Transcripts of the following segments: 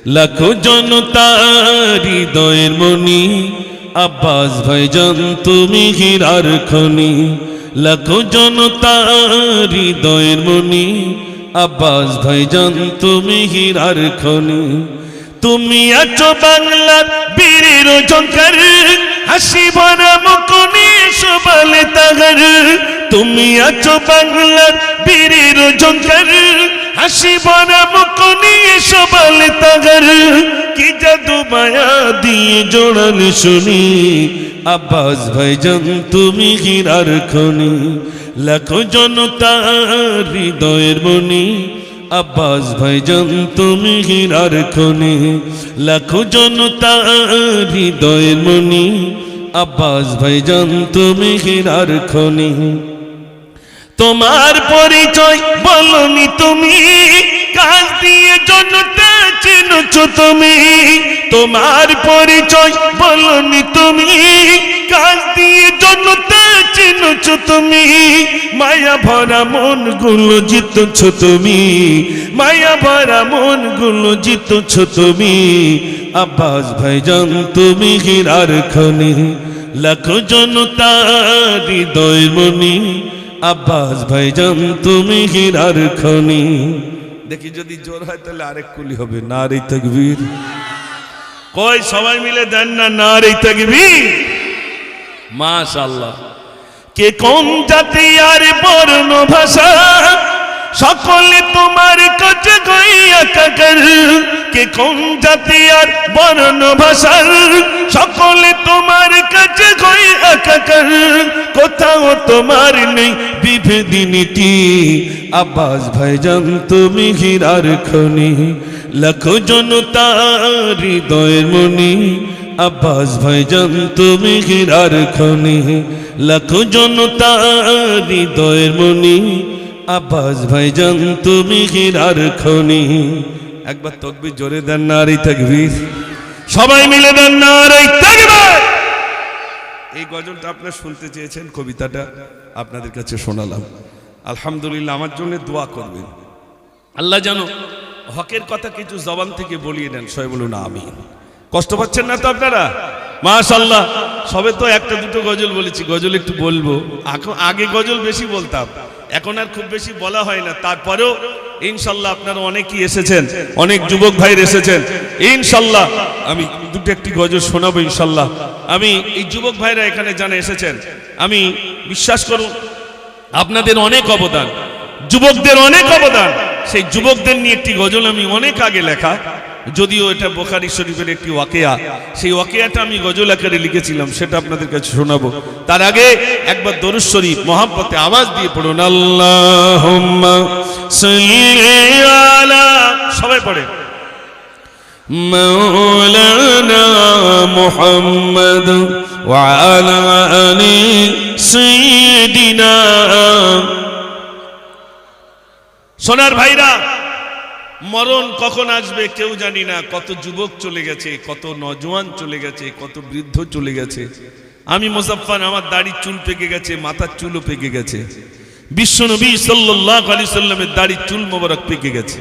লাখো জনতা হৃদয়ের মনি, আব্বাস ভাইজান তুমি হীরার খনি। লাখো জনতা হৃদয়ের মনি, আব্বাস ভাইজান তুমি হীরার খনি। তুমি আছো বাংলার বীরের ঝংকার, হাসি ভরা মুখ নিয়ে শোভালে তাহার। তুমি আছো বাংলার বীরের ঝংকার, হাসি ভরা মুখ নিয়ে শোভালে তাহার। কি জাদু মায়া দিয়ে জোড়ালে শুনি, আব্বাস ভাইজান তুমি হীরার খনি। লাখো জনতা হৃদয়ের মনি, আব্বাস ভাইজান তুমি হীরার খনি। লাখো জনতা হৃদয়ের মনি, আব্বাস ভাইজান তুমি হীরার খনি। তোমার পরিচয় বলনি তুমি, কাজ দিয়ে জনতা চিনছো তুমি। তোমার পরিচয় বলনি তুমি, কাজ দিয়ে জনতা চিনছো তুমি। মায়া ভরা মন গুলো জিতছো তুমি, মায়া ভরা মন গুলো জিতছো তুমি। আব্বাস ভাইজান তুমি হীরার খনি। লাখো জনতা হৃদয়ের মনি, আব্বাস ভাইজান তুমি হীরার খনি। দেখি যদি জোর হয় তাহলে আরেক কুলি হবে। নারে তাকবীর। কই সবাই মিলে দেন না নারে তাকবীর। মাশাআল্লাহ। কে কোন জাতি আর বর্ণ ভাষা, সকলে তোমার কাছে গইয়া কাকার। কে কোন জাতি আর বর্ণ ভাষা, সকলে তোমার কাছে গইয়া কাকার। কোথাও তোমার নেই বিভেদি নীতি, আব্বাস ভাইজান তুমি হীরার খনি। লাখো জনতা হৃদয়ের মনি, আব্বাস ভাইজান তুমি হীরার খনি। লাখো জনতা হৃদয়ের মনি, আব্বাস ভাইজান তুমি হীরার খনি। একবার তাকবীর জোরে দেন নারে তাকবীর। সবাই মিলে দেন নারে তাকবীর। এই গজলটা আপনারা শুনতে চেয়েছেন, কবিতাটা আপনাদের কাছে শোনালাম। আলহামদুলিল্লাহ। আমার জন্য দোয়া করবেন, আল্লাহ জানো হকের কথা কিছু জবান থেকে বলিয়ে নেন। সবাই বলুন আমিন। কষ্ট পাচ্ছেন না তো আপনারা? মাশাআল্লাহ। সবে তো একটা দুটো গজল বলেছি, গজল একটু বলবো। আগে গজল বেশি বলতাম, এখন আর খুব বেশি বলা হয় না। তারপরেও ইনশাল্লাহ আপনারা অনেকেই এসেছেন, অনেক যুবক ভাইর এসেছেন। ইনশাল্লাহ আমি দুটো একটি গজল শোনাবো ইনশাল্লাহ। আমি এই যুবক ভাইরা এখানে জানা এসেছেন, আমি বিশ্বাস করুন আপনাদের অনেক অবদান, যুবকদের অনেক অবদান। সেই যুবকদের নিয়ে একটি গজল আমি অনেক আগে লেখা, যদিও এটা বুখারী শরীফের একটি ওয়াকিয়া। সেই ওয়াকিয়াটা আমি গজল আকারে লিখেছিলাম, সেটা আপনাদের কাছে শোনাবো। তার আগে একবার দরুদ শরীফ মহব্বতে আওয়াজ দিয়ে পড়ুন। আল্লাহুম্মা সাল্লি আলা, সবাই পড়ে, মাওলানা মুহাম্মদ ওয়া আলা আলি সাইয়্যিদিনা। সোনার ভাইরা, মরণ কখন আসবে কেউ জানি না। কত যুবক চলে গেছে, কত নওজোয়ান চলে গেছে, কত বৃদ্ধ চলে গেছে। আমি মুজাফফর, আমার দাড়ি চুল পেকে গেছে, মাথার চুলও পেকে গেছে। বিশ্বনবী সাল্লাল্লাহু আলাইহি সাল্লামের দাড়ি চুল মোবারক পেকে গেছে।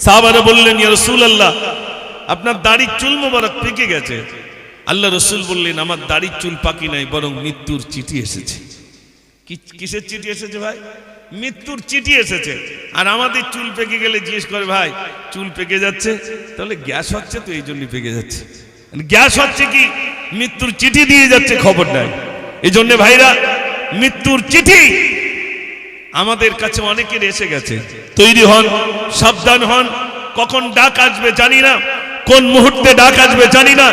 সাহাবারা বললেন, ইয়া রাসূলুল্লাহ আপনার দাড়ি চুল মোবারক পেকে গেছে। আল্লাহ রাসূল বললেন, আমার দাড়ি চুল পাকি নাই, বরং মৃত্যুর চিঠি এসেছে। কিসের চিঠি এসেছে ভাই? মৃত্যুর চিঠি এসেছে। আর আমাদের চুল পেকে গেলে জিজ্ঞেস করে, ভাই চুল পেকে যাচ্ছে, তাহলে গ্যাস হচ্ছে তো এই জন্যই পেকে যাচ্ছে। গ্যাস হচ্ছে কি? মৃত্যুর চিঠি দিয়ে যাচ্ছে, খবর নাই। এই জন্য ভাইরা, মৃত্যুর চিঠি আমাদের কাছে অনেকের এসে গেছে। তৈরি হন, সাবধান হন। কখন ডাক আসবে জানি না, কোন মুহূর্তে ডাক আসবে জানি না,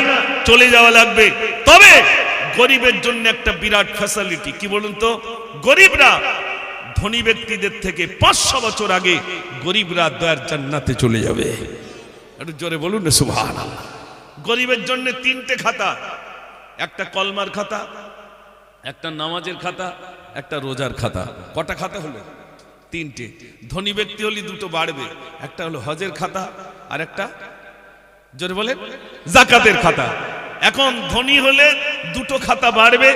চলে যাওয়া লাগবে। তবে গরিবের জন্য একটা বিরাট ফ্যাসিলিটি কি বলুন তো? গরিবরা ধনী ব্যক্তিদের থেকে 500 বছর আগে গরিবরা দয়ার জান্নাতে চলে যাবে। একটু জোরে বলুন না সুবহানাল্লাহ। গরিবের জন্য 3টে খাতা, একটা কলমার খাতা, একটা নামাজের খাতা, একটা রোজার খাতা। কটা খাতা হলো? 3টে। ধনী ব্যক্তি হলে 2টো বাড়বে, একটা হলো হজের খাতা আর একটা জোরে বলেন যাকাতের খাতা। এখন ধনী হলে 2টো খাতা বাড়বে,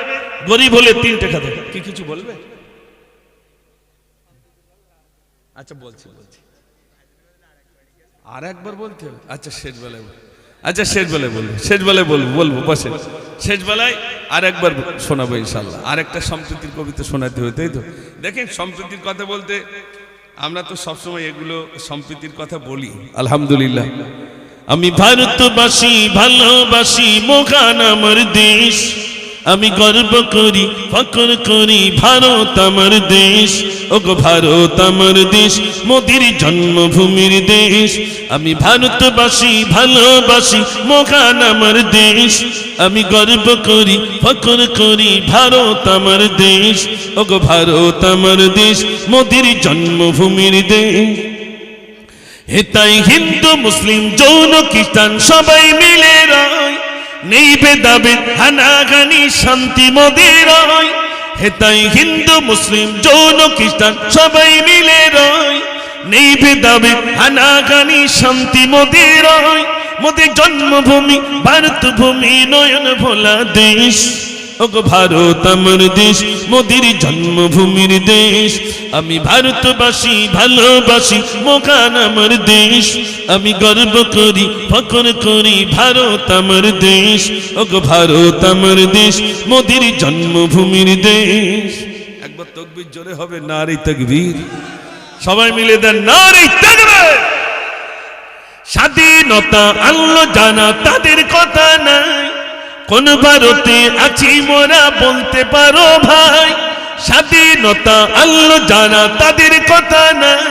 গরিব হলে 3টে খাতা। কি কিছু বলবে? আচ্ছা বলছি। আর একবার বলতে হবে? আচ্ছা শেষ বেলায়, আচ্ছা শেষ বেলায় বলবো, শেষ বেলায় বলবো বসে, শেষ বেলায় আর একবার শোনাবো ইনশাল্লাহ। আর একটা সম্প্রীতির কবিতা শোনাতে হবে, তাই তো? দেখেন সম্প্রীতির কথা বলতে আমরা তো সবসময় এগুলো সম্প্রীতির কথা বলি, আলহামদুলিল্লাহ। আমি ভারতবাসী ভালোবাসি মহান আমার দেশ, আমি গর্ব করি ফখর করি ভারত আমার দেশ। ওগো ভারত আমার দেশ, মোদির জন্মভূমির দেশ। আমি ভারতবাসী ভালোবাসি মহান আমার দেশ, আমি গর্ব করি ফখর করি ভারত আমার দেশ। ওগো ভারত আমার দেশ, মোদির জন্মভূমির দেশ। হেতাই হিন্দু মুসলিম জৈন খ্রিস্টান সবাই মিলে রয়, নেই ভেদাভেদ হানাহানি শান্তি মোদের রয়। হেতাই হিন্দু মুসলিম জৈন খ্রিস্টান সবাই মিলে রয়, নেই ভেদাভেদ হানাহানি শান্তি মোদের রয়। মোদের জন্মভূমি ভারত ভূমি নয়ন ভোলা দেশ। ওগো ভারত আমার দেশ, মোদির জন্মভূমির দেশ। আমি ভারতবাসী ভালোবাসি মহান আমার দেশ, আমি গর্ব করি ফখর করি ভারত আমার দেশ। ওগো ভারত আমার দেশ, মোদির জন্মভূমির দেশ। একবার তাকবীর জোরে হবে, নারে তাকবীর, সবাই মিলে দেন নারে তাকবীর। স্বাধীনতা আনলো জানা তাদের কথা নাই, কোন ভারতে আছি মোরা বলতে পারো ভাই। স্বাধীনতা আনলো জানা তাদের কথা নাই,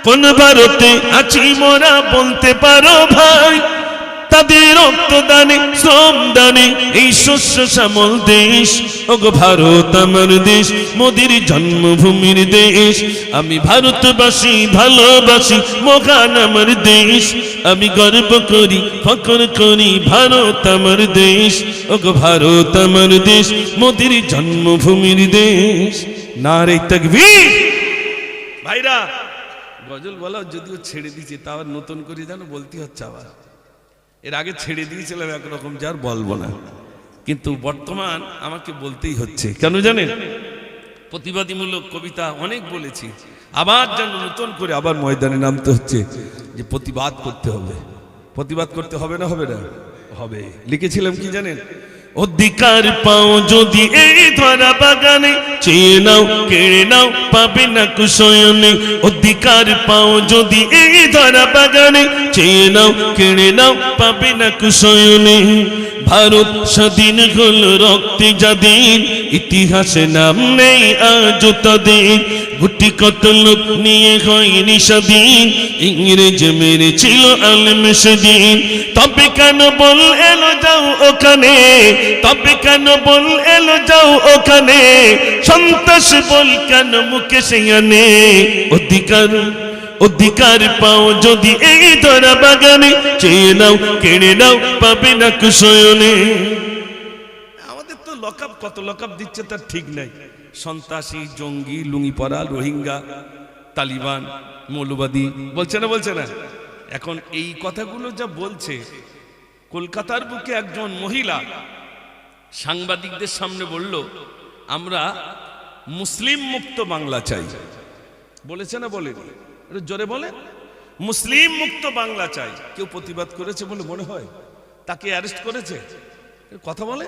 কোন ভারতে আছি মোরা বলতে পারো ভাই। তাদের রক্তদানে শ্রম দানে এই শস্য শ্যামল দেশ। ওগো ভারত আমার দেশ, মোদির জন্মভূমির দেশ। আমি ভারতবাসী ভালোবাসি মহান আমার দেশ, আমি গর্ব করি ফখর করি ভারত আমার দেশ। ওগো ভারত আমার দেশ, মোদির জন্মভূমির দেশ। নারে তাকবীর। ভাইরা গজল বলা যদিও ছেড়ে দিয়েছি, তা আবার নতুন করে যেন বলতে হচ্ছে আবার। এর আগে ছেড়ে দিয়েছিলাম একরকম, যার বলবো না, কিন্তু বর্তমান আমাকে বলতেই হচ্ছে। কেন জানেন? প্রতিবাদীমূলক কবিতা অনেক বলেছি, আবার যেন নতুন করে আবার ময়দানে নামতে হচ্ছে যে প্রতিবাদ করতে হবে। প্রতিবাদ করতে হবে না? হবে না? হবে। লিখেছিলাম কি জানেন? অধিকার পাও যদি এই ধরা বাগানে, চেয়ে নাও কেড়ে নাও পাবে না কুশয়নে। অধিকার পাও যদি এই ধরা বাগানে, চেয়ে নাও কেড়ে নাও পাবে না কুশয়নে। ভারত স্বাধীন হল রক্তে যাদের, ইতিহাসে নাম নেই আজও তাদের। গুটি কত লোক নিয়ে হয়নি স্বাধীন, ইংরেজ মেরেছিল আলেম সেদিন। তবে কেন বল এলো যাও ওখানে, তবে কেন বল এলো যাও ওখানে। সন্ত্রাস বল কেন মুখে সেখানে। অধিকার অধিকার পাও যদি এই ধরা বাগানে, চেয়ে নাও কেড়ে নাও পাবে না কুশয়নে। আমাদের তো লকআপ, কত লকআপ দিচ্ছে তার ঠিক নাই। সন্ত্রাসী, জঙ্গি, লুঙ্গি পরা, রোহিঙ্গা, তালিবান, মৌলবাদী, বলছে না? বলছে না? এখন এই কথাগুলো যা বলছে, কলকাতার বুকে একজন মহিলা সাংবাদিকদের সামনে বলল, আমরা মুসলিম মুক্ত বাংলা চাই। বলেছে না বলেনি? একটু জোরে বলে, মুসলিম মুক্ত বাংলা চাই। কেউ প্রতিবাদ করেছে বলে মনে হয়? তাকে অ্যারেস্ট করেছে? কথা বলে,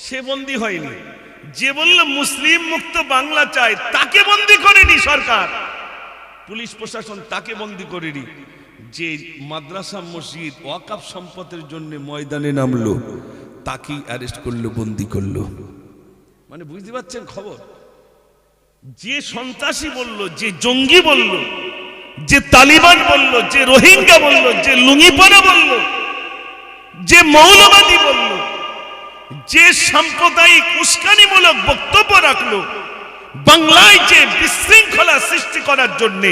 সে বন্দী হয়নি। যে বলল মুসলিম মুক্ত বাংলা চাই, তাকে বন্দী করেনি সরকার, পুলিশ প্রশাসন তাকে বন্দী করেনি। যে মাদ্রাসা মসজিদ ওয়াকফ সম্পদের জন্য ময়দানে নামলো, তাকেই অ্যারেস্ট করলো, বন্দী করলো। মানে বুঝতে পারছেন খবর? যে সন্ত্রাসী বলল, যে জঙ্গি বলল, যে তালিবান বলল, যে রোহিঙ্গা বলল, যে লুঙ্গিপরা বলল, যে মৌলবাদী বলল, যে সাম্প্রদায়িক উস্কানিমূলক বক্তব্য রাখলো, বাংলায় যে বিশৃঙ্খলা সৃষ্টি করার জন্য,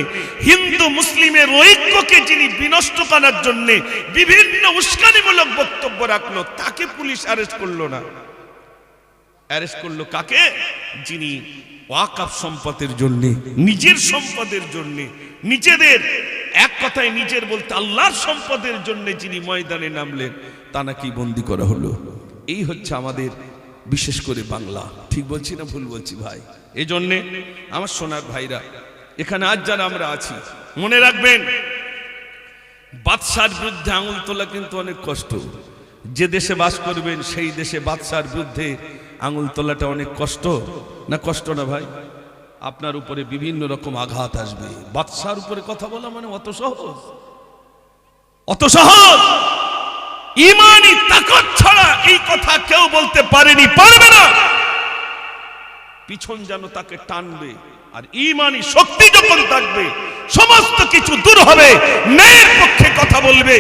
হিন্দু মুসলিমের ঐক্যকে যিনি বিনষ্ট করার জন্য বিভিন্ন উস্কানিমূলক বক্তব্য রাখলো, তাকে পুলিশ অ্যারেস্ট করলো না। অ্যারেস্ট করলো কাকে? যিনি ওয়াকফ সম্পদের জন্য, নিজের সম্পদের জন্য, নিজেদের এক কথায় নিজের বলতে আল্লাহর সম্পদের জন্য যিনি ময়দানে নামলেন, তা নাকি বন্দী করা হলো। এই হচ্ছে আমাদের বিশেষ করে বাংলা। ঠিক বলছি না ভুল বলছি ভাই? এই জন্যে আমার সোনার ভাইরা, এখানে আজ যারা আমরা আছি, মনে রাখবেন বাদশার বিরুদ্ধে আঙুল তোলা কিন্তু অনেক কষ্ট। যে দেশে বাস করবেন সেই দেশে বাদশার বিরুদ্ধে আঙুল তোলাটা অনেক কষ্ট না? কষ্ট না ভাই? আপনার উপরে বিভিন্ন রকম আঘাত আসবে। বাদশার উপরে কথা বলা মানে অত সহজ? অত সহজ? ঈমানি তাকত ছাড়া এই কথা কেউ বলতে পারেনি, পারবে না। পিছন যেন তাকে টানবে। আর ঈমানি শক্তি যখন থাকবে সমস্ত কিছু দূর হবে, ন্যায়ের পক্ষে কথা বলবে,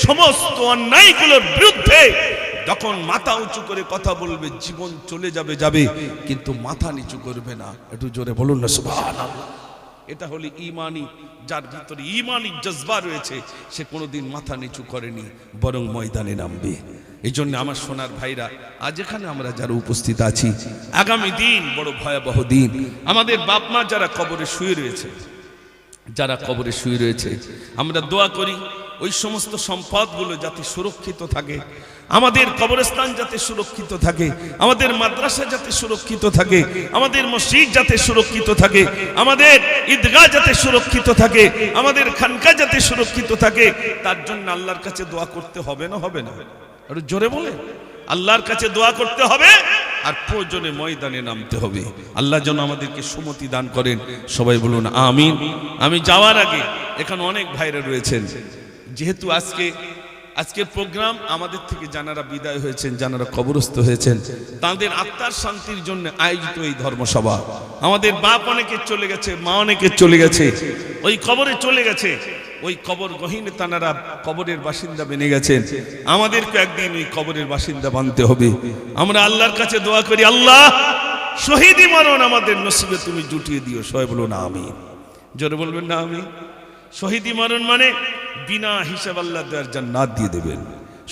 সমস্ত অন্যায়গুলোর বিরুদ্ধে যখন মাথা উঁচু করে কথা বলবে, জীবন চলে যাবে যাবে কিন্তু মাথা নিচু করবে না। একটু জোরে বলুন না সুবহানাল্লাহ। এটা হলো ঈমানি, যার ভিতরে ঈমানি জজবা রয়েছে, সে কোনোদিন মাথা নিচু করেনি, বরং ময়দানে নামবে। এই জন্য আমার সোনার ভাইরা, আজ এখানে আমরা যারা উপস্থিত আছি, আগামী দিন বড় ভয়াবহ দিন। আমাদের বাপ মা যারা কবরে শুয়ে রয়েছে, যারা কবরে শুয়ে রয়েছে, আমরা দোয়া করি ওই সমস্ত সম্পদগুলো যাতে সুরক্ষিত থাকে, আমাদের কবরস্থান যাতে সুরক্ষিত থাকে, আমাদের মাদ্রাসা যাতে সুরক্ষিত থাকে, আমাদের মসজিদ যাতে সুরক্ষিত থাকে, আমাদের ঈদগাহ যাতে সুরক্ষিত থাকে, আমাদের খানকা যাতে সুরক্ষিত থাকে। তার জন্য আল্লাহর কাছে দোয়া করতে হবে না? হবে না? একটু জোরে বলে। আল্লাহর কাছে দোয়া করতে হবে আর প্রয়োজনে ময়দানে নামতে হবে। আল্লাহ যেন আমাদেরকে সুমতি দান করেন। সবাই বলুন আমিন। আমি যাওয়ার আগে এখানে অনেক ভাইরা রয়েছেন, যেহেতু আজকের প্রোগ্রাম আমাদের থেকে যারা বিদায় হয়েছেন, যারা কবরস্থ হয়েছেন, তাদের আত্মার শান্তির জন্য আয়োজিত এই ধর্মসভা। আমাদের বাপ অনেকে চলে গেছে, মা অনেকে চলে গেছে, ওই কবরে চলে গেছে, ওই কবর গহীনে তারা কবরের বাসিন্দা বেনে গেছেন। আমাদেরকে একদিন ওই কবরের বাসিন্দা বানতে হবে। আমরা আল্লাহর কাছে দোয়া করি, আল্লাহ শহীদি মরণ আমাদের নসিবে তুমি জুটিয়ে দিও। সবাই বলুন আমিন। জোরে বলবেন না আমিন? শহীদি মরণ মানে বিনা হিসাব আল্লাহ দেওয়ার জান্নাত দিয়ে দেবেন।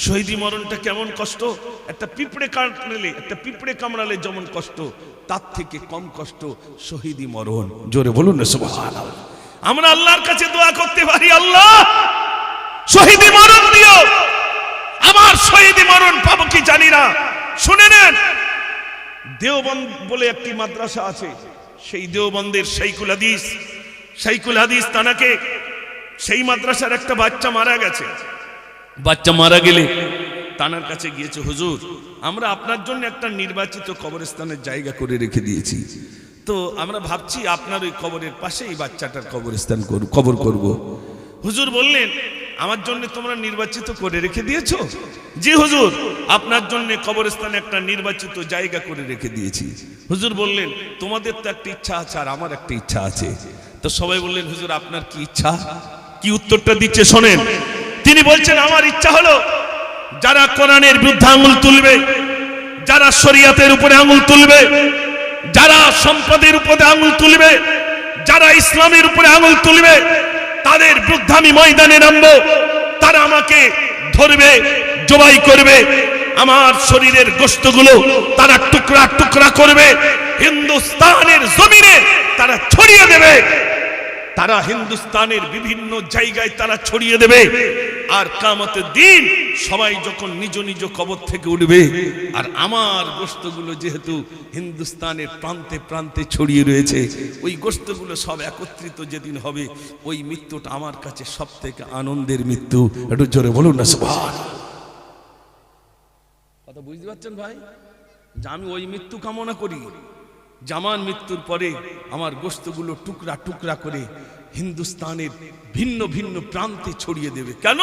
শহীদি মরণটা কেমন কষ্ট! একটা পিঁপড়ে কামড়ালে যেমন কষ্ট, তার থেকে কম কষ্ট শহীদি মরণ। জোরে বলুন না সুবহানাল্লাহ। আমরা আল্লাহর কাছে দোয়া করতে পারি, আল্লাহ শহীদি মরণ দিও। আমার শহীদি মরণ পাবো কি জানি না। শুনে নেন, দেওবন্দ বলে একটি মাদ্রাসা আছে, সেই দেওবন্দের শাইখুল হাদিস তানাকে, সেই মাদ্রাসার একটা বাচ্চা মারা গেছে। বাচ্চা মারা গেলে তানার কাছে গিয়েছে, হুজুর আমরা আপনার জন্য একটা নির্বাচিত কবরস্থানের জায়গা করে রেখে দিয়েছি, তো আমরা ভাবছি আপনার ওই কবরের পাশে এই বাচ্চাটার কবরস্থান কবর করব। হুজুর বললেন, আমার জন্য তোমরা নির্বাচিত করে রেখে দিয়েছো? জি হুজুর, আপনার জন্য কবরস্থানে একটা নির্বাচিত জায়গা করে রেখে দিয়েছি। হুজুর বললেন, তোমাদের তো একটা ইচ্ছা আছে আর আমার একটা ইচ্ছা আছে। তো সবাই বললেন, হুজুর আপনার কি ইচ্ছা? কি উত্তরটা দিচ্ছে শোনেন। তিনি বলছেন, আমার ইচ্ছা হলো যারা কোরআনের বিরুদ্ধে আঙুল তুলবে, যারা শরীয়তের উপরে আঙুল তুলবে, যারা সম্পদের উপরে আঙুল তুলবে, যারা ইসলামের উপরে আঙুল তুলবে, তাদের বিরুদ্ধে আমি ময়দানে নামবো। তারা আমাকে ধরবে, জবাই করবে, আমার শরীরের গোশতগুলো তারা টুকরা টুকরা করবে, হিন্দুস্তানের জমিনে তারা ছড়িয়ে দেবে, তারা হিন্দুস্তানের বিভিন্ন জায়গায় তারা ছড়িয়ে দেবে। আর কিয়ামতের দিন সবাই যখন নিজ নিজ কবর থেকে উঠবে, আর আমার গোশতগুলো যেহেতু হিন্দুস্তানের প্রান্তে প্রান্তে ছড়িয়ে রয়েছে, ওই গোশতগুলো সব একত্রিত যেদিন হবে, ওই মৃত্যুটা আমার কাছে সব থেকে আনন্দের মৃত্যু। একটু জোরে বলুন না সুবহানাল্লাহ। কথা বুঝতে পারছেন ভাই? যে আমি ওই মৃত্যু কামনা করি, জামান মৃত্যুর পরে আমার গোশতগুলো টুকরা টুকরা করে হিন্দুস্তানের ভিন্ন ভিন্ন প্রান্তে ছড়িয়ে দেবে। কেন?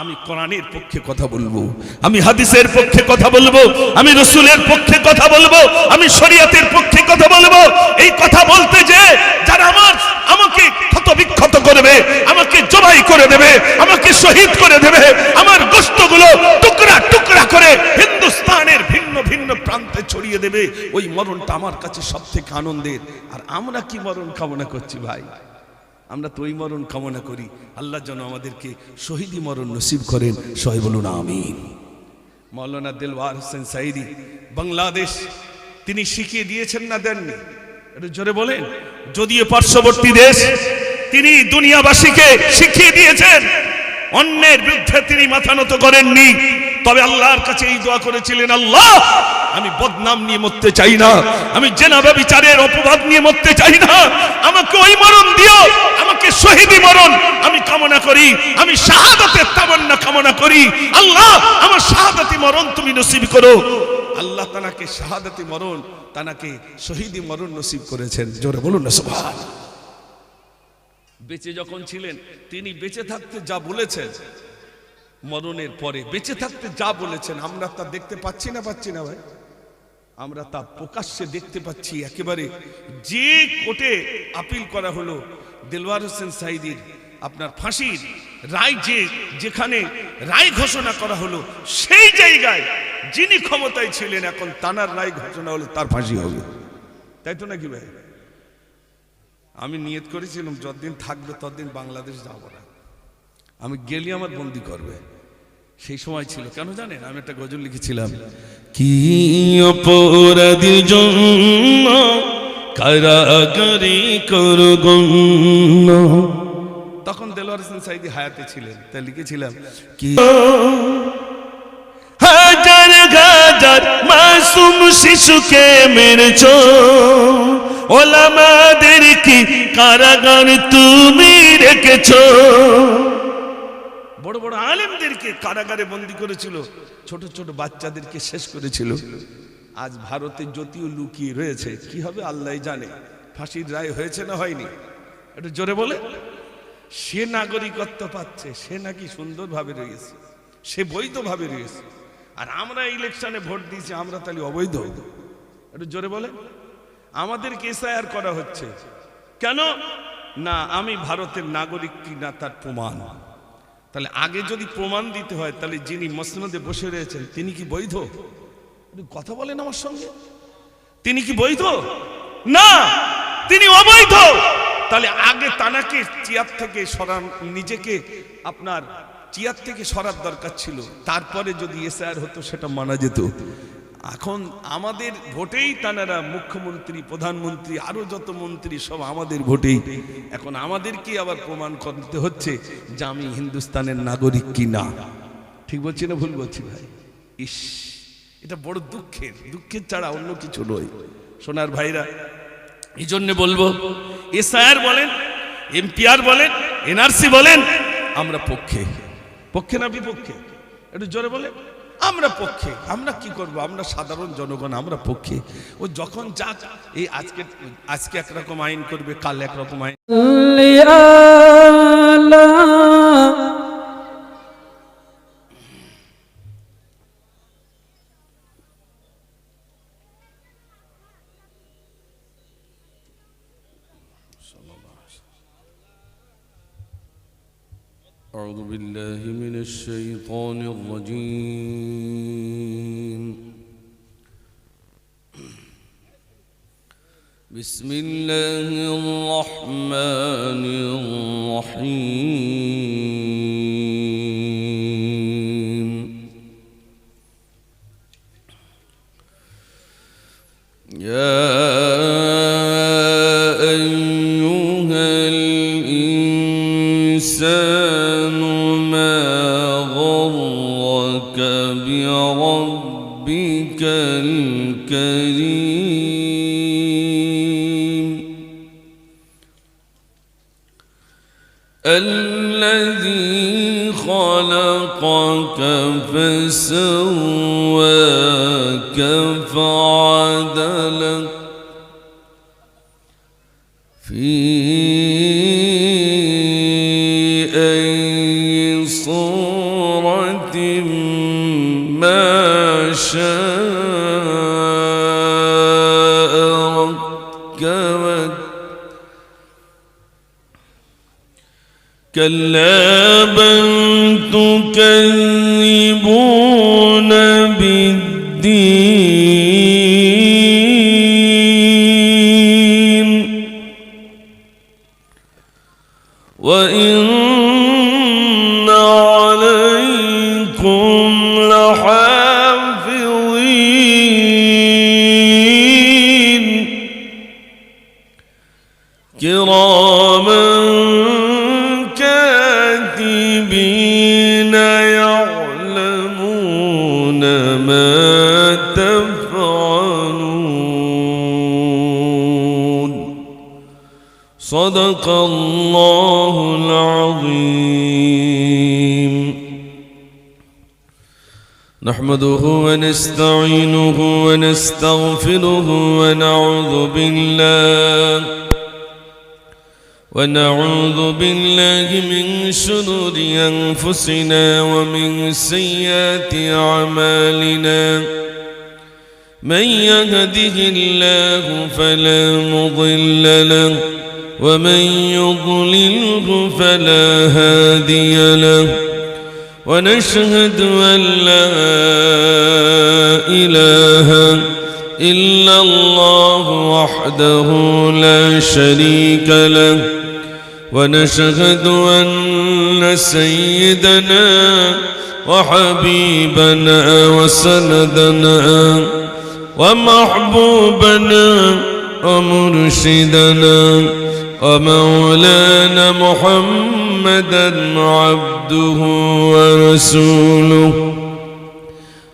আমি কোরআনের পক্ষে কথা বলবো, আমি হাদিসের পক্ষে কথা বলবো, আমি রাসূলের পক্ষে কথা বলবো, আমি শরীয়তের পক্ষে কথা বলবো। এই কথা বলতে যে যারা আমাকে ক্ষত বিক্ষত করবে, আমাকে জবাই করে দেবে, আমাকে শহীদ করে দেবে, আমার গোশতগুলো টুকরা টুকরা করে হিন্দুস্তানের ভিন্ন ভিন্ন প্রান্তে ছড়িয়ে দেবে, ওই মরণটা আমার কাছে সব থেকে আনন্দের। আর আমরা কি মরণ কামনা করছি ভাই? আমরা তো ওই মরণ কামনা করি। আল্লাহ যেন আমাদেরকে শহীদি মরণ নসিব করেন। সবাই বলুন আমিন। মাওলানা দিলওয়ার হোসেন সাইদি বাংলাদেশ, তিনি শিখিয়ে দিয়েছেন না দেননি? একটু জোরে বলেন। যদিও পার্শ্ববর্তী দেশ, তিনি দুনিয়াবাসীকে শিখিয়ে দিয়েছেন। অন্যের বিরুদ্ধে তিনি মাথা নত করেননি, তবে আল্লাহর কাছে এই দোয়া করেছিলেন, আল্লাহ আমি বদনাম নিয়ে মরতে চাই না, আমি জেনা ব্যভিচারের অপবাদ নিয়ে মরতে চাই না, আমাকে ওই মরণ দিও, আমাকে শহীদি মরণ আমি কামনা করি, আমি শাহাদাতের তামান্না কামনা করি, আল্লাহ আমার শাহাদাতি মরণ তুমি নসিব করো। আল্লাহ তানাকে শাহাদাতি মরণ, তানাকে শহীদি মরণ নসিব করেছেন। জোরে বলুন না সুবহান। বেঁচে যখন ছিলেন তিনি বেঁচে থাকতে যা বলেছেন, মরণের পরে বেঁচে থাকতে যা বলেছেন আমরা তা দেখতে পাচ্ছি না ভাই? আমরা তা প্রকাশ্যে দেখতে পাচ্ছি। একেবারে যে কোর্টে আপিল করা হলো দেলওয়ার হোসেন সাঈদীর আপনার ফাঁসির রায়, যেখানে রায় ঘোষণা করা হলো, সেই জায়গায় যিনি ক্ষমতায় ছিলেন এখন তানার রায় ঘোষণা হলো তার ফাঁসি হবে, তাই তো নাকি ভাই? আমি নিয়ত করেছিলাম যতদিন থাকবে ততদিন বাংলাদেশ যাব না, আমি গেলে আমার বন্দি করবে। সেই সময় ছিল, কেন জানেন? আমি একটা গজল লিখেছিলাম, কি অপরাধীর জন্য কারাগারে করগণ্য। তখন দেলওয়ার হোসেন সাঈদী হায়াতে ছিলেন, তাই লিখেছিলাম, কি হাজার হাজার মাসুম শিশুকে মেরেছো, ওলামাদের কি কারাগার তুমি রেখেছো। বড় বড় আলেমদেরকে কারাগারে বন্দী করেছিল, ছোট ছোট বাচ্চাদেরকে শেষ করেছিল। আজ ভারতে যদিও লুকিয়ে রয়েছে, কি হবে আল্লাহ জানে। ফাঁসির রায় হয়েছে না হয়নি? একটু জোরে বলে। সে নাগরিকত্ব পাচ্ছে, সে নাকি সুন্দরভাবে রয়েছে, সে বৈধভাবে রয়েছে, আর আমরা ইলেকশনে ভোট দিয়েছি, আমরা তাহলে অবৈধ। একটু জোরে বলে। আমাদেরকে এসআইআর করা হচ্ছে কেন? না আমি ভারতের নাগরিক কিনা তার প্রমাণ। তাহলে আগে যদি প্রমাণ দিতে হয়, তাহলে যিনি মসনদে বসে রয়েছেন তিনি কি বৈধ? কথা বলেন আমার সঙ্গে, তিনি কি বৈধ? না, তিনি অবৈধ। তাহলে আগে তানাকে চেয়ার থেকে সরান, নিজেকে আপনার চেয়ার থেকে সরার দরকার ছিল, তারপরে যদি এসআইআর হতো সেটা মানা যেত। এখন আমাদের ভোটেই তানারা মুখ্যমন্ত্রী, প্রধানমন্ত্রী, আরো যত মন্ত্রী সব আমাদের ভোটেই। এখন আমাদেরকে আবার প্রমাণ করতে হচ্ছে যে আমি হিন্দুস্তানের নাগরিক কি না। ঠিক বলছি না ভুল বলছি ভাই? ইস, এটা বড় দুঃখের, দুঃখের ছাড়া অন্য কিছু নয় সোনার ভাইরা। এই জন্য বলবো, এসআইআর বলেন, এমপিআর বলেন, এনআরসি বলেন, আমরা পক্ষে। পক্ষে না বিপক্ষে? একটু জোরে বলে। আমরা পক্ষে। আমরা কি করব? আমরা সাধারণ জনগণ, আমরা পক্ষে। ও যখন যা, এই আজকে একরকম আইন করবে, কাল একরকম আইন। أعوذ بالله من الشيطان الرجيم. بسم الله الرحمن الرحيم. يا أيها الإنسان ما غرك بربك الكريم الذي خلقك فسواك فعدلك في أي صورة ما شاء ركبك كلا بل تكذبون بالدين وإن عليكم لحافظين كراما كاتبين يعلمون صدق الله العظيم. نحمده ونستعينه ونستغفره ونعوذ بالله من شرور أنفسنا ومن سيئات أعمالنا. من يهده الله فلا مضل له ومن يضلله فلا هادي له. ونشهد أن لا إله إلا الله وحده لا شريك له. ونشهد أن سيدنا وحبيبنا وسندنا ومحبوبنا ومرشدنا ومولانا محمدا عبده ورسوله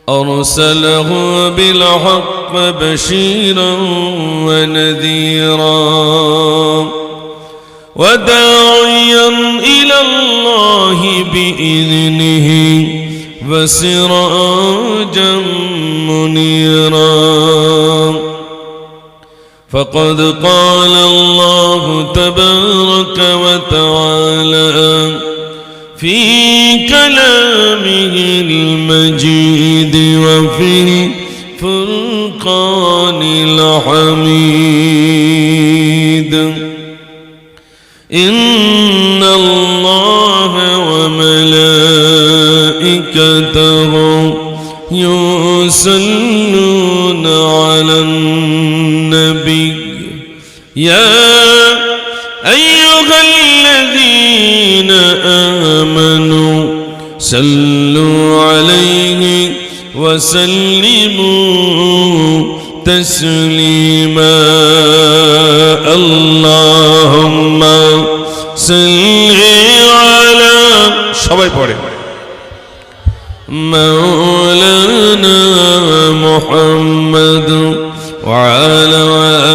أرسله بالحق بشيرا ونذيرا وداعيا إلى الله بإذنه وسراجا منيرا. فقد قال الله تبارك وتعالى في كلامه المجيد وفي الفرقان الحميد. إن الله وملائكته يصلون على النبي يا أيها الذين آمنوا صلوا عليه وسلموا تسليما. اللهم صل على সবাই পড়ে مولانا محمد وعلى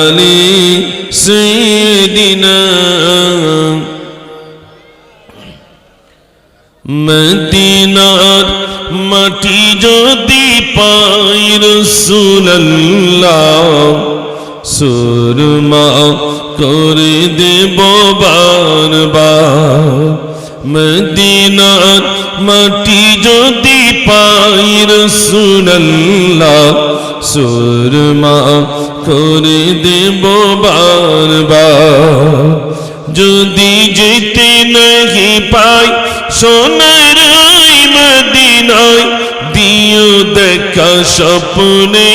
آل سيدنا. মদিনার মাটি যদি পাই রাসূলুল্লাহ সুরমা করে দেব বারবার। মদিনার মাটি যদি পাই রাসূলুল্লাহ সুরমা করে দেব বারবার। যদি যেতে নাহি পাই সোনার মদিনায় দিও দেখা স্বপ্নে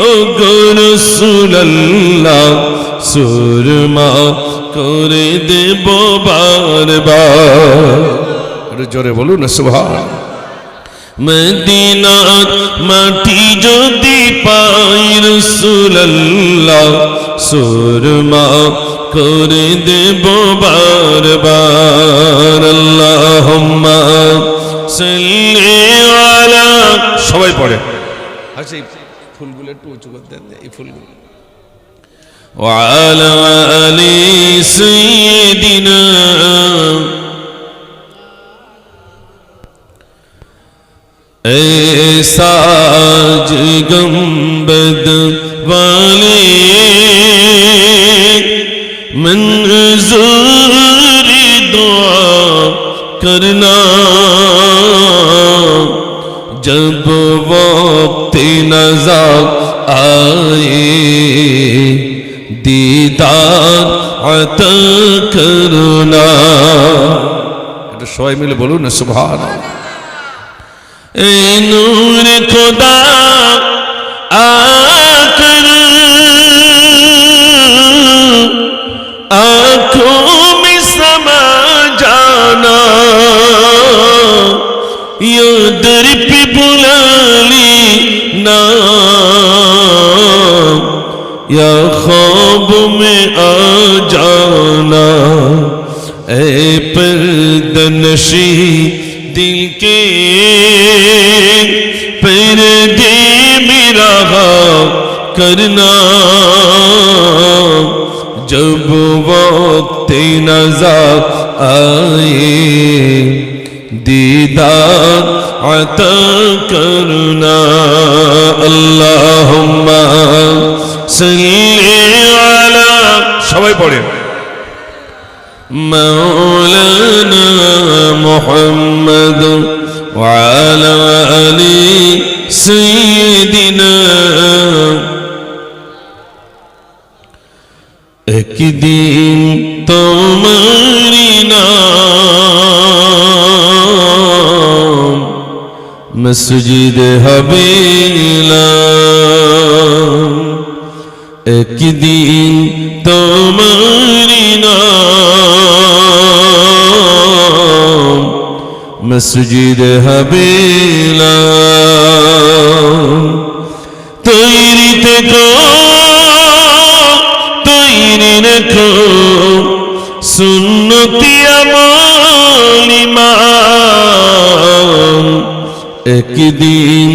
ও গো রাসূলুল্লাহ সুরমা করে দেব বারবার। জোরে বলুন না সুবহান। মদিনার মাটি যদি পাই রাসূলুল্লাহ সুরমা করে দেব বারবার। আল্লাহুম্মা সাল্লি আলা সবাই পড়ে। আচ্ছা এই ফুলগুলো একটু উঁচু করে দেন, এই ফুলগুলো। وعلى آل سيدنا साज गंबद वाले मंजूर दुआ करना जब वक्त नज़ा आए दीदार अता करना। এটা সবাই মিলে বলুন না সুবহানাল্লাহ। ए नूर खुदा आकर आँखों में समा जाना, यो दर पे बुला लेना, या ख्वाब में आ जाना। ए पर्दनशी दिल के पर्दे में रहा करना, जब वक्त नज़र आए दीदार अता करना अल्लाहुम्मा सल्ली अला सबाई पढ़े मौलाना मुहम्मद व अला आली सय्यिदिना एक दिन तुम्हारी नाम मस्जिद हबीला एक दिन तुम्हारी नाम मस्जिद हबीला तैरी ते को रखो सुन्नती अमल इमाम एक दिन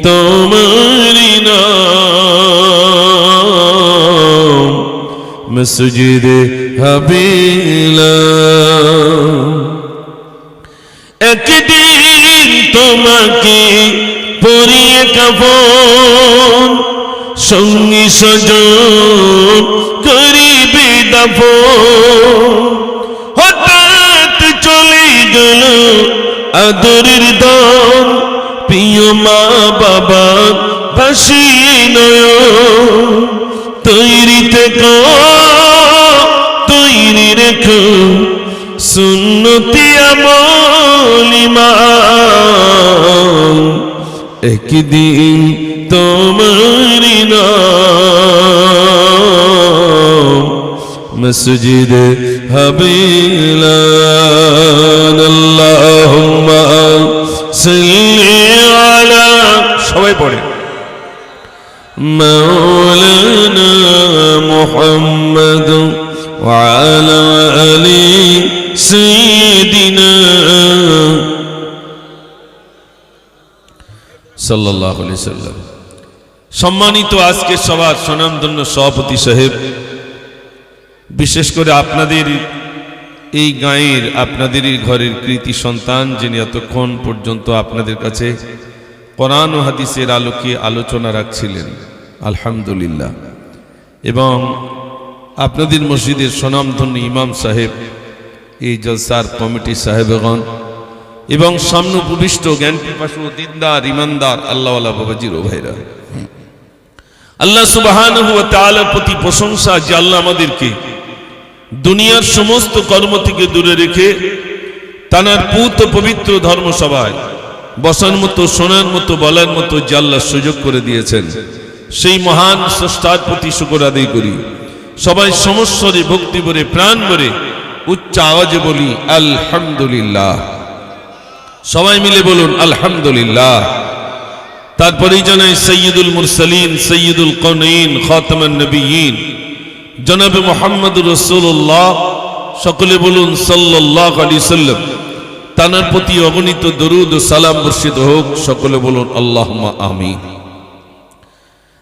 तुम्हारी नाम मस्जिद हबीला एक दिन তোমাকে পরিয়ে কাফন সঙ্গী সজন করিবে দাফন হঠাৎ চলে গেল আদরের দল প্রিয় মা বাবা ভাসিয়ে নয়ন তৈরি থেকো তৈরি রেখো সুন্নতি আমল ইমান একদিন তোমারি নাম মসজিদ হবীলা আল্লাহুম্মা সাল্লি আলা সবাই পড়ে মাওলানা মুহাম্মদ ওয়া আলা আলি সাইয়্যিদিনা সাল্লাল্লাহু আলাইহি সাল্লাম। সম্মানিত আজকে সবার স্বনামধন্য সভাপতি সাহেব, বিশেষ করে আপনাদের এই গাঁয়ের আপনাদেরই ঘরের কৃতি সন্তান যিনি এতক্ষণ পর্যন্ত আপনাদের কাছে কোরআন ও হাদিসের আলোকে আলোচনা রাখছিলেন আলহামদুলিল্লাহ, এবং আপনাদের মসজিদের স্বনামধন্য ইমাম সাহেব, এই জলসার কমিটি সাহেবগণ এবং সামনে উপবিষ্ট জ্ঞানপিপাসু দিনদার ইমানদার আল্লাহওয়ালা বাবাজির ও ভাইরা, আল্লাহ সুবহানাহু ওয়া তাআলার প্রতি প্রশংসা যে আল্লাহ আমাদেরকে দুনিয়ার সমস্ত কর্ম থেকে দূরে রেখে তানার পূত পবিত্র ধর্মসভায় বসার মতো, শোনার মতো, বলার মতো যে আল্লাহ সুযোগ করে দিয়েছেন, সেই মহান স্রষ্টার প্রতি শুকর আদায় করি। সবাই সমস্বরে ভক্তি ভরে প্রাণ ভরে উচ্চ আওয়াজে বলি আলহামদুলিল্লাহ। সবাই মিলে বলুন আলহামদুলিল্লাহ। তারপরেই জানাই সৈয়দুল মুরসালিন, সৈয়দুল কওনাইন, খাতামুন নবিয়্যিন জনাবে মুহাম্মদুর রাসূলুল্লাহ, সকলে বলুন সাল্লাল্লাহু আলাইহি সাল্লাম। তানার প্রতি অগণিত দরুদ ও সালাম বর্ষিত হোক, সকলে বলুন আল্লাহুম্মা আমিন।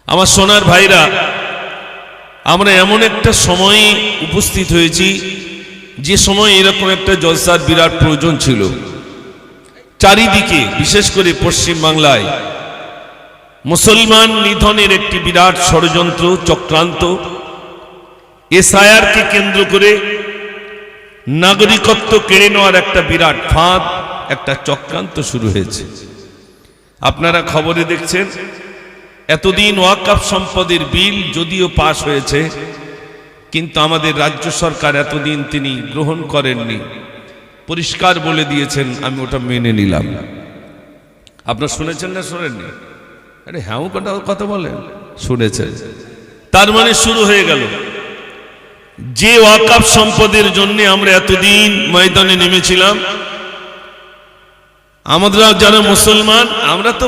আমার সোনার ভাইরা, আমরা এমন একটা সময়ে উপস্থিত হয়েছি যে সময় এরকম একটা জলসার বিরাট প্রয়োজন ছিল। চারিদিকে বিশেষ করে পশ্চিম বাংলায় মুসলমান নিধনের একটি বিরাট ষড়যন্ত্র চক্রান্ত, এসআইআরকে কেন্দ্র করে নাগরিকত্ব কেড়ে নেওয়ার একটা বিরাট ফাঁদ, একটা চক্রান্ত শুরু হয়েছে। আপনারা খবরে দেখছেন এতদিন ওয়াকফ সম্পদের বিল যদিও পাশ হয়েছে, কিন্তু আমাদের রাজ্য সরকার এতদিন তিনি গ্রহণ করেননি, পরিষ্কার বলে দিয়েছেন আমি ওটা মেনে নিলাম। আপনারা শুনেছেন না শোনেননি? আরে হ্যাঁ কথা বলেন, শুনেছেন। তার মানে শুরু হয়ে গেল যে ওয়াকফ সম্পদের জন্য আমরা এতদিন ময়দানে নেমেছিলাম। আমরা যারা মুসলমান, আমরা তো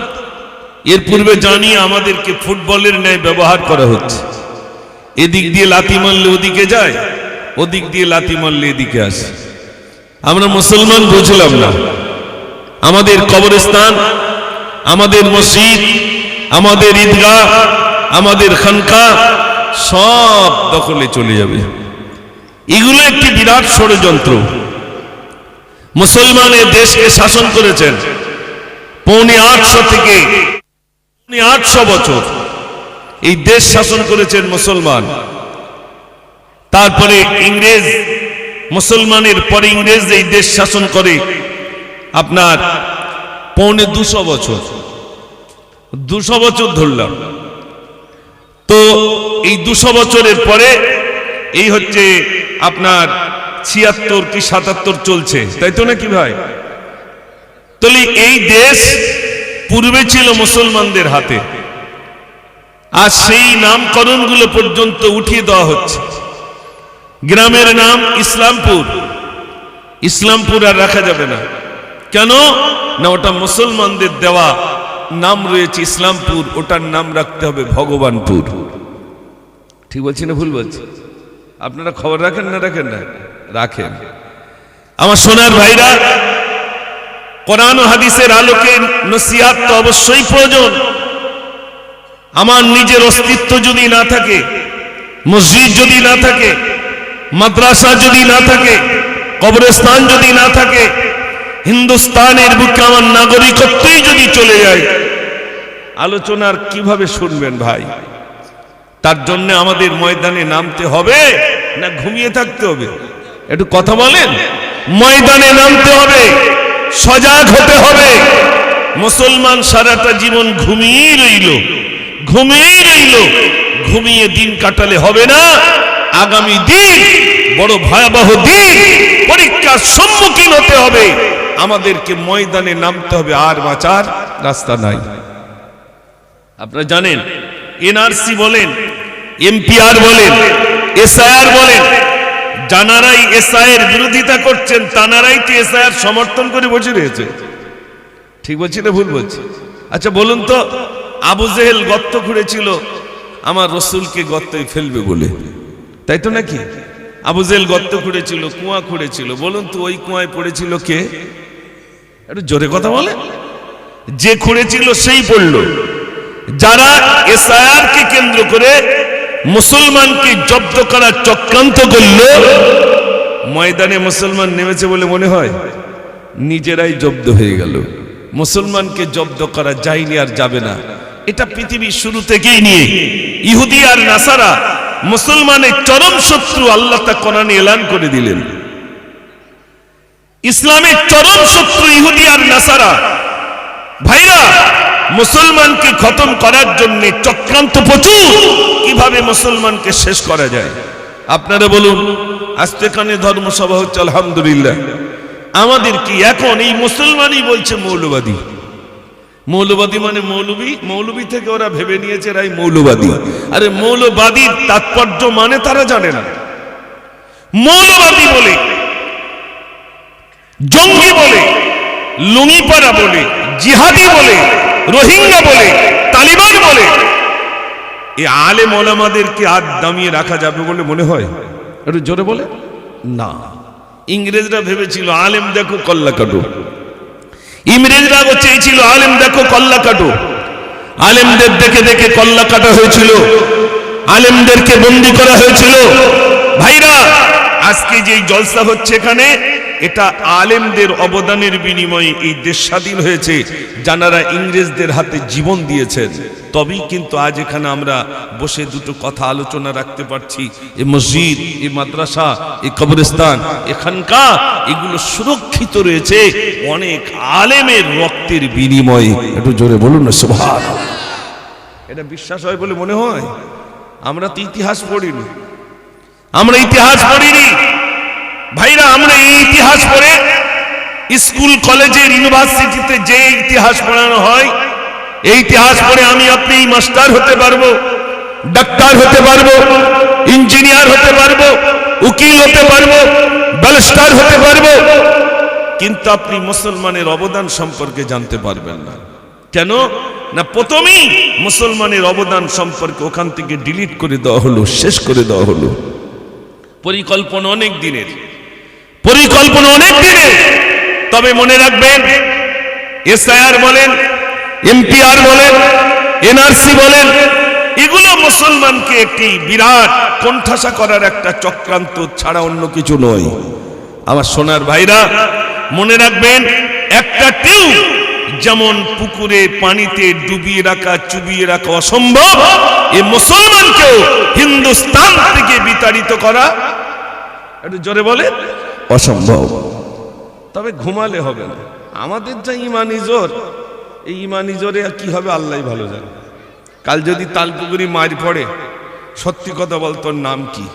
এর পূর্বে জানি আমাদেরকে ফুটবলের ন্যায় ব্যবহার করা হচ্ছে। এদিক দিয়ে লাথি মারলে ওদিকে যায়, ওদিক দিয়ে লাথি মারলে এদিকে আসে। আমরা মুসলমান বুঝলাম না, আমাদের কবরস্থান, আমাদের মসজিদ, আমাদের ঈদগাহ, আমাদের খানকা সব দখলে চলে যাবে। এগুলো একটি বিরাট ষড়যন্ত্র। মুসলমানের দেশকে শাসন করেছেন 850 থেকে 800 বছর এই দেশ শাসন করেছেন মুসলমান। তারপরে ইংরেজ, মুসলমানের পরে ইংরেজ এই দেশ শাসন করে আপনার 250 বছর, 200 বছর ধরলাম। তো এই 200 বছরের পরে এই হচ্ছে আপনার 76 কি 77 চলছে, তাই তো নাকি ভাই? তাহলে এই দেশ পূর্বে ছিল মুসলমানদের হাতে, আর সেই নামকরণগুলো পর্যন্ত উঠিয়ে দেওয়া হচ্ছে। গ্রামের নাম ইসলামপুর, ইসলামপুর আর রাখা যাবে না। কেন না? ওটা মুসলমানদের দেওয়া নাম রয়েছে ইসলামপুর, ওটার নাম রাখতে হবে ভগবানপুর। ঠিক বলছি না ভুল বলছি? আপনারা খবর রাখেন না রাখেন না? রাখেন। আমার সোনার ভাইরা, কোরআন ও হাদিসের আলোকে নসিহত তো অবশ্যই প্রয়োজন। আমার নিজের অস্তিত্ব যদি না থাকে, মসজিদ যদি না থাকে, মাদ্রাসা যদি না থাকে, কবরস্থান যদি না থাকে, হিন্দুস্তানের বুকে আমার নাগরিকত্বই যদি চলে যায়, আলোচনার কিভাবে শুনবেন ভাই? তার জন্য আমাদের ময়দানে নামতে হবে না ঘুমিয়ে থাকতে হবে? একটু কথা বলেন। ময়দানে নামতে হবে, সজাগ হতে হবে। মুসলমান সারাটা জীবন ঘুমিয়ে রইল, ঘুমিয়ে দিন কাটালে হবে না। আগামী দিন বড় ভয়াবহ দিন, পরীক্ষার সম্মুখীন হতে হবে। আমাদেরকে ময়দানে নামতে হবে, আর বাঁচার রাস্তা নাই। আপনারা জানেন, এনআরসি বলেন, এমপিআর বলেন, এসআইআর বলেন, জানারাই এসআইয়ের বিরোধিতা করছেন, তানারাই তো এসআইআর সমর্থন করে বসে রয়েছে। ঠিক বলছি না ভুল বলছি? আচ্ছা বলুন তো, আবু জেহেল গর্ত খুঁড়েছিল আমার রসুলকে গর্তে ফেলবে বলে, তাই তো নাকি? আবু জেহেল গর্ত খুঁড়েছিল, কুয়া খুঁড়েছিল। বলুন তো ওই কুয়ায় পড়েছিল কে? একটু জোরে কথা বলে। যে খুঁড়েছিল সেই পড়ল। যারা এসআইআর কে কেন্দ্র করে মুসলমানকে জব্দ করার চক্রান্ত করল, ময়দানে মুসলমান নেমেছে বলে মনে হয়? নিজেরাই জব্দ হয়ে গেল। মুসলমানকে জব্দ করা যায়নি, আর যাবে না। এটা পৃথিবীর শুরু থেকেই নিয়ে ইহুদি আর নাসারা মুসলমানের চরম শত্রু। আল্লাহ তা কোরআনে এলান করে দিলেন, ইসলামের চরম শত্রু ইহুদি আর নাসারা। ভাইরা, মুসলমানকে খতম করার জন্য চক্রান্ত প্রচুর। কিভাবে মুসলমানকে শেষ করা যায়? আপনারা বলুন। আজকে এখানে ধর্মসভা হচ্ছে, আলহামদুলিল্লাহ। আমাদের কি এখন এই মুসলমানই বলছে মৌলবাদী। মৌলবাদী মানে মৌলবী, মৌলবী থেকে ওরা ভেবে নিয়েছে এরাই মৌলবাদী। আরে মৌলবাদীর তাৎপর্য মানে তারা জানে না। মৌলবাদী বলে, জঙ্গি বলে, লুঙ্গিপাড়া বলে, জিহাদি বলে, রোহিঙ্গা বলে, তালিবান বলে, এই আলেম ওলামাদেরকে আর দামিয়ে রাখা যাবে বলে মনে হয়? একটু জোরে বলে না। ইংরেজরা ভেবেছিল আলেম দেখো কল্লা কাটো, ইংরেজরা চেয়েছিল আলেম দেখো কল্লা কাটো। আলেমদের দেখে দেখে কল্লা কাটা হয়েছিল, আলেমদেরকে বন্দী করা হয়েছিল। ভাইরা, আজকে যে জলসা হচ্ছে এখানে, এটা আলেমদের অবদানের বিনিময়ে এই দেশ স্বাধীন হয়েছে, যারা ইংরেজদের হাতে জীবন দিয়েছেন। তবেই কিন্তু আজ এখানে আমরা বসে দুটো কথা আলোচনা রাখতে পারছি। এই মসজিদ, এই মাদ্রাসা, এই কবরস্থান, এখানকার এগুলো সুরক্ষিত রয়েছে অনেক আলেমের রক্তের বিনিময়ে। একটু জোরে বলুন না সুবহানাল্লাহ। এটা বিশ্বাস হয় বলে মনে হয়? আমরা তো ইতিহাস পড়িনি, আমরা ইতিহাস পড়িনি ভাইরা। আমরা এই ইতিহাস পড়ে স্কুল, কলেজের, ইউনিভার্সিটিতে যে ইতিহাস পড়ানো হয়, এই ইতিহাস পড়ে আমি আপনি মাস্টার হতে পারবো, ডাক্তার হতে পারবো, ইঞ্জিনিয়ার হতে পারবো, উকিল হতে পারবো, ব্যারিস্টার হতে পারবো, কিন্তু আপনি মুসলমানের অবদান সম্পর্কে জানতে পারবেন না। কেন না? প্রথমেই মুসলমানের অবদান সম্পর্কে ওখান থেকে ডিলিট করে দেওয়া হলো, শেষ করে দেওয়া হলো। পরিকল্পনা অনেক দিনের, পরিকল্পনা অনেক দিনের। তবে মনে রাখবেন, এসআইআর বলেন, এমপিআর বলেন, এনআরসি বলেন, এগুলো মুসলমানকে একটি বিরাট কোণঠাসা করার একটা চক্রান্ত ছাড়া অন্য কিছু নয়। আমার সোনার ভাইরা মনে রাখবেন, একটা টিউব যেমন পুকুরে পানিতে ডুবিয়ে রাখা চুবিয়ে রাখা অসম্ভব, এই মুসলমানকেও হিন্দুস্তান থেকে বিতাড়িত করা একটু জোরে বলে অসম্ভব। তবে ঘুমালে হবে না। আমাদের যা ইমানি জোর, এই ইমানি জোরে কি হবে আল্লাহ ভালো জানে। কাল যদি তালপুকুরি মার পড়ে, সত্যি কথা বল তোর নাম কি,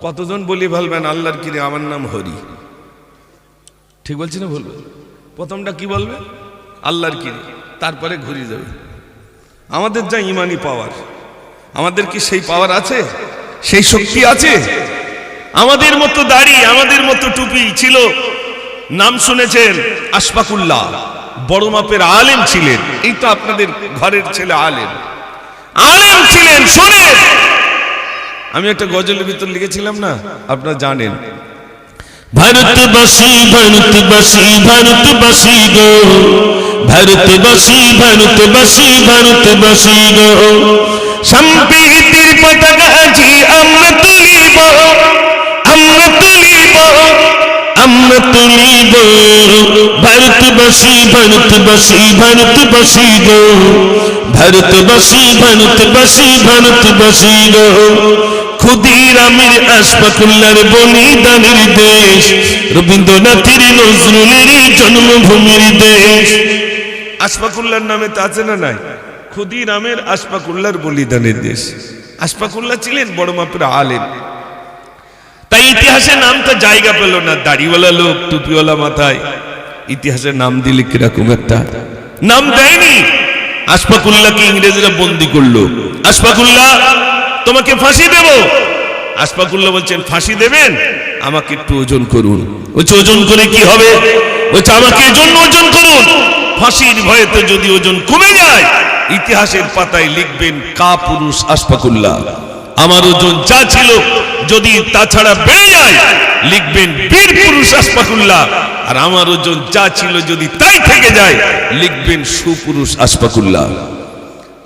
কতজন বলি বলবেন আল্লাহর কিরে আমার নাম হরি। ঠিক বলছি না? বলবে প্রথমটা কি বলবে আল্লাহর কিরে, তারপরে ঘুরে যাবে। আমাদের যা ইমানি পাওয়ার, আমাদের কি সেই পাওয়ার আছে, সেই শক্তি আছে? আমাদের মতো দাড়ি, আমাদের মতো টুপি ছিল। নাম শুনেছেন আশফাকুল্লাহ, বড় মাপের আলেম ছিলেন। এই তো আপনাদের ঘরের ছেলে আলেম, আলেম ছিলেন। শোনেন, আমি একটা গজলের ভিতর লিখেছিলাম না, আপনারা জানেন, ভারতবাসী ভারতবাসী ভারতবাসী গো, ভারতবাসী ভারতবাসী ভারতবাসী গো, সম্প্রীতির পতাকা জি আমরা তুলিব, আমরা তুলিব, আমরা তুলিব। ভারতবাসী ভারতবাসী ভারতবাসী গো, ভারতবাসী ভারতবাসী ভারতবাসী গো, ক্ষুদিরামের আশফাকুল্লাহর বলিদানের দেশ, রবীন্দ্রনাথের নজরুলের জন্মভূমির দেশ। আশফাকুল্লাহর নামে তা আছে না নাই? ক্ষুদিরামের আশফাকুল্লাহর বলিদানের দেশ। আশফাকুল্লাহ ছিলেন বড় মাপের আলেম। তাই ইতিহাসে নামটা জায়গা পেল না। দাড়িওয়ালা লোক, টুপিওয়ালা মাথায়, ইতিহাসের নাম দিলে কিরকম একটা নাম দেয়নি। আশফাকুল্লাহকে ইংরেজরা বন্দী করলো। আশফাকুল্লাহ তোমাকে ফাঁসি দেব। আশফাকুল্লাহ বলছেন ফাঁসি দেবেন, আমাকে একটু ওজন করুন। বলছে ওজন করে কি হবে? বলছে আমাকে এজন্য ওজন করুন, ফাঁসির ভয়েতে যদি ওজন কমে যায় ইতিহাসের পাতায় লিখবেন কা পুরুষ আশফাকুল্লাহ। আমার ওজন যা ছিল যদি তাছাড়া বেড়ে যায় লিখবেন বীর পুরুষ আশফাকুল্লাহ, আর আমার ওজন যা ছিল যদি তাই থেকে যায় লিখবেন সুপুরুষ আশফাকুল্লাহ।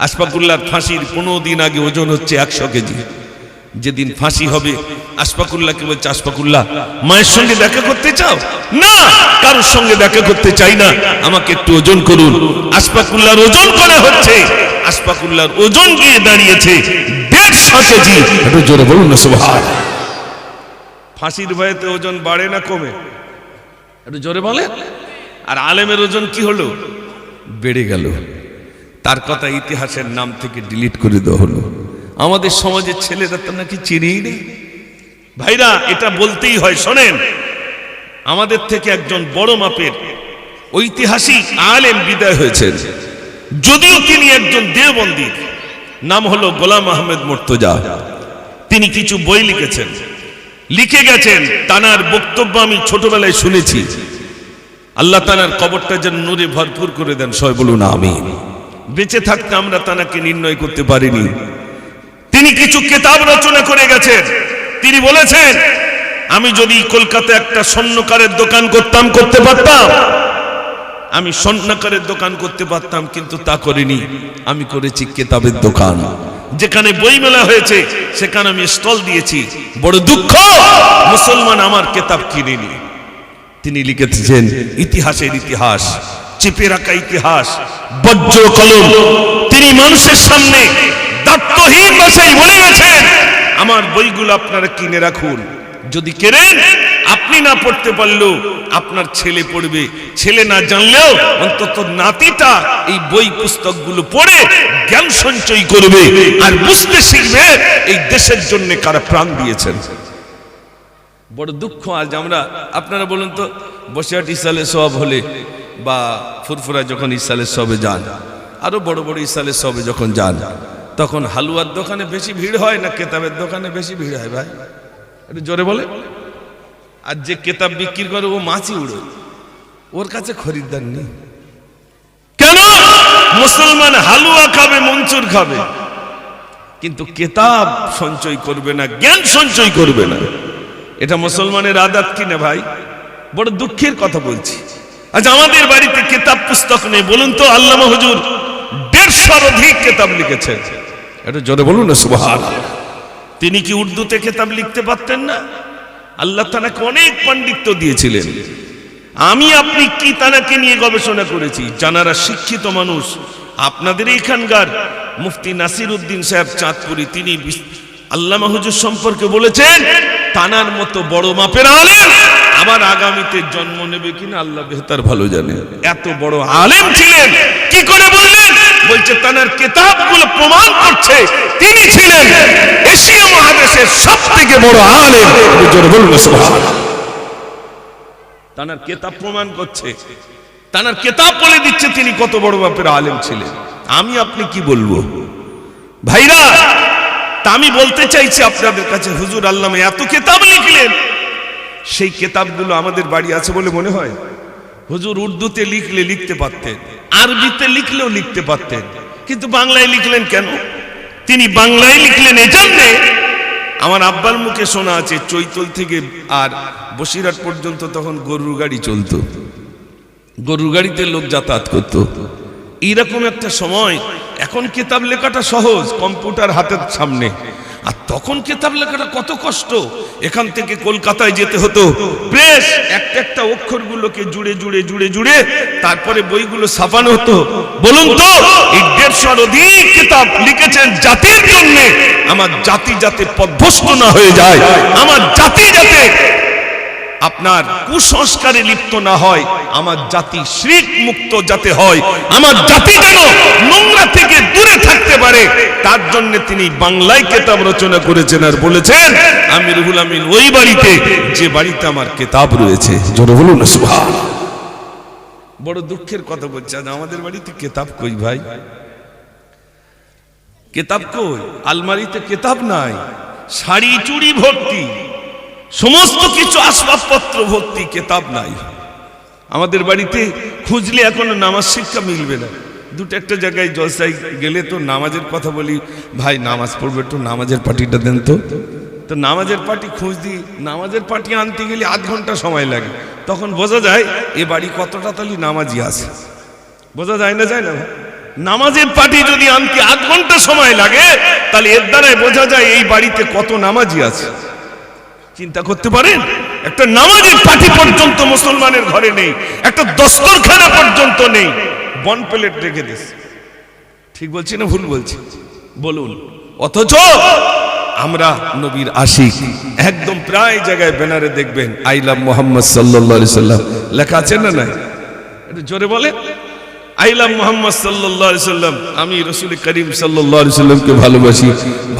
আশফাকুল্লাহর ফাঁসির 15 দিন আগে ওজন হচ্ছে 100 কেজি। যেদিন ফাঁসি হবে আশফাকুল্লাহকে বলছে, আশফাকুল্লাহ মায়ের সঙ্গে দেখা করতে চাও? না, কারোর সঙ্গে দেখা করতে চাই না, আমাকে একটু ওজন করুন। আশফাকুল্লাহর ওজন করা হচ্ছে, আশফাকুল্লাহর ওজন গিয়ে দাঁড়িয়েছে 150 কেজি। একটু জোরে বলুন না সুবহানাল্লাহ। ফাঁসির ভয়েতে ওজন বাড়ে না কমে? একটু জোরে বলে। আর আলেমের ওজন কি হলো? বেড়ে গেল। তার কথা ইতিহাসের নাম থেকে ডিলিট করে দেওয়া হলো। আমাদের সমাজের ছেলেরা তো নাকি চিনেই নেই। ভাইরা এটা বলতেই হয়। শোনেন, আমাদের থেকে একজন বড় মাপের ঐতিহাসিক আলেম বিদায় হয়েছেন, যদিও তিনি একজন দেওবন্দি। নাম হলো গোলাম আহমেদ মুর্তজা। তিনি কিছু বই লিখেছেন, লিখে গেছেন। তানার বক্তব্য আমি ছোটবেলায় শুনেছি। আল্লাহ তানার কবরটা যেন নূরে ভরপুর করে দেন, সবাই বলুন আমিন। বেঁচে থাকতে আমরা তানাকে নির্ণয় করতে পারিনি। তিনি কিছু কিতাব রচনা করে গেছেন। তিনি বলেছেন, আমি যদি কলকাতায় একটা স্বর্ণকারের দোকান করতাম, করতে পারতাম, আমি স্বর্ণকারের দোকান করতে পারতাম, কিন্তু তা করিনি। আমি করেছি কিতাবের দোকান। যেখানে বই মেলা হয়েছে সেখানে আমি স্টল দিয়েছি। বড় দুঃখ, মুসলমান আমার কিতাব কিনেনি। তিনি লিখেছেন ইতিহাসের ইতিহাস, চেপে রাখা ইতিহাস, বজ্র কলম। তিনি মানুষের সামনে দায়িত্বহীন ভাষায় বলে গেছেন, আমার বইগুলো আপনারা কিনে রাখুন। যদি কেনেন, আপনি না পড়তে পারলেও আপনার ছেলে পড়বে, ছেলে না জানলেও অন্তত নাতিটা এই বই পুস্তকগুলো পড়ে জ্ঞান সঞ্চয় করবে আর বুঝতে শিখবে এই দেশের জন্য কারা প্রাণ দিয়েছেন। বড় দুঃখ আজ আমরা, আপনারা বলুন তো, বসিরহাট ইসালে সওয়াব হলে বা ফুরফুরা যখন ইসালে সবে যান, আরো বড় বড় ইসালে সবে যখন যান, তখন হালুয়ার দোকানে বেশি ভিড় হয় না কেতাবের দোকানে বেশি ভিড় হয়? ভাই একটু জোরে বলে। আর যে কেতাব বিক্রি করে ও মাছি উড়ে, ওর কাছে খরিদ্দার নেই। কেন? মুসলমান হালুয়া খাবে, মঞ্চুর খাবে, কিন্তু কেতাব সঞ্চয় করবে না, জ্ঞান সঞ্চয় করবে না। এটা মুসলমানের আদাত কিনা ভাই? বড় দুঃখের কথা বলছি। আজ আমাদের বাড়িতে কিতাব পুস্তক নেই। বলুন তো, আল্লামা হুজুর 150 অধিক কিতাব লিখেছেন। এটা জোরে বলুন না সুবহানাল্লাহ। তিনি কি উর্দুতে কিতাব লিখতে পারতেন না? আল্লাহ তাআলাকে অনেক পাণ্ডিত্য দিয়েছিলেন। আমি আপনি কি তানাকে নিয়ে গবেষণা করেছি, জানারা শিক্ষিত মানুষ। আপনাদের এখানকার মুফতি নাসির উদ্দিন সাহেব চাঁদপুরি, তিনি আল্লামা হুজুর সম্পর্কে বলেছেন তানার মতো বড় মাপের আলেম আবার আগামীতে জন্ম নেবে কিনা আল্লাহ বেহতার ভালো জানে। এত বড় আলেম ছিলেন। কি করে বললেন? বলছে তানার কিতাবগুলো প্রমাণ করছে তিনি ছিলেন এশিয়া মহাদেশের সবথেকে বড় আলেম। জোরে বলুন না সুবহানাল্লাহ। তানার কিতাব প্রমাণ করছে, তানার কিতাব বলে দিচ্ছে তিনি কত বড় মাপের আলেম ছিলেন। আমি আপনি কি বলবো ভাইরা? তা আমি বলতে চাইছি আপনাদের কাছে, হুজুর আল্লামা এত কিতাব লিখলেন, সেই কিতাবগুলো আমাদের বাড়ি আছে বলে মনে হয়? হুজুর উর্দুতে লিখলে লিখতে পারতেন, আরবিতে লিখলেও লিখতে পারতেন, কিন্তু বাংলায় লিখলেন কেন? তিনি বাংলায় লিখলেন এজন্যে, আমার আব্বার মুখে শোনা আছে চৈতল থেকে আর বসিরহাট পর্যন্ত তখন গরুর গাড়ি চলতো, গরুর গাড়িতে লোক যাতায়াত করত। এইরকম একটা সময়, এখন কিতাব লেখাটা সহজ, কম্পিউটার হাতের সামনে, আর তখন কিতাব লেখাটা কত কষ্ট। এখান থেকে কলকাতায় যেতে হতো, প্রেস একটা অক্ষরগুলোকে জুড়ে জুড়ে জুড়ে জুড়ে তারপরে বইগুলো ছাপানো হতো। বলুন তো, এই 150-র অধিক কিতাব লিখেছেন জাতির জন্য, আমার জাতি যাতে পথভ্রষ্ট না হয়ে যায়, আমার জাতি যাতে আপনার কুসংস্কারে লিপ্ত না হয়, আমার জাতি শিরক মুক্ত যাতে হয়, আমার জাতি যেন নোংরা থেকে দূরে থাকতে পারে, তার জন্য তিনি বাংলায় কিতাব রচনা করেছেন। আর বলেছেন আমি রুহুল আমিন ওই বাড়িতে যে বাড়িতে আমার কিতাব রয়েছে। জোরে বলুন না সুবহানাল্লাহ। বড় দুঃখের কথা বলছে, আমাদের বাড়িতে কিতাব কই ভাই? কিতাব কই? আলমারিতে কিতাব নাই, শাড়ি চুড়ি ভর্তি, সমস্ত কিছু আসবাবপত্র ভর্তি, কিতাব নাই। আমাদের বাড়িতে খুঁজলে এখনো নামাজ শিক্ষা মিলবে না। দুটো একটা জায়গায় জলসায় গেলে তো নামাজের কথা বলি, ভাই নামাজ পড়বে, একটু নামাজের পার্টিটা দেন তো। তো নামাজের পার্টি খুঁজ দিই, নামাজের পার্টি আনতে গেলে আধ ঘন্টা সময় লাগে। তখন বোঝা যায় এ বাড়ি কতটা তাহলে নামাজি আছে, বোঝা যায় না, যায় না? নামাজের পার্টি যদি আনতে আধ ঘন্টা সময় লাগে, তাহলে এর দ্বারাই বোঝা যায় এই বাড়িতে কত নামাজি আছে। চিন্তা করতে পারেন, একটা নামাজের পার্টি পর্যন্ত মুসলমানের ঘরে নেই, একটা দস্তরখানা পর্যন্ত নেই, বন প্লেট রেখে দিস। ঠিক বলছি না ভুল বলছি বলুন? অথচ আমরা নবীর আশিক, একদম প্রায় জায়গায় ব্যানারে দেখবেন আই লাভ মুহাম্মদ সাল্লাল্লাহু আলাইহি সাল্লাম লেখা আছে না? নাই? একটু জোরে বলে, আই লাভ মুহাম্মদ সাল্লাল্লাহু আলাইহি সাল্লাম, আমি রাসূল করিম সাল্লাল্লাহু আলাইহি সাল্লামকে ভালোবাসি।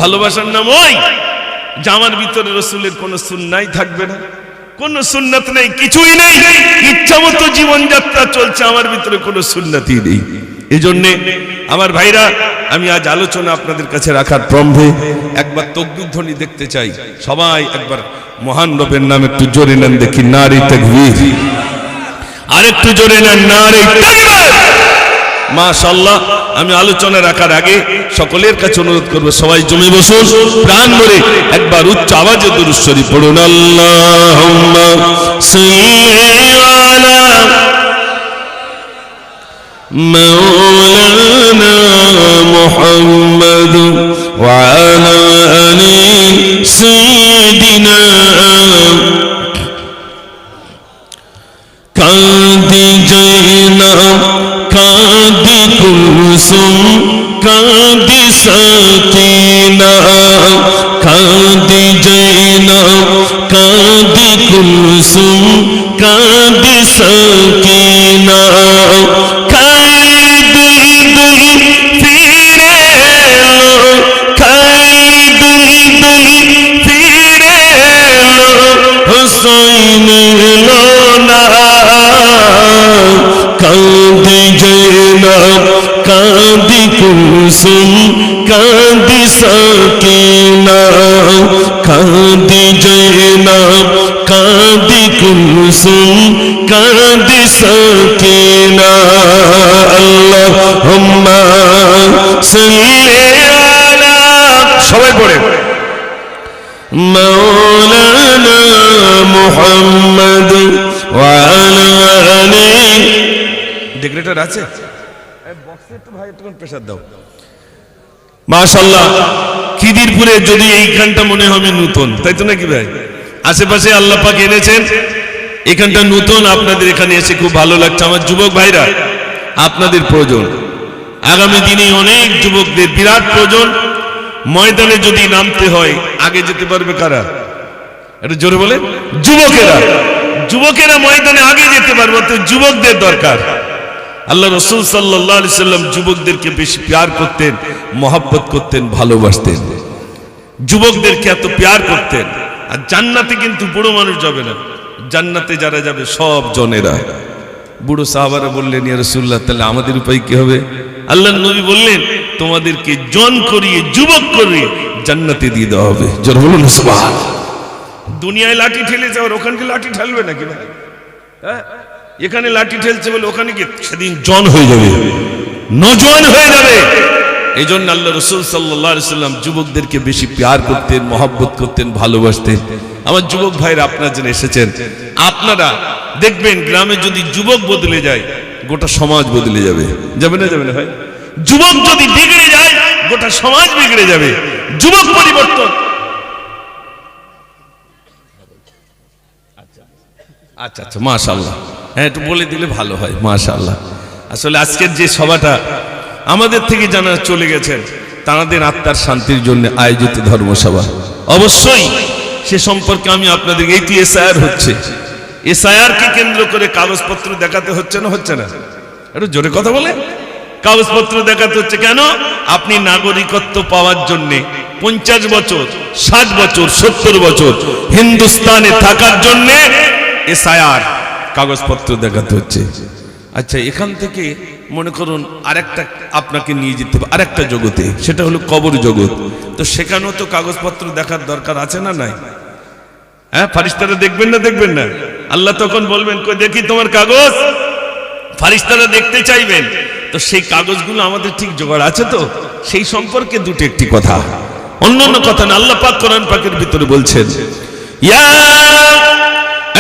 ভালোবাসার নাম ওই যে আমার ভিতরে রাসূলের কোনো সুন্নাহ থাকবে না, কোনো সুন্নাত নেই, কিছুই নেই, ইচ্ছা মতো জীবনযাত্রা চলছে, আমার ভিতরে কোনো সুন্নাতই নেই। এই জন্য আমার ভাইরা, আমি আজ আলোচনা আপনাদের কাছে রাখার প্রম্ভে একবার তাকবীর ধ্বনি দেখতে চাই। সবাই একবার মহান রবের নাম একটু জোরে নেন দেখি, নারে তাকবীর। আরেকটু জোরে নেন, নারে তাকবীর। মাশাআল্লাহ। আমি আলোচনা রাখার আগে সকলের কাছে অনুরোধ করব, সবাই জমে বসুন, প্রাণ ভরে একবার উচ্চ আওয়াজে দুরূদ শরীফ পড়ুন। আল্লাহুম্মা সাল্লি আলা মাওলানা মুহাম্মদ ওয়া আলা আলি সাইয়্যিদিনা কাদি জাইনাব কাদি কুলসুম কাদি সাকিনা কাদি জাইনাব কাদি কুলসুম কাদি সাকিনা কাই দুই দুই ফিরে এলো, কাই দুই দুই ফিরে এলো, হুসাইন এলো না। কাঁদি জাইনাব কাঁদি কুলসুম কাঁদি সাকিনা কাঁদি জাইনাব কাঁদি কুলসুম কাঁদি সাকিনা। আল্লাহুম্মা সাল্লি আলা, সবাই পড়ে, মাওলানা মুহাম্মদ ওয়া আলা আলি। ডেকরেটর আছে? বক্সে একটু ভাই একটু প্রেসার দাও। মাশাআল্লাহ, খিদিরপুরে যদি এইখানটা মনে হবে নতুন, তাই তো নাকি ভাই? আশেপাশে আল্লাহ পাক এনেছেন, এখানটা নতুন। আপনাদের এখানে এসে খুব ভালো লাগছে। আমার যুবক ভাইরা, আপনাদের প্রয়োজন, আগামী দিনে অনেক যুবকদের বিরাট প্রয়োজন। ময়দানে যদি নামতে হয়, আগে যেতে পারবে কারা? একটু জোরে বলে। যুবকেরা, যুবকেরা ময়দানে আগে যেতে পারবে, তো যুবকদের দরকার। আল্লাহ রাসূল সাল্লাল্লাহু আলাইহি সাল্লাম যুবকদেরকে বেশি প্যার করতেন, মহব্বত করতেন, ভালোবাসতেন, যুবকদেরকে এত প্যার করতেন। আর জান্নাতে কিন্তু বুড়ো মানুষ যাবে না, জান্নাতে যারা যাবে সব জনেরা। বুড়ো সাহাবারা বললেন, ইয়া রাসূলুল্লাহ, তাহলে আমাদের উপায় কি হবে? আল্লাহর নবী বললেন, তোমাদেরকে জন করিয়ে, যুবক করিয়ে জান্নাতে দিয়ে দেওয়া হবে। জোরে বলুন সুবহানাল্লাহ। দুনিয়ায় লাঠি ঠেলেছে, আর ওখানে লাঠি ঠেলবে নাকি ভাই? হ্যাঁ, এখানে লাঠি ঠেলছে বলে ওখানে কি সেদিন জন হয়ে যাবে, নজন হয়ে যাবে। এই জন্য আল্লাহ রাসূল সাল্লাল্লাহু আলাইহি সাল্লাম যুবকদেরকে বেশি প্যার করতেন, মহব্বত করতেন, ভালোবাসতেন। আমার যুবক ভাইরা আপনার জন্য এসেছেন। আপনারা দেখবেন গ্রামে যদি যুবক বদলে যায়, গোটা সমাজ বদলে যাবে। যাবে না? যাবে না ভাই? যুবক যদি বিগড়ে যায়, গোটা সমাজ বিগড়ে যাবে। যুবক পরিবর্তন। আচ্ছা আচ্ছা, মাশাআল্লাহ। হ্যাঁ, একটু বলে দিলে ভালো হয়। মাশাআল্লাহ। আসলে আজকের যে সভাটা আমাদের থেকে যারা চলে গেছেন, তাদের আত্মার শান্তির জন্য আয়োজিত ধর্মসভা, অবশ্যই সে সম্পর্কে আমি আপনাদের, এই তো এসআইআর হচ্ছে, এসআইআর কে কেন্দ্র করে কাগজপত্র দেখাতে হচ্ছে না? হচ্ছে না? একটু জোরে কথা বলে। কাগজপত্র দেখাতে হচ্ছে কেন? আপনি নাগরিকত্ব পাওয়ার জন্য 50 বছর, 60 বছর, 70 বছর হিন্দুস্তানে থাকার জন্য এসআইআর কাগজপত্র দেখাতে হচ্ছে। আচ্ছা, এখান থেকে মনে করুন আরেকটা আপনাকে নিয়ে যেতে হবে আরেকটা জগতে, সেটা হলো কবর জগৎ। তো সেখানেও তো কাগজপত্র দেখার দরকার আছে না নাই? হ্যাঁ, ফারিস্তারা দেখবেন না? দেখবেন না? আল্লাহ তখন বলবেন, কই দেখি তোমার কাগজ। ফারিস্তারা দেখতে চাইবেন, তো সেই কাগজগুলো আমাদের ঠিক জোগাড় আছে তো? সেই সম্পর্কে দুটো একটি কথা, অন্যান্য কথা না। আল্লাহ পাক কোরআন পাকের ভিতরে বলছেন, ইয়া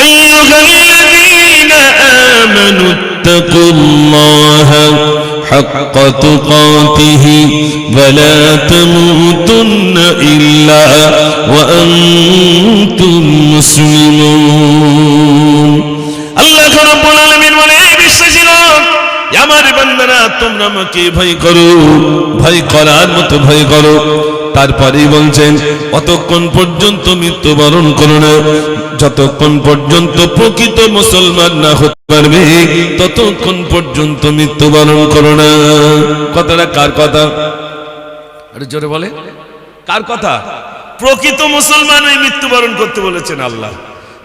আইয়ুহাল্লাযীনা আমানু ইত্তাকুল্লাহা হাক্কা তুকাতিহি ওয়া লা তামুতুন্না ইল্লা ওয়া আনতুম মুসলিমুন। আল্লাহ রাব্বুল আলামিন বলে, এই বিশ্বাসীরা, আমার বান্দারা, তোমরা আমাকে ভয় করো, ভয় করার মতো ভয় করো। তারপরেই বলছেন, অতক্ষণ পর্যন্ত মৃত্যুবরণ করো না, যতক্ষণ পর্যন্ত প্রকৃত মুসলমান না হতে পারবে, ততক্ষণ পর্যন্ত মৃত্যুবরণ করো না। কথাটা কার কথা? আরে জোরে বলে, কার কথা? প্রকৃত মুসলমান ওই মৃত্যুবরণ করতে বলেছেন আল্লাহ।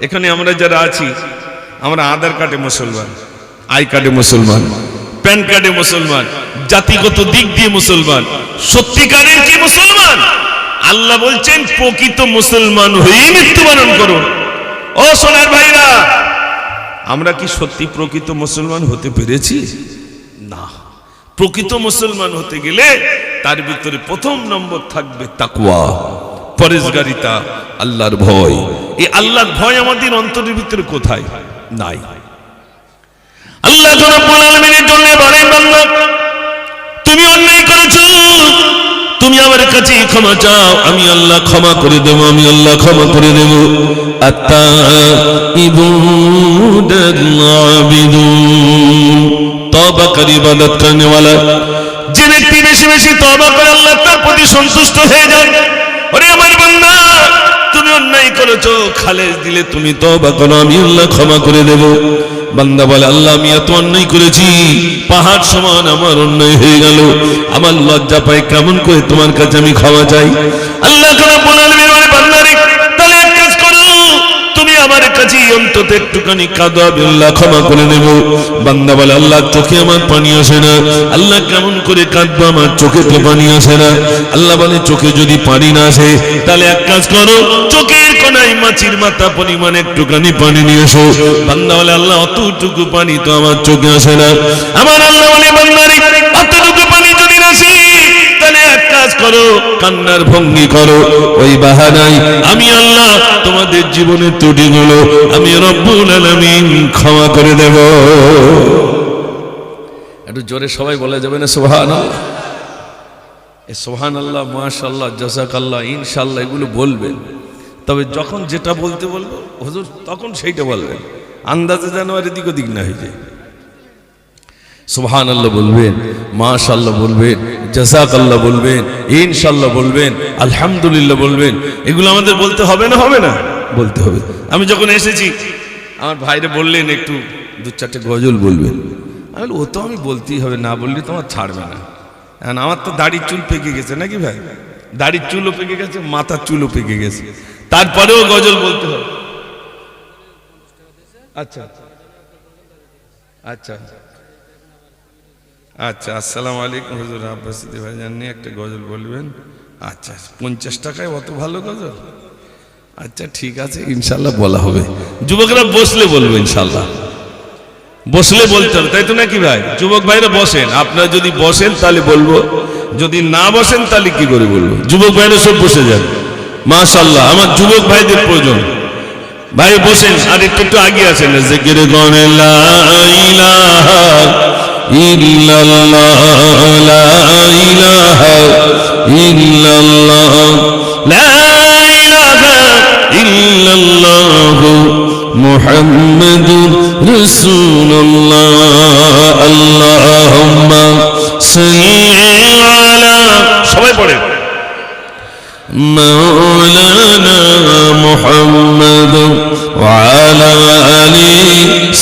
এখানে আমরা যারা আছি, আমরা আধার কার্ডে মুসলমান, আই কার্ডে মুসলমান, প্যান কার্ডে মুসলমান, জাতিগত দিক দিয়ে মুসলমান, সত্যিকারের কি মুসলমান? আল্লাহ বলছেন প্রকৃত মুসলমান হয়েই মৃত্যুবরণ করুন। ও সোনার ভাইরা, আমরা কি সত্যি প্রকৃত মুসলমান হতে পেরেছি? না। প্রকৃত মুসলমান হতে গেলে তার ভিতরে প্রথম নম্বর থাকবে তাকওয়া, পরেজগারিতা, আল্লাহর ভয়। এই আল্লাহর ভয় আমাদের অন্তরের ভিতরে কোথায়? নাই। আল্লাহ রাব্বুল আলামিনের জন্য বলে, বান্দা, তুমি অন্যায় করেছো, তুমি আমার কাছে ক্ষমা চাও, আমি আল্লাহ ক্ষমা করে দেব, আমি আল্লাহ ক্ষমা করে দেব। তওবাকারী, ইবাদত করনেওয়ালা যে ব্যক্তি বেশি বেশি তওবা করে, আল্লাহ তার প্রতি সন্তুষ্ট হয়ে যান। ওরে আমার বান্দা, তুমি অন্যায় করেছো, খালেস দিলে তুমি তওবা করো, আমি আল্লাহ ক্ষমা করে দেব। বান্দা বলে, আল্লাহ আমি এত অন্যায় করেছি, পাহাড় সমান আমার অন্যায় হয়ে গেল, আমার লজ্জা পায়, কেমন করে তোমার কাছে আমি ক্ষমা চাই? আল্লাহ রাব্বুল আলামিন বলে, বান্দা রে, তাহলে এক কাজ করো, তুমি আমার কাছে অন্তত একটুখানি কাঁদো, আমি আল্লাহ ক্ষমা করে নেব। বান্দা বলে, আল্লাহ চোখে আমার পানি আসে না। আল্লাহ কেমন করে কাঁদবো, আমার চোখে তো পানি আসে না। আল্লাহ বলে, চোখে যদি পানি না আসে, তাহলে এক কাজ করো, চোখের কোনায় মাছির মাথা পরিমাণ একটুখানি পানি নিয়ে এসো। বান্দা বলে, আল্লাহ অতটুকু পানি তো আমার চোখে আসে না। আমার আল্লাহ বলে, বান্দা রে, অতটুকু পানি যদি না আসে, তাহলে এক কাজ করো, কান্নার ভঙ্গি করো, ওই বাহানায় আমি আল্লাহ তোমাদের জীবনের ত্রুটিগুলো আমি রব্বুল আলামিন ক্ষমা করে দেব। একটু জোরে সবাই বলা যাবে না সুবহানাল্লাহ? সুবহানাল্লাহ, মাশাআল্লাহ, জাযাকাল্লাহ, ইনশাআল্লাহ এগুলো বলবেন। তবে যখন যেটা বলতে বলবো হুজুর তখন সেইটা বলবেন, আন্দাজে যেন আর এদিক ওদিক না হয়ে যায়। সুবহানাল্লাহ বলবেন, মাশাআল্লাহ বলবেন, জাযাকাল্লাহ বলবেন, ইনশাআল্লাহ বলবেন, আলহামদুলিল্লাহ বলবেন। এগুলো আমাদের বলতে হবে না? হবে না? বলতে হবে। আমি যখন এসেছি আমার ভাইরে বললেন একটু দু চারটে গজল বলবেন। আমি বললাম, ও তো আমি বলতেই হবে, না বললে তোমার ছাড়বে না। কারণ আমার তো দাড়ির চুল পেকে গেছে নাকি ভাই, দাড়ির চুলও পেকে গেছে, মাথার চুলও পেকে গেছে, তারপরেও গজল বলতে হবে। আচ্ছা আচ্ছা আচ্ছা, আসসালামু আলাইকুম হুজুর, আব্বাস সিদ্দিক ভাই জাননি একটা গজল বলবেন। আচ্ছা, 50 টাকায় অত ভালো গজল? আচ্ছা ঠিক আছে, ইনশাল্লাহ বলা হবে। যুবকরা বসলে বলবো, ইনশাল্লাহ বসলে বলতে হবে, তাই তো নাকি ভাই? যুবক ভাইরা বসেন, আপনারা যদি বসেন তাহলে বলবো, যদি না বসেন তাহলে কি করে বলবো? যুবক ভাইরা সব বসে যান, মাশাআল্লাহ, আমার যুবক ভাইদের প্রয়োজন। ভাই বসেন, আর একটু আগে আছেন। জিকির করে লা ইলাহা ইল্লাল্লাহ, লা ইলাহা ইল্লাল্লাহ, লা ইলাহা ইল্লাল্লাহ, মুহাম্মাদুর রাসূলুল্লাহ, আল্লাহুম্মা সাল্লি আলা, সবাই পড়েন, মাওলানা মুহাম্মদ ওয়া আলা আলি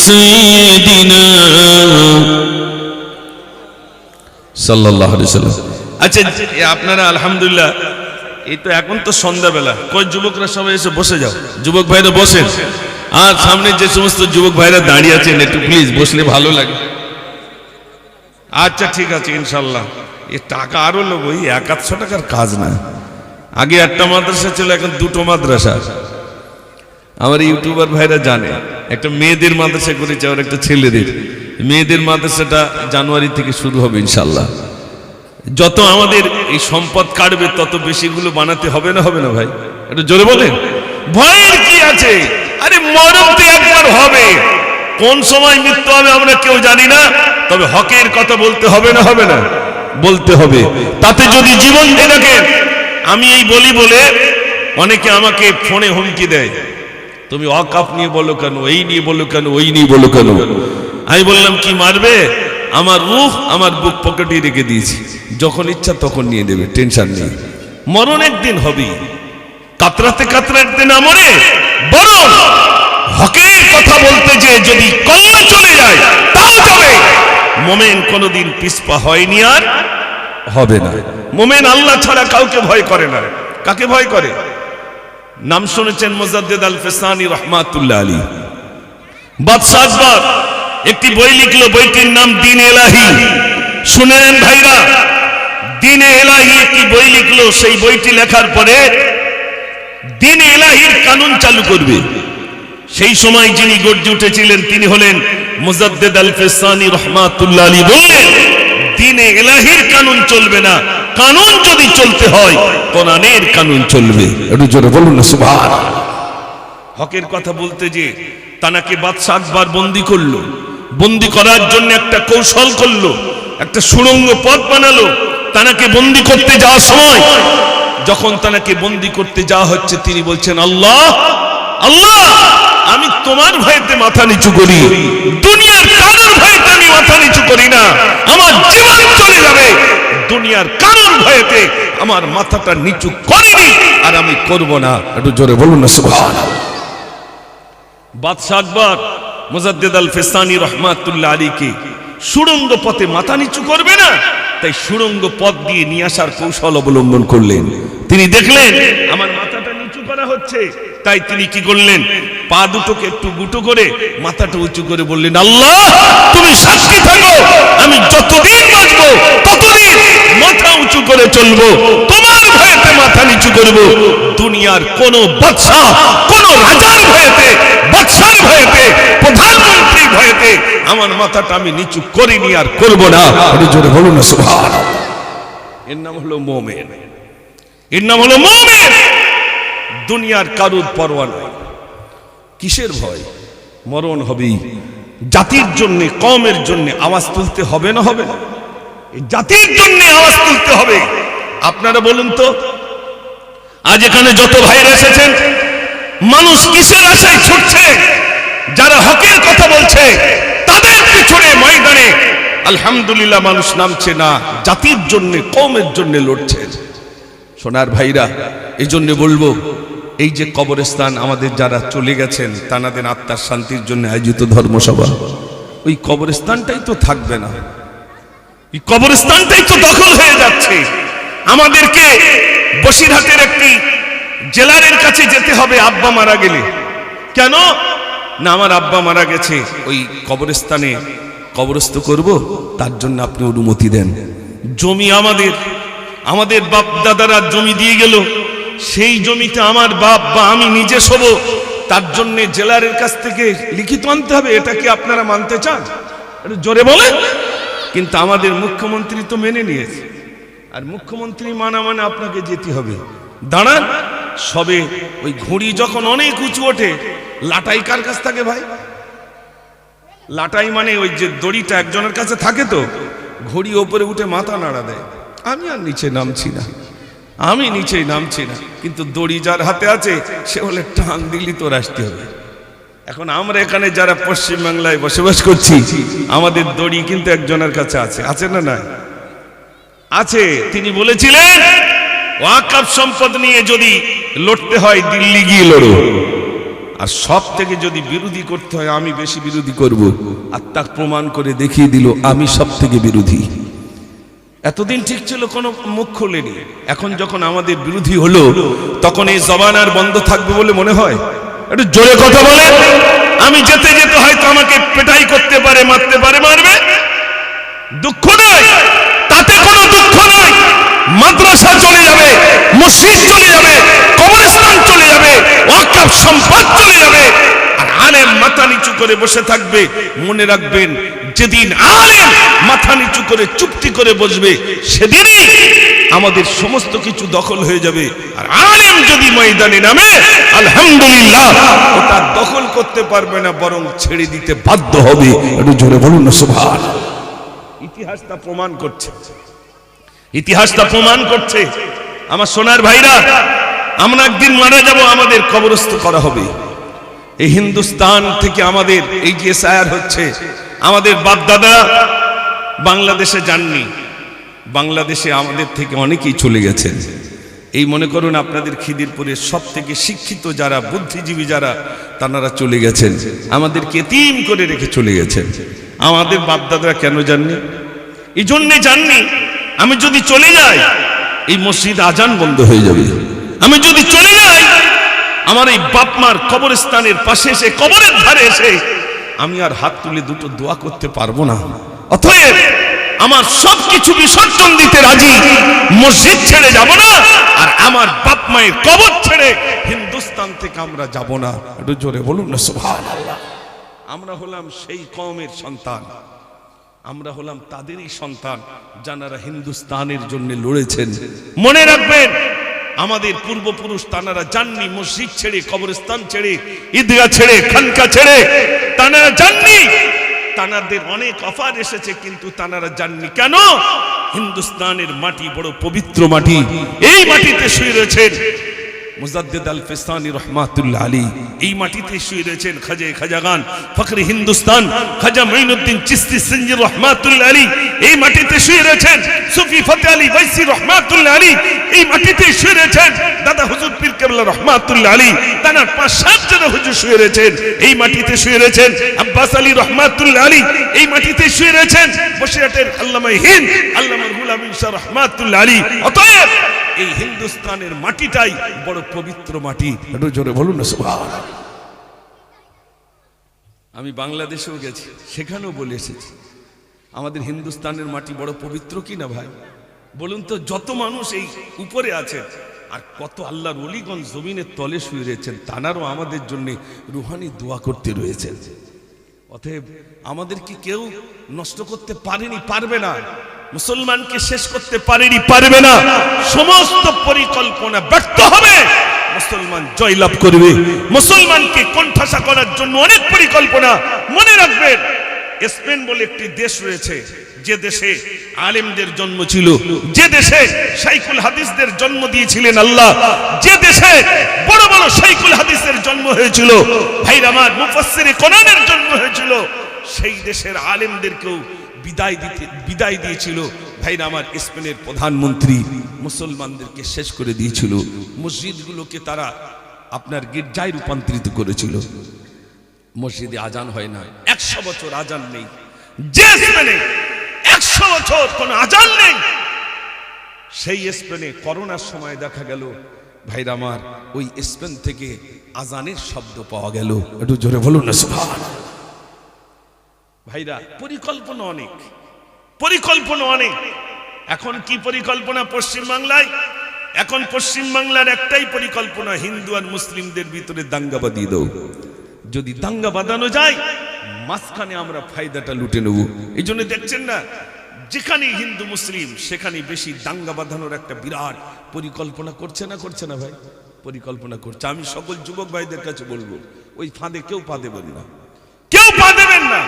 সাইয়্যিদিনা সাল্লাল্লাহু আলাইহি ওয়াসাল্লাম। আচ্ছা আপনারা আলহামদুলিল্লাহ, এই তো এখন তো সন্ধ্যাবেলা, কই যুবকরা সবাই এসে বসে যাও, যুবক ভাইরা বসেন। আর সামনে যে সমস্ত যুবক ভাইরা দাঁড়িয়ে আছেন একটু প্লিজ বসলে ভালো লাগে। আচ্ছা ঠিক আছে, ইনশাল্লাহ। এ টাকা আরো লোক, ওই 100 টাকার কাজ না। আগে একটা মাদ্রাসা ছিল, এখন দুটো মাদ্রাসা। আমার ইউটিউবার ভাইরা জানে, একটা মেয়েদের মাদ্রাসা করেছে আর একটা ছেলেদের। মেয়েদের মাদ্রাসাটা জানুয়ারি থেকে শুরু হবে ইনশাল্লাহ। যত আমাদের এই সম্পদ কাটবে তত বেশিগুলো বানাতে হবে না? হবে না ভাই? একটু জোরে বলেন। ভয়ের কি আছে? আরে মরণ তো একবার হবে, কোন সময় মৃত্যু হবে আমরা কেউ জানি না। তবে হকের কথা বলতে হবে না? হবে না? বলতে হবে। তাতে যদি জীবন দিয়ে দেখেন, আমি এই বলি বলে অনেকে আমাকে ফোনে হুমকি দেয়, তুমি ওয়াকফ নিয়ে বলো কেন, এই নিয়ে বলো কেন, ওই নিয়ে বলো কেন। আমি বললাম কি মারবে? আমার রূহ আমার বুক পকেটে রেখে দিয়েছি, যখন ইচ্ছা তখন নিয়ে দেবে, টেনশন নেই। মরণ একদিন হবে, কাতরাতে কাতরা একদিন আমরে, বরং হকের কথা বলতে যে যদি কল্লা চলে যায় তাও যাবে। মোমেন কোনোদিন পিছপা হয়নি আর হবে না। মোমেন আল্লাহ ছাড়া কাউকে ভয় করে না। কাকে ভয় করে? নাম শুনেছেন মুজাদ্দিদ আল ফিসানি রাহমাতুল্লাহ আলাইহি। বাদশাহ আকবর একটি বই লিখলো, বইটির নাম দ্বীন ইলাহি। শুনেন ভাইরা, দ্বীন ইলাহি একটি বই লিখলো। সেই বইটি লেখার পরে দ্বীন ইলাহির কানুন চালু করবে। সেই সময় যিনি গর্জে উঠেছিলেন তিনি হলেন মুজাদ্দিদ আল ফিসানি রাহমাতুল্লাহ আলাইহি। বললেন দ্বীন ইলাহির কানুন চলবে না, কানুন যদি চলতে হয় কোরআনের কানুন চলবে। একটু জোরে বলুন না সুবহানাল্লাহ। হকের কথা বলতে যে তানাকে বাদশাহ আকবর বন্দী করলো। বন্দী করার জন্য একটা কৌশল করলো, একটা সুড়ঙ্গ পথ বানালো। তানাকে বন্দী করতে যাওয়ার সময়, যখন তানাকে বন্দী করতে যাওয়া হচ্ছে, তিনি বলছেন, আল্লাহ আল্লাহ, আমি তোমার ভয়েতে মাথা নিচু করি, দুনিয়ার কারোর ভয়েতে আমি মাথা নিচু করি না। আমার জীবন চলে যাবে, দুনিয়ার কারোর ভয়েতে আমার মাথাটা নিচু করিনি আর আমি করব না। একটু জোরে বলুন না সুবহানাল্লাহ। বাদশাহ আকবর মুজাদ্দিদ আল ফিসানি রাহমাতুল্লাহ আলাইহি সুড়ঙ্গ পথে মাথা নিচু করবে না, তাই সুড়ঙ্গ পথ দিয়ে নিয়ে আসার কৌশল অবলম্বন করলেন। তিনি দেখলেন আমার মাথাটা নিচু করা হচ্ছে, তাই তিনি কি করলেন, পা দুটোকে একটু গুটো করে মাথাটা উঁচু করে বললেন, আল্লাহ তুমি সাক্ষী থাকো, আমি যতদিন বাঁচবো ততদিন মাথা উঁচু করে চলবো, তোমার ভয়েতে মাথা নিচু করব। দুনিয়ার কোন বাদশা, কোন রাজার ভয়েতে, বাদশার ভয়েতে, প্রধানমন্ত্রীর ভয়েতে আমার মাথাটা আমি নিচু করিনি আর করব না। একটু জোরে বলুন না সুবহানাল্লাহ। এর নাম হলো মুমিন, এর নাম হলো মুমিন। দুনিয়ার কারুর পরোয়া নাই। কিসের ভয়? মরণ হবেই। জাতির জন্য, কওমের জন্য আওয়াজ তুলতে হবে না? হবে না? এই জাতির জন্য আওয়াজ তুলতে হবে। আপনারা বলুন তো, আজ এখানে যত ভাইরা এসেছেন, মানুষ কিসের আশায় ছুটছে? যারা হকের কথা বলছে তাদের পিছনে ময়দানে আলহামদুলিল্লাহ মানুষ নামছে না, জাতির জন্য, কওমের জন্য লড়ছে। সোনার ভাইরা, এই জন্য বলবো, এই যে কবরস্থান আমাদের যারা চলে গেছেন তাদের আত্মার শান্তির জন্য আয়োজিত ধর্মসভা, ওই কবরস্থানটাই তো থাকবে না, এই কবরস্থানটাই তো দখল হয়ে যাচ্ছে। আমাদেরকে বসিরহাটের একটি জেলারের কাছে যেতে হবে আব্বা মারা গেলে। কেন না, আমার আব্বা মারা গেছে, ওই কবরস্থানে কবরস্থ করব, তার জন্য আপনি অনুমতি দেন। জমি আমাদের বাপ দাদারা জমি দিয়ে গেল, সেই জমিতে আমার বাপ বা আমি নিজে শোব, তার জন্য জেলারের কাছ থেকে লিখিত আনতে হবে। এটা কি আপনারা মানতে চান? একটু জোরে বলেন। কিন্তু আমাদের মুখ্যমন্ত্রী তো মেনে নিয়েছে, আর মুখ্যমন্ত্রী মানা মানে আপনাকে যেতে হবে। দাঁড়ান, সবে ওই ঘুড়ি যখন অনেক উঁচু ওঠে, লাটাই কার কাছ থাকে ভাই? লাটাই মানে ওই যে দড়িটা একজনের কাছে থাকে, তো ঘড়ি ওপরে উঠে মাথা নাড়া দেয়, আমি আর নিচে নামছি না, আমি নিচেই নামছি না। কিন্তু দড়ি যার হাতে আছে সে বলে টান দিলি তোর আসতে হবে। এখন আমরা এখানে যারা পশ্চিম বাংলায় বসবাস করছি, আমাদের দড়ি কিন্তু একজনের কাছে আছে, আছে না? না আছে। তিনি বলেছিলেন, ওয়াকফ সম্পদ নিয়ে যদি লড়তে হয় দিল্লি গিয়ে লড়ো, আর সব থেকে যদি বিরোধী করতে হয় আমি বেশি বিরোধী করব। আর তা প্রমাণ করে দেখিয়ে দিল আমি সব থেকে বিরোধী। এতদিন ঠিক ছিল, কোনো মুখ খোলেনি। এখন যখন আমাদের বিরোধী হলো, তখন এই জবান আর বন্ধ থাকবে বলে মনে হয়? একটু জোরে কথা বলে। আমি যেতে যেতে হয়তো আমাকে পেটাই করতে পারে, মারতে পারে, মারবে, দুঃখ নয়, তাতে কোনো দুঃখ নয়। মাদ্রাসা চলে যাবে, মসজিদ চলে যাবে, কবরস্থান চলে যাবে, ওয়াকফ সম্পদ চলে যাবে, আর আলেম মাথা নিচু করে বসে থাকবে। মনে রাখবেন, যেদিন আলেম মাথা নিচু করে চুপটি করে বসবে, সেদিনই আমাদের সমস্ত কিছু দখল হয়ে যাবে। আর আলেম যদি ময়দানে নামে, আলহামদুলিল্লাহ, ওটা দখল করতে পারবে না, বরং ছেড়ে দিতে বাধ্য হবে। একটু জোরে বলুন না সুবহানাল্লাহ। ইতিহাসটা প্রমাণ করছে, ইতিহাসটা প্রমাণ করছে। আমার সোনার ভাইরা, আমরা একদিন মারা যাব, আমাদের কবরস্থ করা হবে। এই হিন্দুস্তান থেকে আমাদের এই যে সায়ার হচ্ছে, আমাদের বাপ দাদা বাংলাদেশে যাননি, বাংলাদেশে আমাদের থেকে অনেকেই চলে গেছেন। এই মনে করুন আপনাদের খিদিরপুরের সব থেকে শিক্ষিত যারা, বুদ্ধিজীবী যারা, তারা চলে গেছেন, আমাদেরকে এতিম করে রেখে চলে গেছেন। আমাদের বাপ দাদারা কেন যাননি? এই জন্যে যাননি, আমি যদি চলে যাই এই মসজিদ আজান বন্ধ হয়ে যাবে। আমি যদি চলে যাই, আমার এই বাপ মার কবরস্থানের পাশে এসে, কবরের ধারে এসে আমি আর হাত তুলে দুটো দোয়া করতে পারবো না। অতএব আমার সবকিছু বিসর্জন দিতে রাজি, মসজিদ ছেড়ে যাব না, আর আমার বাপ মায়ের কবর ছেড়ে হিন্দুস্তান থেকে আমরা যাব না। একটু জোরে বলুন না সুবহানাল্লাহ। আমরা হলাম সেই কওমের সন্তান, আমরা হলাম তাদেরই সন্তান যারা হিন্দুস্তানের জন্য লড়েছেন। মনে রাখবেন, আমাদের পূর্বপুরুষ তানারা যাননি মসজিদ ছেড়ে, কবরস্থান ছেড়ে, ঈদগাহ ছেড়ে, খানকা ছেড়ে, তানারা যাননি। তানাদের অনেক অফার এসেছে, কিন্তু তানারা যাননি। কেন? হিন্দুস্তানের মাটি বড় পবিত্র মাটি। এই মাটিতে শুয়ে রয়েছেন মুজাদ্দিদ আল ফিসানি রহমাতুল্লাহ আলী, এই মাটিতে শুয়ে রয়েছেন খাজাগান ফখরে হিন্দুস্তান খাজা মঈনুদ্দিন চিশতি সিঞ্জি রহমাতুল্লাহ আলী, এই মাটিতে শুয়ে রয়েছেন সুফি ফতেহ আলী ওয়াইসি রহমাতুল্লাহ আলী, এই মাটিতে শুয়ে রয়েছেন দাদা হুজুর পীর কেবলা রহমাতুল্লাহ আলী, তার ৫-৭ জন হুজুর শুয়ে রয়েছেন এই মাটিতে, শুয়ে রয়েছেন আব্বাস আলী রহমাতুল্লাহ আলী, এই মাটিতে শুয়ে রয়েছেন বসিরহাটের আল্লামা হিন্দ আল্লামা গুলাম ঈসা রহমাতুল্লাহ আলী। অতএব এই হিন্দুস্তানের মাটিটাই বড় পবিত্র মাটি। একটু জোরে বলুন না সুবহানাল্লাহ। আমি বাংলাদেশেও গেছি, সেখানেও বলে এসেছি, আমাদের হিন্দুস্তানের মাটি বড় পবিত্র কি না ভাই? বলুন তো, যত মানুষ এই উপরে আছেন, আর কত আল্লাহর ওলিগণ জমিনের তলে শুয়ে রয়েছেন, তানারও আমাদের জন্য রুহানি দোয়া করতে রয়েছেন। অতএব আমাদের কি কেউ নষ্ট করতে পারেনি, পারবে না। মুসলমানকে শেষ করতে পারেনি, পারবে না। সমস্ত পরিকল্পনা ব্যর্থ হবে, মুসলমান জয়লাভ করবে। মুসলমানকে কোণঠাসা করার জন্য অনেক পরিকল্পনা। মনে রাখবেন, স্পেন বলে একটি দেশ রয়েছে, যে দেশে আলেমদের জন্ম ছিল, যে দেশে শাইখুল হাদিসদের জন্ম দিয়েছিলেন আল্লাহ, যে দেশে বড় বড় শাইখুল হাদিসের জন্ম হয়েছিল, ভাইরা আমার মুফাসসিরে কোরআনের জন্ম হয়েছিল, সেই দেশের আলেমদেরকেও বিদায় দিয়েছিল ভাইরা আমার স্পেনের প্রধানমন্ত্রী, মুসলমানদেরকে শেষ করে দিয়েছিল। মসজিদগুলোকে তারা আপনার গির্জায় রূপান্তরিত করেছিল। মসজিদে আজান হয় না, 100 বছর আজান নেই। যে স্পেনে 100 বছর কোন আজান নেই, সেই স্পেনে করোনার সময় দেখা গেল ভাইরা আমার ওই স্পেন থেকে আজানের শব্দ পাওয়া গেল। একটু জোরে বলুন না সুবহানাল্লাহ। ভাইরা পরিকল্পনা অনেক। এখন কি পরিকল্পনা পশ্চিম বাংলায়? এখন পশ্চিম বাংলার একটাই পরিকল্পনা, হিন্দু আর মুসলিমদের ভিতরে দাঙ্গা বাঁধিয়ে দাও। যদি দাঙ্গা বাঁধানো যায়, মাঝখানে আমরা ফায়দাটা লুটে নেব। এই জন্য দেখছেন না, যেখানে হিন্দু মুসলিম সেখানে বেশি দাঙ্গা বাঁধানোর একটা বিরাট পরিকল্পনা করছে না ভাই? পরিকল্পনা করছে। আমি সকল যুবক ভাইদের কাছে বলবো, ওই ফাঁদে কেউ পা দেবেন না, কেউ পা দেবেন না।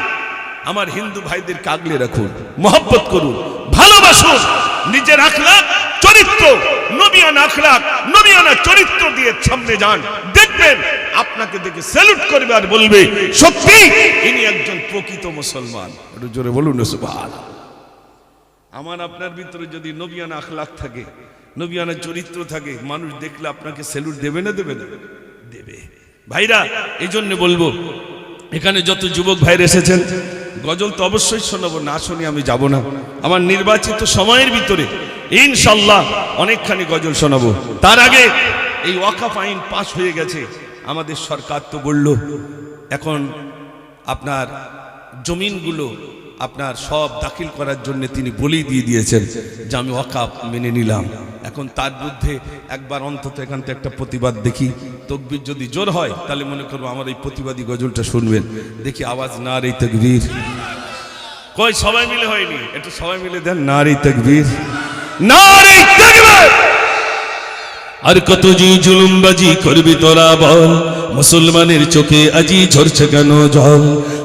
আমার হিন্দু ভাইদেরকে আগলে রাখুন, মহব্বত করুন, ভালোবাসুন, নিজের আখলাক চরিত্র নবিয়ানা আখলাক নবিয়ানা চরিত্র দিয়ে সামনে যান। দেখবেন আপনাকে দেখে স্যালুট করবে আর বলবে সত্যি ইনি একজন প্রকৃত মুসলমান। একটু জোরে বলুন সুবহানাল্লাহ। আমার আপনার ভিতরে যদি নবিয়ানা আখলাক থাকে, নবিয়ানা চরিত্র থাকে, মানুষ দেখলে আপনাকে স্যালুট দেবে না? দেবে। ভাইরা এই জন্য বলবো, এখানে যত যুবক ভাইরা এসেছেন, গজল তো অবশ্যই শোনাবো, না শুনি আমি যাব না। আমার নির্বাচিত সময়ের ভিতরে ইনশাআল্লাহ অনেকখানি গজল শোনাবো। তার আগে এই ওয়াকফ আইন পাস হয়ে গেছে, আমাদের সরকার তো বলল এখন আপনার জমিনগুলো আপনার সব দাখিল করার জন্য তিনি বলেই দিয়েছেন যে আমি ওয়াকফ মেনে নিলাম। এখন তার বিরুদ্ধে একবার অন্তত এখান থেকে একটা প্রতিবাদ দেখি। তাকবীর যদি জোর হয় তাহলে মনে করবো আমার এই প্রতিবাদী গজলটা শুনবেন। দেখি আওয়াজ নারে তাকবীর। কই সবাই মিলে হয়নি, একটু সবাই মিলে দেন নারে তাকবীর, নারে তাকবীর। আর কত যে জুলুমবাজি করবি তোরা বল, মুসলমানের চোখে আজি ঝরছে কেন জল?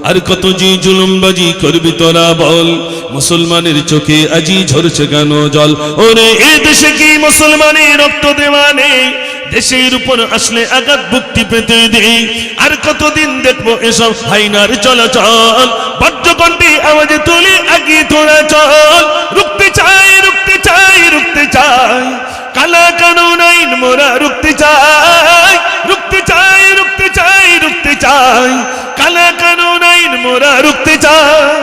আর কত যে জুলুমবাজি করবি তোরা বল, মুসলমানের চোখে আজি ঝরছে কেন জল? ওরে এ দেশে কি মুসলমানের রক্ত দেওয়া নেই? দেশের উপর আসলে আঘাত ভুক্তি পেতে দেই। আর কতদিন দেখবো এসব হাইনার চলাচল? বজ্রকণ্ঠে আওয়াজে তুলি আগে তোরা চল। রুখতে চাই কালা কানুন আইন মোরা রুখতে চাই, কালা কানুন আইন মোরা রুখতে চাই।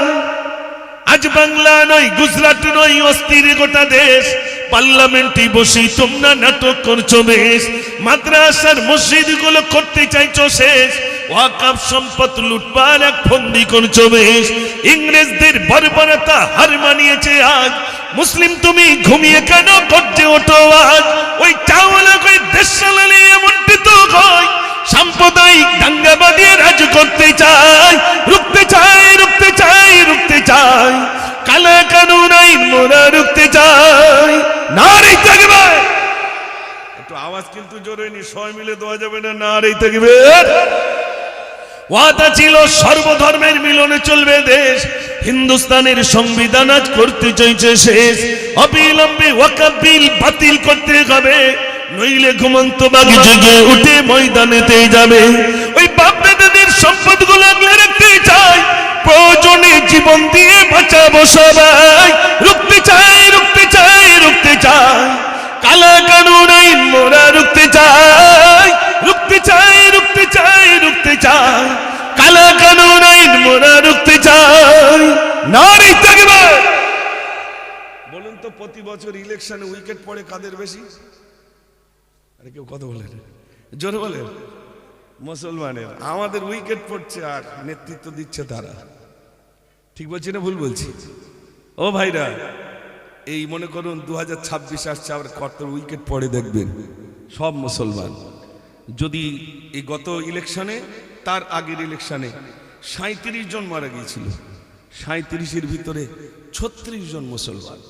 আজ বাংলা নয়, গুজরাট নয়, অস্থির গোটা দেশ। পার্লামেন্টে বসে তোমরা নাটক করছো বেশ। মাদ্রাসার মসজিদ গুলো করতে চাইছো শেষ। ওয়াকফ সম্পদ লুটপাট এক ফন্দি করছো বেশ। ইংরেজদের বর্বরতা হার মানিয়েছে আজ। মুসলিম তুমি ঘুমিয়ে কেন করছে ওঠো আজ? ওই চাওয়ালা কই দেশ চালালে এমনটি তো হয়। সাম্প্রদায়িক দাঙ্গা বাঁধিয়ে রাজ করতে চাই। রুখতে চাই কালা কানুন আইন মোরা রুখতে চাই। নারে তাকবীর। একটু আওয়াজ কিন্তু জোরে নি, সবাই মিলে দেওয়া যাবে না? নারে তাকবীর। ওয়াদা ছিল সর্বধর্মের মিলনে চলবে দেশ। হিন্দুস্তানের সংবিধান আজ করতে চাইছে শেষ। অবিলম্বে ওয়াকফ বিল বাতিল করতে হবে, নইলে ঘুমন্ত বাঘ জেগে উঠে ময়দানেতে যাবে। ওই বাপ দাদাদের সম্পদগুলো আগলে রাখতে চাই, প্রয়োজনে জীবন দিয়ে বাঁচাবো সবাই। রুখতে চাই কালা কানুন আইন মোরা রুখতে চাই। কালা কানুন আইন মোরা রুখতে চাই। নারে তাকবীর। বলুন তো প্রতি বছর ইলেকশনে উইকেট পড়ে কাদের বেশি? আরে কেউ কথা বলেন, জোরে বলেন। মুসলমানের। আমাদের উইকেট পড়ছে আর নেতৃত্ব দিচ্ছে তারা। ঠিক বলছি না ভুল বলছি? ও ভাইরা, এই মনে করুন 2026 আসছে, আবার কত উইকেট পড়ে দেখবেন সব মুসলমান। যদি এই গত ইলেকশনে, তার আগের ইলেকশনে 37 জন মারা গিয়েছিল, 37-এর ভিতরে 36 জন মুসলমান।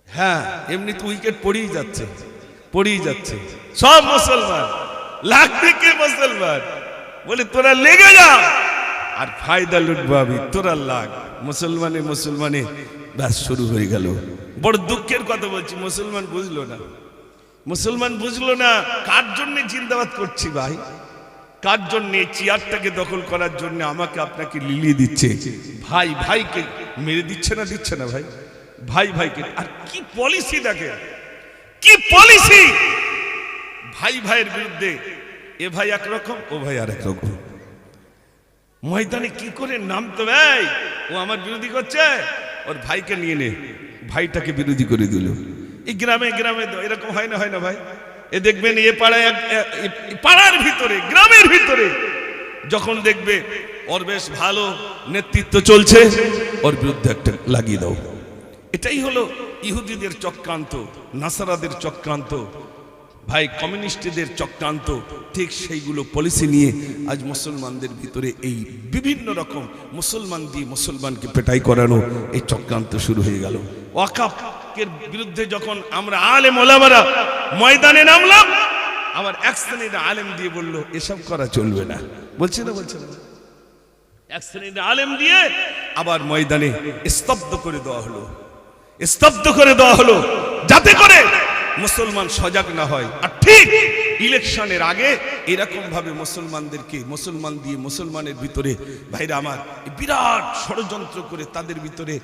হ্যাঁ, এমনি তো উইকেট পড়েই যাচ্ছে সব মুসলমান। লাগবে কে মুসলমান? বলে তোরা লেগে যা, আর ফায়দা লুটবো আমি, তোরা লাগ। মুসলমানে ব্যাস শুরু হয়ে গেল। বড় দুঃখের কথা বলছি, মুসলমান বুঝলো না কার জন্য জিন্দাবাদ করছি ভাই, কার জন্য? চেয়ারটাকে দখল করার জন্য আমাকে আপনাকে লিলিয়ে দিচ্ছে, ভাইকে মেরে দিচ্ছে না ভাই ভাইকে। আর কি পলিসি দেখে, কি পলিসি! ভাইয়ের বিরুদ্ধে এ ভাই একরকম, ও ভাই আর একরকম। ময়দানে কি করে নামতে ভাই, ও আমার বিরোধী করছে, ওর ভাইকে নিয়ে নে, ভাইটাকে বিরোধী করে দিল। এই গ্রামে এরকম হয় না ভাই? এ দেখবেন এ পাড়ায় পাড়ার ভিতরে, গ্রামের ভিতরে যখন দেখবে ওর বেশ ভালো নেতৃত্ব চলছে, ওর বিরুদ্ধে একটা লাগিয়ে দাও। এটাই হলো ইহুদিদের চক্রান্ত, নাসারাদের চক্রান্ত, ভাই কমিউনিস্টদের চক্রান্ত। ঠিক সেইগুলো পলিসি নিয়ে আজ মুসলমানদের ভিতরে এই বিভিন্ন রকম মুসলমান দিয়ে মুসলমানকে পেটাই করানো এই চক্রান্ত শুরু হয়ে গেল। ওয়াকাফের বিরুদ্ধে যখন আমরা আলেম ওলামারা ময়দানে নামলাম, আবার এক শ্রেণীর আলেম দিয়ে বলল এসব করা চলবে না, বলছে না এক শ্রেণীর আলেম দিয়ে আবার ময়দানে স্তব্ধ করে দেওয়া হলো, যাতে করে মুসলমান সজাগ না হয়। আর ঠিক ইলেকশনের আগে এরকম ভাবে মুসলমানের ভিতরে ভাইরা আমার বিরাট ষড়যন্ত্র করে তাদের ভিতরে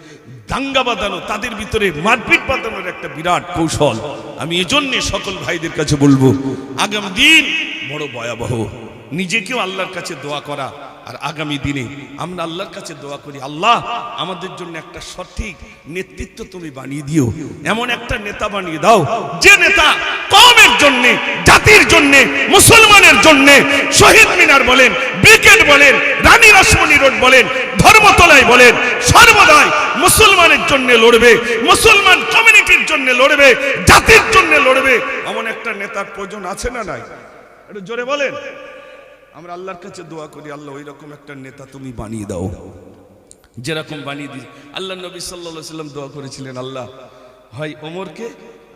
দাঙ্গা বাঁধানো, তাদের ভিতরে মারপিট বাঁধানোর একটা বিরাট কৌশল। আমি এজন্য সকল ভাইদের কাছে বলবো, আগামী দিন বড় ভয়াবহ। নিজেকেও আল্লাহর কাছে দোয়া করা, আর আগামী দিনে আমরা আল্লাহর কাছে দোয়া করি, আল্লাহ আমাদের জন্য একটা সঠিক নেতৃত্ব তুমি বানিয়ে দিও, এমন একটা নেতা বানিয়ে দাও যে নেতা কওমের জন্য, জাতির জন্য, মুসলমানের জন্য শহীদ মিনার বলেন, ব্রিগেড বলেন, রানী রাসমণি রোড বলেন, ধর্মতলায় বলেন, সর্বদাই মুসলমানের জন্য লড়বে, মুসলমান কমিউনিটির জন্য লড়বে, জাতির জন্য লড়বে। এমন একটা নেতার প্রয়োজন আছে না নাই? একটু জোরে বলেন। আমরা আল্লাহর কাছে দোয়া করি, আল্লাহ ওই রকম একটা নেতা তুমি বানিয়ে দাও, যেরকম বানিয়ে দিই। আল্লাহ নবী সাল্লাল্লাহু আলাইহি ওয়াসাল্লাম দোয়া করেছিলেন, আল্লাহ হয় ওমরকে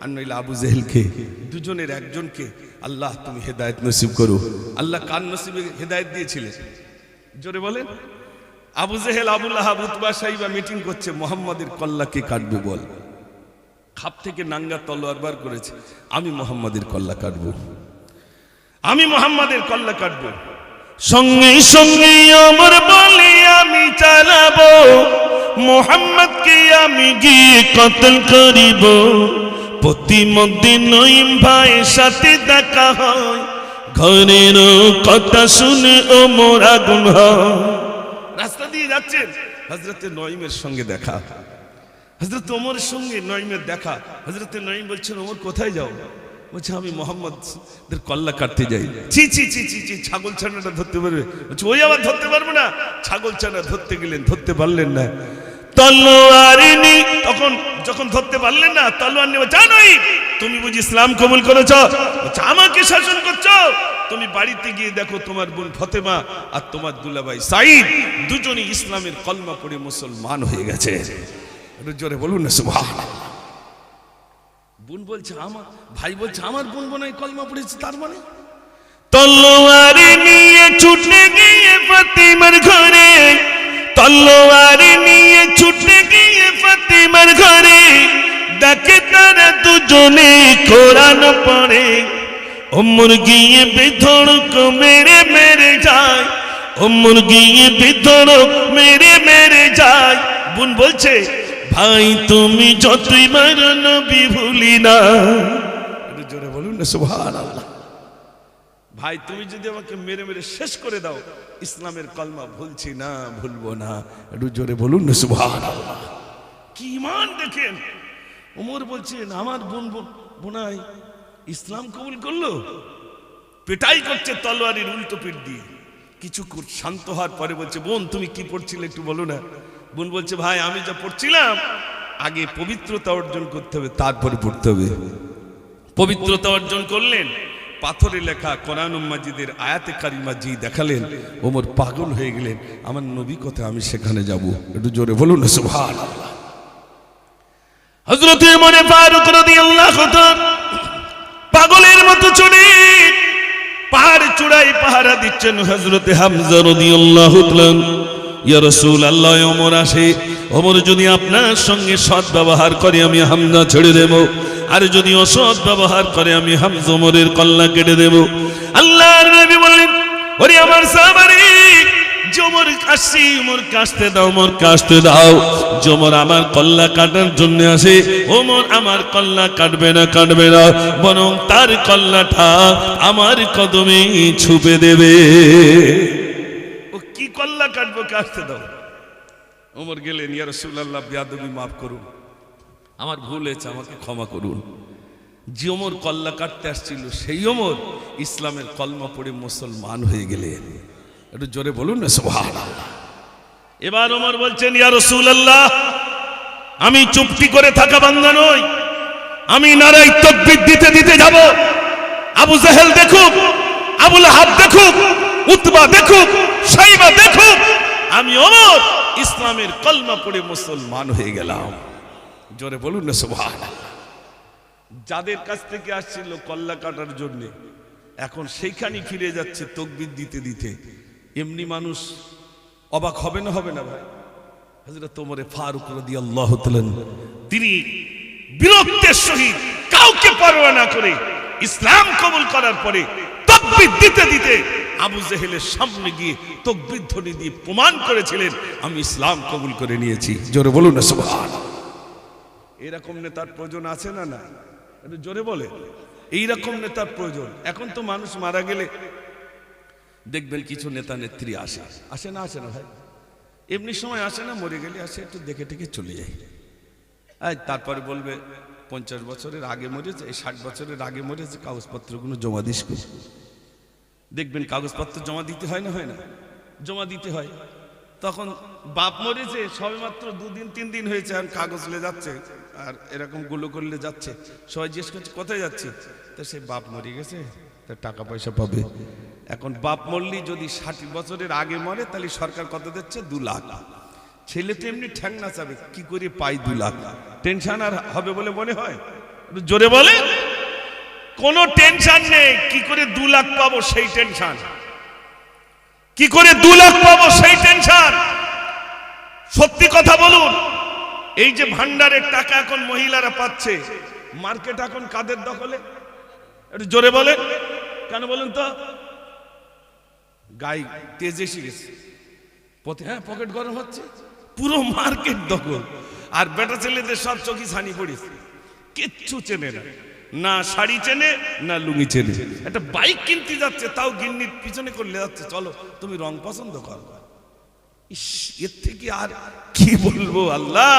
আর নইলে আবু জেহেলকে, দুজনের একজনকে আল্লাহ তুমি হেদায়েত নসিব করো। আল্লাহ কার নসিবে হেদায়েত দিয়েছিলেন? জোরে বলেন। আবু জেহেল, আবু লাহাব, উতবা, সাইবা মিটিং করছে, মুহাম্মাদের কল্লাকে কাটবে বল। খাপ থেকে নাঙ্গা তলোয়ার বার করেছে, আমি মুহাম্মাদের কল্লা কাটবো, আমি মুহাম্মাদের কল্লা কাটবো। সঙ্গে সঙ্গে আমার বলি আমি চালাবো, মুহাম্মদকে আমি গিয়ে কতল করিব। প্রতিমধ্যে নঈম ভাইয়ের সাথে দেখা হয়, ঘরের কথা শুনে ওমর আগুন হয়। রাস্তা দিয়ে যাচ্ছেন, হযরতে নঈমের সঙ্গে দেখা, হযরত ওমরের সঙ্গে নঈমের দেখা। হযরতে নঈম বলছেন, ওমর কোথায় যাও? বলছে আমি মুহাম্মাদের কল্লা কাটতে যাই। ছি ছি ছি ছি ছি, ছাগল ছানাটা ধরতে পারবে? বলছে ওই আবার ধরতে পারবো না। ছাগল ছানা ধরতে গেলেন, ধরতে পারলেন না, তলোয়ার নি তখন যখন ধরতে পারলেন না, তলোয়ার নিয়ে জানোই তুমি বুঝি ইসলাম কবুল করেছ? বলছে আমাকে শাসন করছো? তুমি বাড়িতে গিয়ে দেখো তোমার বোন ফতেমা আর তোমার দুলাভাই সাঈদ দুজনই ইসলামের কলমা পড়ে মুসলমান হয়ে গেছে। একটু জোরে বলুন না সুবহানাল্লাহ। বোন বলছে আমার ভাই বলছে আমার বোন বোনাই কলমা পড়েছে, তার মানে তলোয়ার নিয়ে ছুটে গিয়ে ফাতিমার ঘরে, তলোয়ার নিয়ে ছুটে গিয়ে ফাতিমার ঘরে, দেখে তারা দুজনে কোরআন পড়ে। ওমর গিয়ে বেধড়ক মেরে মেরে যায়, ওমর গিয়ে বেধড়ক মেরে মেরে যায়। বোন বলছে ভাই তুমি যতই মারো নবী ভুলি না। একটু জোরে বলুন না সুবহানাল্লাহ। ভাই তুমি যদি আমাকে মেরে মেরে শেষ করে দাও, ইসলামের কলমা ভুলছি না, ভুলবো না। একটু জোরে বলুন না সুবহানাল্লাহ। কি ঈমান দেখেন। ওমর বলছেন আমার বোন বোনাই ইসলাম কবুল করলো, পেটাই করছে তলোয়ারের উল্টো পিঠ দিয়ে। কিছু শান্ত হওয়ার পরে বলছে বোন তুমি কি পড়ছিলে একটু বলো না। বোন বলছে ভাই আমি যা পড়ছিলাম, আগে পবিত্রতা অর্জন করতে হবে, তারপরে পড়তে হবে। পবিত্রতা অর্জন করলেন, পাথরে লেখা কোরআন মাজিদের আয়াতে কারিমা জি দেখালেন, ওমর পাগল হয়ে গেলেন, আমার নবী কথা আমি সেখানে যাব। একটু জোরে বলুন না সুবহানাল্লাহ। হযরত ওমর ফারুক রাদিয়াল্লাহু তাআলা পাগলের মতো চলে পাহাড় চূড়ায় পাহারা দিচ্ছেন হযরতে হামজা রাদিয়াল্লাহু তাআলা। ইয়া রাসূলুল্লাহ, ওমর আসে, ওমর যদি আপনার সঙ্গে সৎ ব্যবহার করে আমি হামজা ছেড়ে দেব, আর যদি অসৎ ব্যবহার করে আমি হামজা ওমরের কল্লা কেটে দেব। আল্লাহর নবী বললেন, ওরে আমার সাহাবারে, ওমর কাশি, ওমর কাশতে দাও, ওমর কাশতে দাও। ওমর আমার কল্লা কাটার জন্য আসে, ওমর আমার কল্লা কাটবে না, কাটবে না, বরং তার কল্লাটা আমার কদমে ছুপে দেবে। ও কি কল্লা কাটবো, কাশতে দাও। ওমর গেলেন, ইয়া রাসূলুল্লাহ বেয়াদবি মাফ করুন, আমার ভুল হয়েছে, আমাকে ক্ষমা করুন। যে ওমর কল্লা কাটতে আসছিল সেই ওমর ইসলামের কলমা পড়ে মুসলমান হয়ে গেলেন। একটু জোরে বলুন না সুবহানাল্লাহ। এবার ওমর বলছেন, ইয়া রাসূলুল্লাহ, আমি চুপটি করে থাকা বান্দা নই, আমি নারায়ে তাকবীর দিতে দিতে যাব। আবু জাহেল দেখুক, আবু লাহাব দেখুক, উতবা দেখুক, শাইবা দেখুক, আমি ওমর ইসলামের কলমা পড়ে মুসলমান হয়ে গেলাম। জোরে বলুন না সুবহানাল্লাহ। যাদের কাছ থেকে আসছিল কল্লা কাটার জন্য, এখন সেইখানে ফিরে যাচ্ছে তাকবীর দিতে দিতে। এমনি মানুষ অবাক হবে না, হবে না ভাই? হযরত ওমর ফারুক রাদিয়াল্লাহু তাআলা তিনি বিরক্তের সহিত কাউকে পরোয়া না করে ইসলাম কবুল করার পরে তাকবীর দিতে দিতে আবু জেহেলের সামনে গিয়ে তাকবীর ধ্বনি দিয়ে প্রমাণ করেছিলেন, আমি ইসলাম কবুল করে নিয়েছি। জোরে বলুন না সুবহানাল্লাহ। এরকম নেতার প্রয়োজন আছে না? না, একটু জোরে বলে। এইরকম নেতার প্রয়োজন। এখন তো মানুষ মারা গেলে দেখবেন কিছু নেতা নেত্রী আসে, আসে না, আসে না ভাই? এমনি সময় আসে না, মরে গেলে আসে, একটু দেখে টেকে চলে যায়। তারপরে বলবে 50 বছরের আগে মরেছে, 60 বছরের আগে মরেছে, কাগজপত্রগুলো জমা দিস। দেখবেন কাগজপত্র জমা দিতে হয় না, হয় না? জমা দিতে হয়। তখন বাপ মরেছে সবে মাত্র 2 দিন 3 দিন হয়েছে, আর কাগজ লে যাচ্ছে, আর এরকম গুলো করলে যাচ্ছে, সবাই জিজ্ঞেস করছে কোথায় যাচ্ছে, তো সে বাপ মরে গেছে, তার টাকা পয়সা পাবে। এখন বাপ মরলি যদি 60 বছরের আগে মরে, তাহলে সরকার কত দিচ্ছে? 2 লাখ। ছেলে তো এমনি ঠ্যাং নাচাবে, কি করে পাই 2 লাখ? টেনশন আর হবে বলে মনে হয়? জোরে বলে। কোনো টেনশন নেই, কি করে 2 লাখ পাবো সেই টেনশন, কি করে 2 লাখ পাবো সেই টেনশন। সত্যি কথা বলুন, এই যে ভান্ডারের টাকা এখন মহিলারা পাচ্ছে, মার্কেট এখন কাদের দখলে? একটু জোরে বলেন। কেন বলেন তো? গাই তেজ এসে গেছে, হ্যাঁ, পকেট গরম হচ্ছে, পুরো মার্কেট দখল। আর বেটা ছেলেদের সব চোখি ছানি পড়েছে, কিচ্ছু চেনে না, না শাড়ি চেনে না লুঙ্গি চেনে। একটা বাইক কিনতে যাচ্ছে, তাও গিন্নির পিছনে করলে যাচ্ছে, চলো তুমি রং পছন্দ করো। এর থেকে আর কি বলবো আল্লাহ।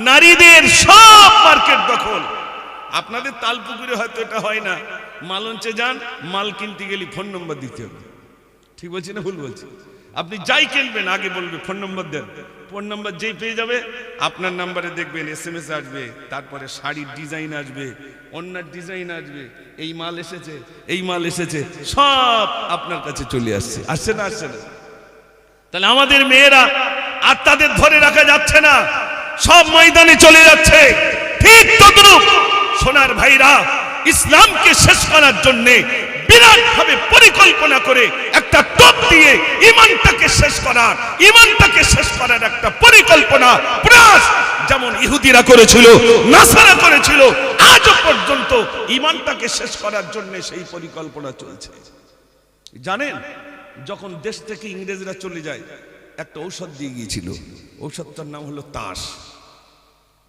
নারীদের সব মার্কেট দখল। আপনাদের তালপুকুরে হয়তো এটা হয় না, মালঞ্চে যান, মাল কিনতে গেলে ফোন নম্বর দিতে হবে। ঠিক বলছি না ভুল বলছি? আপনি যাই কিনবেন আগে বলবে ফোন নম্বর দেন। ফোন নম্বর যেই পেয়ে যাবে, আপনার নাম্বারে দেখবেন SMS আসবে, তারপরে শাড়ির ডিজাইন আসবে, অন্যার ডিজাইন আসবে, এই মাল এসেছে, এই মাল এসেছে, সব আপনার কাছে চলে আসছে। আসছে না? আসছে না? তাহলে আমাদের মেয়েরা আর তাদের ধরে রাখা যাচ্ছে না, সব ময়দানে চলে যাচ্ছে। ঠিক তদ্রূপ সোনার ভাইরা ইসলামকে শেষ করার জন্য বিরাট ভাবে পরিকল্পনা করে একটা টোপ দিয়ে ঈমানটাকে শেষ করার একটা পরিকল্পনা প্রয়াস যেমন ইহুদিরা করেছিল, নাসারা করেছিল, আজও পর্যন্ত ঈমানটাকে শেষ করার জন্য সেই পরিকল্পনা চলছে। জানেন, যখন দেশ থেকে ইংরেজরা চলে যায়, একটা ঔষধ দিয়ে গিয়েছিল, ঔষধটার নাম হলো তাস।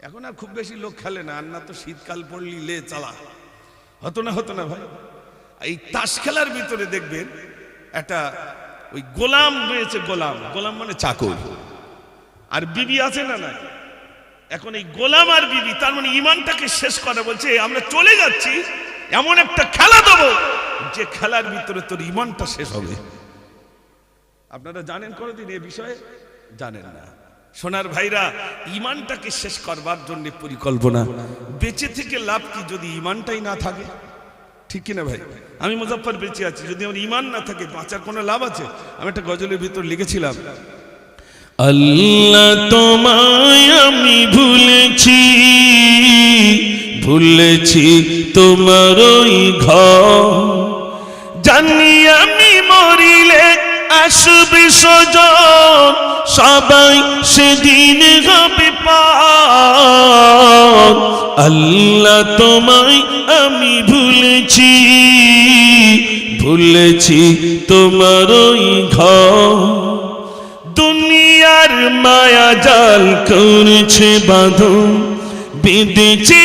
এখন আর খুব বেশি লোক খেলে না, আর না তো শীতকাল পড়লি লে চালা, হতো না ভাই। এই তাস খেলার ভিতরে দেখবেন একটা ওই গোলাম রয়েছে, গোলাম মানে চাকর, আর বিবি আছে না? না। এখন এই গোলাম আর বিবি, তার মানে ঈমানটাকে শেষ করা, বলছে আমরা চলে যাচ্ছি, এমন একটা খেলা দেবো যে খেলার ভিতরে তোর ঈমানটা শেষ হবে। আপনারা জানেন কোনদিন এ বিষয়ে? জানেন না। সোনার ভাইরা, ঈমানটাকে শেষ করবার জন্য পরিকল্পনা। বেঁচে থেকে লাভ কি যদি ঈমানটাই না থাকে? ঠিক কিনা ভাই? আমি মুজাফফর বেঁচে আছি, যদি আমার ঈমান না থাকে বাঁচার কোনো লাভ আছে? আমি একটা গজলের ভিতর লিখেছিলাম, আল্লাহ তোমায় আমি ভুলেছি তোমার ওই ঘর, জানি আমি মরিলে আসবে স্বজন, সবাই সেদিন হবে পার। আল্লাহ তোমায় আমি ভুলেছি, ভুলেছি তোমার ওই ঘর। দুনিয়ার মায়া জাল করছে বাঁধন, বেঁধেছে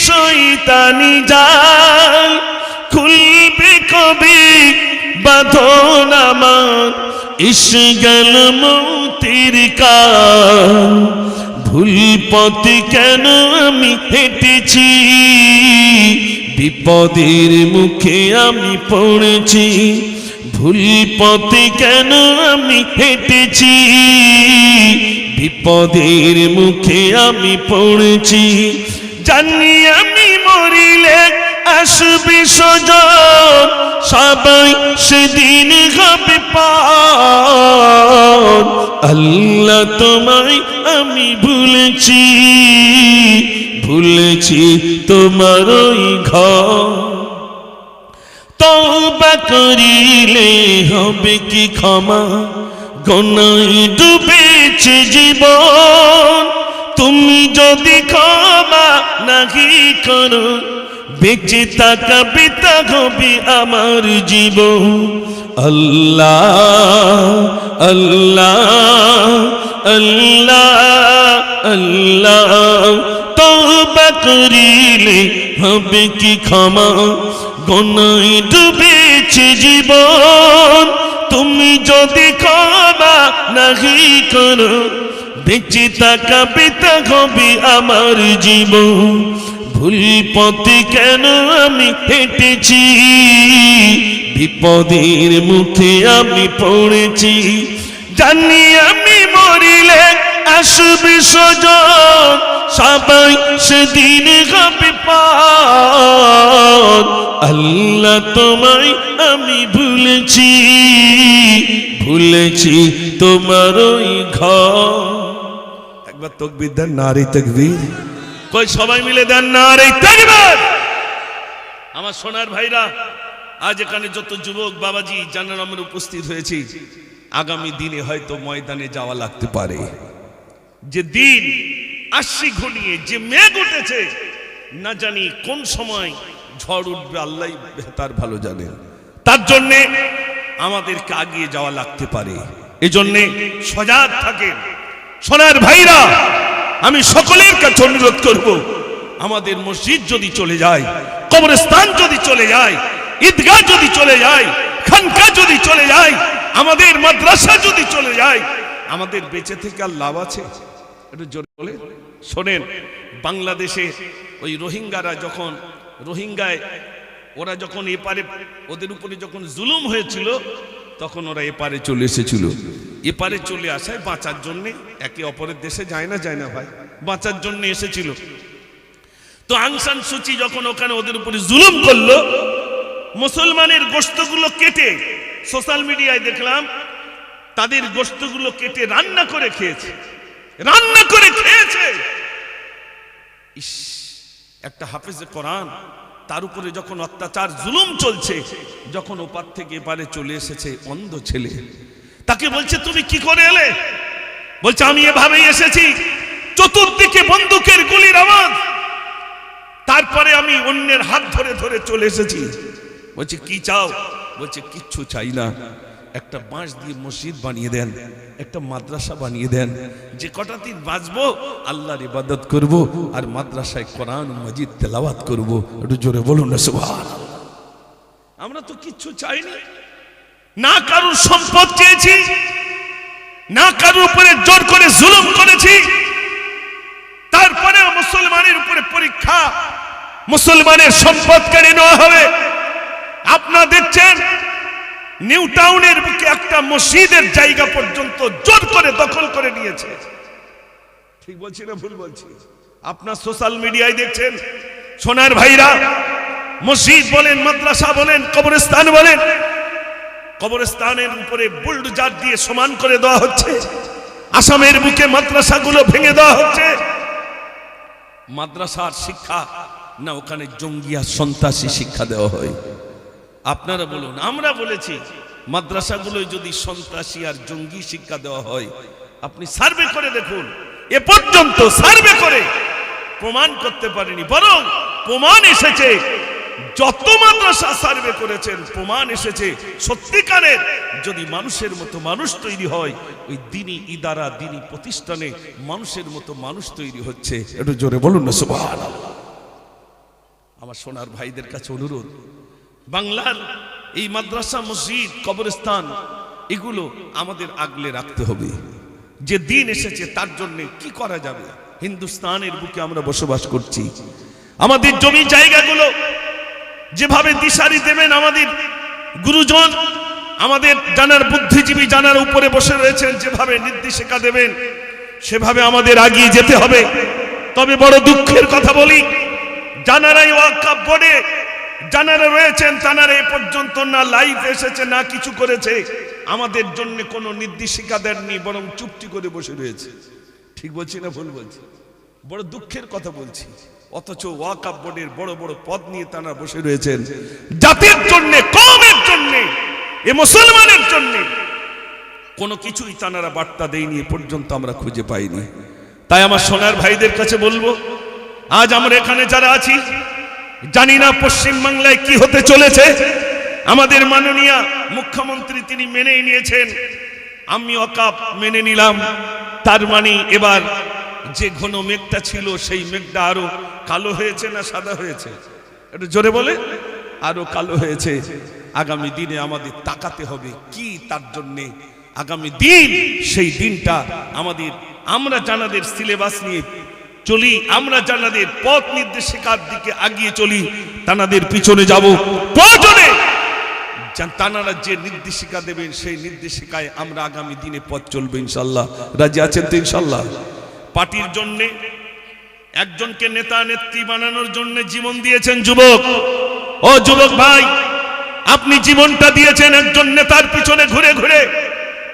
শয়তানি জাল। খুলবে কবে বাঁধন আমার, এসে গেল মৌতের কাল। ভুল পথে কেন আমি হেঁটেছি, বিপদের মুখে আমি পড়েছি। ভুল পথে কেন আমি হেঁটেছি, বিপদের মুখে আমি পড়েছি। জানি আমি মরিলে আসবে স্বজন, সবাই সেদিন হবে পার। আল্লাহ তোমায় আমি ভুলেছি, ভুলেছি তোমার ওই ঘর। তওবা করিলে হবে কি ক্ষমা, গুনাহে ডুবেছে জীবন। তুমি যদি ক্ষমা নাহি করো, বেঁচে থাকা বৃথা হবে আমার জীবন। আল্লাহ আল্লাহ আল্লাহ আল্লাহ, তওবা করিলে হবে কি ক্ষমা, গুনাহে ডুবেছে জীবন। তুমি যদি ক্ষমা নাহি করো, বেঁচে থাকা বৃথা হবে আমার জীবন। ভুল পথে কেন আমি হেঁটেছি, বিপদের মুখে আমি পড়েছি। জানি আমি মরিলে আসবে স্বজন, সবাই সেদিন হবে পার। আল্লাহ তোমায় আমি ভুলেছি, ভুলেছি তোমার ওই ঘর। একবার তাকবীর দেন, নারে তাকবীর। কই সবাই মিলে দেন নারে তাকবীর। আমার সোনার ভাইরা, আজ এখানে যত যুবক বাবাজি জানার আমরা উপস্থিত হয়েছি, আগামী দিনে হয়তো ময়দানে যাওয়া লাগতে পারে। যে দিন আসছে ঘনিয়ে, যে মেঘ উঠেছে, না জানি কোন সময় ঝড় উঠবে, আল্লাহ তার ভালো জানেন। তার জন্যে আমাদেরকে আগিয়ে যাওয়া লাগতে পারে। এজন্যে সজাগ থাকেন সোনার ভাইরা। আমি সকলের কাছে অনুরোধ করব, আমাদের মসজিদ যদি চলে যায়, কবরস্থান যদি চলে যায়, ঈদগাহ যদি চলে যায়, খানকা যদি চলে যায়, আমাদের মাদ্রাসা যদি চলে যায়, আমাদের বেঁচে থেকে আর লাভ আছে? একটু জোরে বলে শোনেন। বাংলাদেশে ওই রোহিঙ্গারা যখন, রোহিঙ্গায় ওরা যখন এপারে, ওদের উপরে যখন জুলুম হয়েছিল, তখন ওরা এপারে চলে এসেছিল। এপারে চলে আসায় বাঁচার জন্যে, একে অপরের দেশে যায় না ভাই, বাঁচার জন্য এসেছিল। তো আং সান সুচি যখন ওখানে ওদের উপরে জুলুম করলো, মুসলমানের গোশতগুলো কেটে, সোশ্যাল মিডিয়ায় দেখলাম তাদের গোশতগুলো কেটে রান্না করে খেয়েছে, রান্না করে খেয়েছে। ইস, একটা হাফেজে কোরআন, তার উপরে যখন অত্যাচার জুলুম চলছে, যখন ওপার থেকে এপারে চলে এসেছে অন্ধ ছেলে, তাকে বলছে তুমি কি করে এলে? বলছে আমি এভাবেই এসেছি, চতুর্দিকে বন্দুকের গুলির আওয়াজ, তারপরে আমি অন্যের হাত ধরে ধরে চলে এসেছি। বলছে কি চাও? বলছে কিচ্ছু চাই না, একটা বাঁশ দিয়ে মসজিদ বানিয়ে দেন, একটা মাদ্রাসা বানিয়ে দেন, যে কটা দিন বাঁচবো আল্লাহর ইবাদত করব, আর মাদ্রাসায় কোরআন মাজিদ তেলাওয়াত করব। একটু জোরে বলুন না সুবহানাল্লাহ। আমরা তো কিচ্ছু চাইনি, না কারোর সম্পদ চেয়েছি, না কারোর উপরে জোর করে জুলুম করেছি। তারপরে মুসলমানের উপরে পরীক্ষা, মুসলমানের সম্পদ কেড়ে নেওয়া হবে। আপনারা দেখছেন নিউ টাউনের বুকে একটা মসজিদের জায়গা পর্যন্ত জোর করে দখল করে নিয়েছে। ঠিক বলছি না ভুল বলছি? আপনার সোশ্যাল মিডিয়ায় দেখছেন সোনার ভাইরা, মসজিদ বলেন, মাদ্রাসা বলেন, কবরস্থান বলেন, কবরস্থানের উপরে বুলডোজার দিয়ে সমান করে দেওয়া হচ্ছে। আসামের বুকে মাদ্রাসাগুলো ভেঙে দেওয়া হচ্ছে। মাদ্রাসার শিক্ষা না, ওখানে জঙ্গিয়া সন্ত্রাসী শিক্ষা দেওয়া হয়। আপনারা বলুন, আমরা বলেছি মাদ্রাসাগুলোয় যদি সন্ত্রাসী আর জঙ্গি শিক্ষা দেওয়া হয়, আপনি সার্ভে করে দেখুন, এ পর্যন্ত সার্ভে করে প্রমাণ করতে পারেনি, বরং প্রমাণ এসেছে যত মাদ্রাসা সার্ভে করেছেন প্রমাণ এসেছে সত্যিকারের যদি মানুষের মতো মানুষ তৈরি হয়, ওই দিনী ইদারা দিনী প্রতিষ্ঠানে মানুষের মতো মানুষ তৈরি হচ্ছে। একটু জোরে বলুন না সুবহানাল্লাহ। আমার সোনার ভাইদের কাছে অনুরোধ, বাংলার এই মাদ্রাসা, মসজিদ, কবরস্থান এগুলো আমাদের আগলে রাখতে হবে। যে দিন এসেছে তার জন্য কি করা যাবে? হিন্দুস্তানের বুকে আমরা বসবাস করছি, আমাদের জমি জায়গাগুলো যেভাবে দিশারি দেবেন আমাদের গুরুজন, আমাদের জানার বুদ্ধিজীবী জানার উপরে বসে রয়েছেন, যেভাবে নির্দেশিকা দেবেন সেভাবে আমাদের এগিয়ে যেতে হবে। তবে বড় দুঃখের কথা বলি, জানারাই ওয়াকফ বোর্ডে জানারা রয়েছেন, তানারা এ পর্যন্ত না লাইভ এসেছে না কিছু করেছে, আমাদের জন্য কোনো নির্দেশিকা দেননি, বরং চুপটি করে বসে রয়েছে। ঠিক বলছি না ভুল বলছি? বড় দুঃখের কথা বলছি। অথচ ওয়াকফ বোর্ডের বড় বড় পদ নিয়ে তারা বসে রয়েছেন জাতির জন্য, কওমের জন্য, এ মুসলমানের জন্য কোনো কিছুই তারা বার্তা দেয়নি, এ পর্যন্ত আমরা খুঁজে পাইনি। তাই আমার সোনার ভাইদের কাছে বলবো, আজ আমরা এখানে যারা আছি জানি না পশ্চিম বাংলায় কি হতে চলেছে। আমাদের মাননীয় মুখ্যমন্ত্রী তিনি মেনেই নিয়েছেন, আমি ওয়াকফ মেনে নিলাম, তার মানে এবার যে ঘন মেঘটা ছিল সেই মেঘটা আরো কালো হয়েছে না সাদা হয়েছে? একটু জোরে বলে। আরো কালো হয়েছে। আগামী দিনে আমাদের তাকাতে হবে কি তার জন্য আগামী দিন, সেই দিনটা আমাদের, আমরা জানাদের সিলেবাস নিয়ে চলি, আমরা জানাদের পথ নির্দেশিকার দিকে আগিয়ে চলি, তানাদের পিছনে যাব, প্রয়োজনে তানারা যে নির্দেশিকা দেবেন সেই নির্দেশিকায় আমরা আগামী দিনে পথ চলবে ইনশাল্লাহ। রাজি আছেন তো ইনশাল্লাহ? পার্টির জন্য একজনকে নেতা নেত্রী বানানোর জন্য জীবন দিয়েছেন যুবক। ও যুবক ভাই, আপনি জীবনটা দিয়েছেন একজন নেতার পিছনে ঘুরে ঘুরে,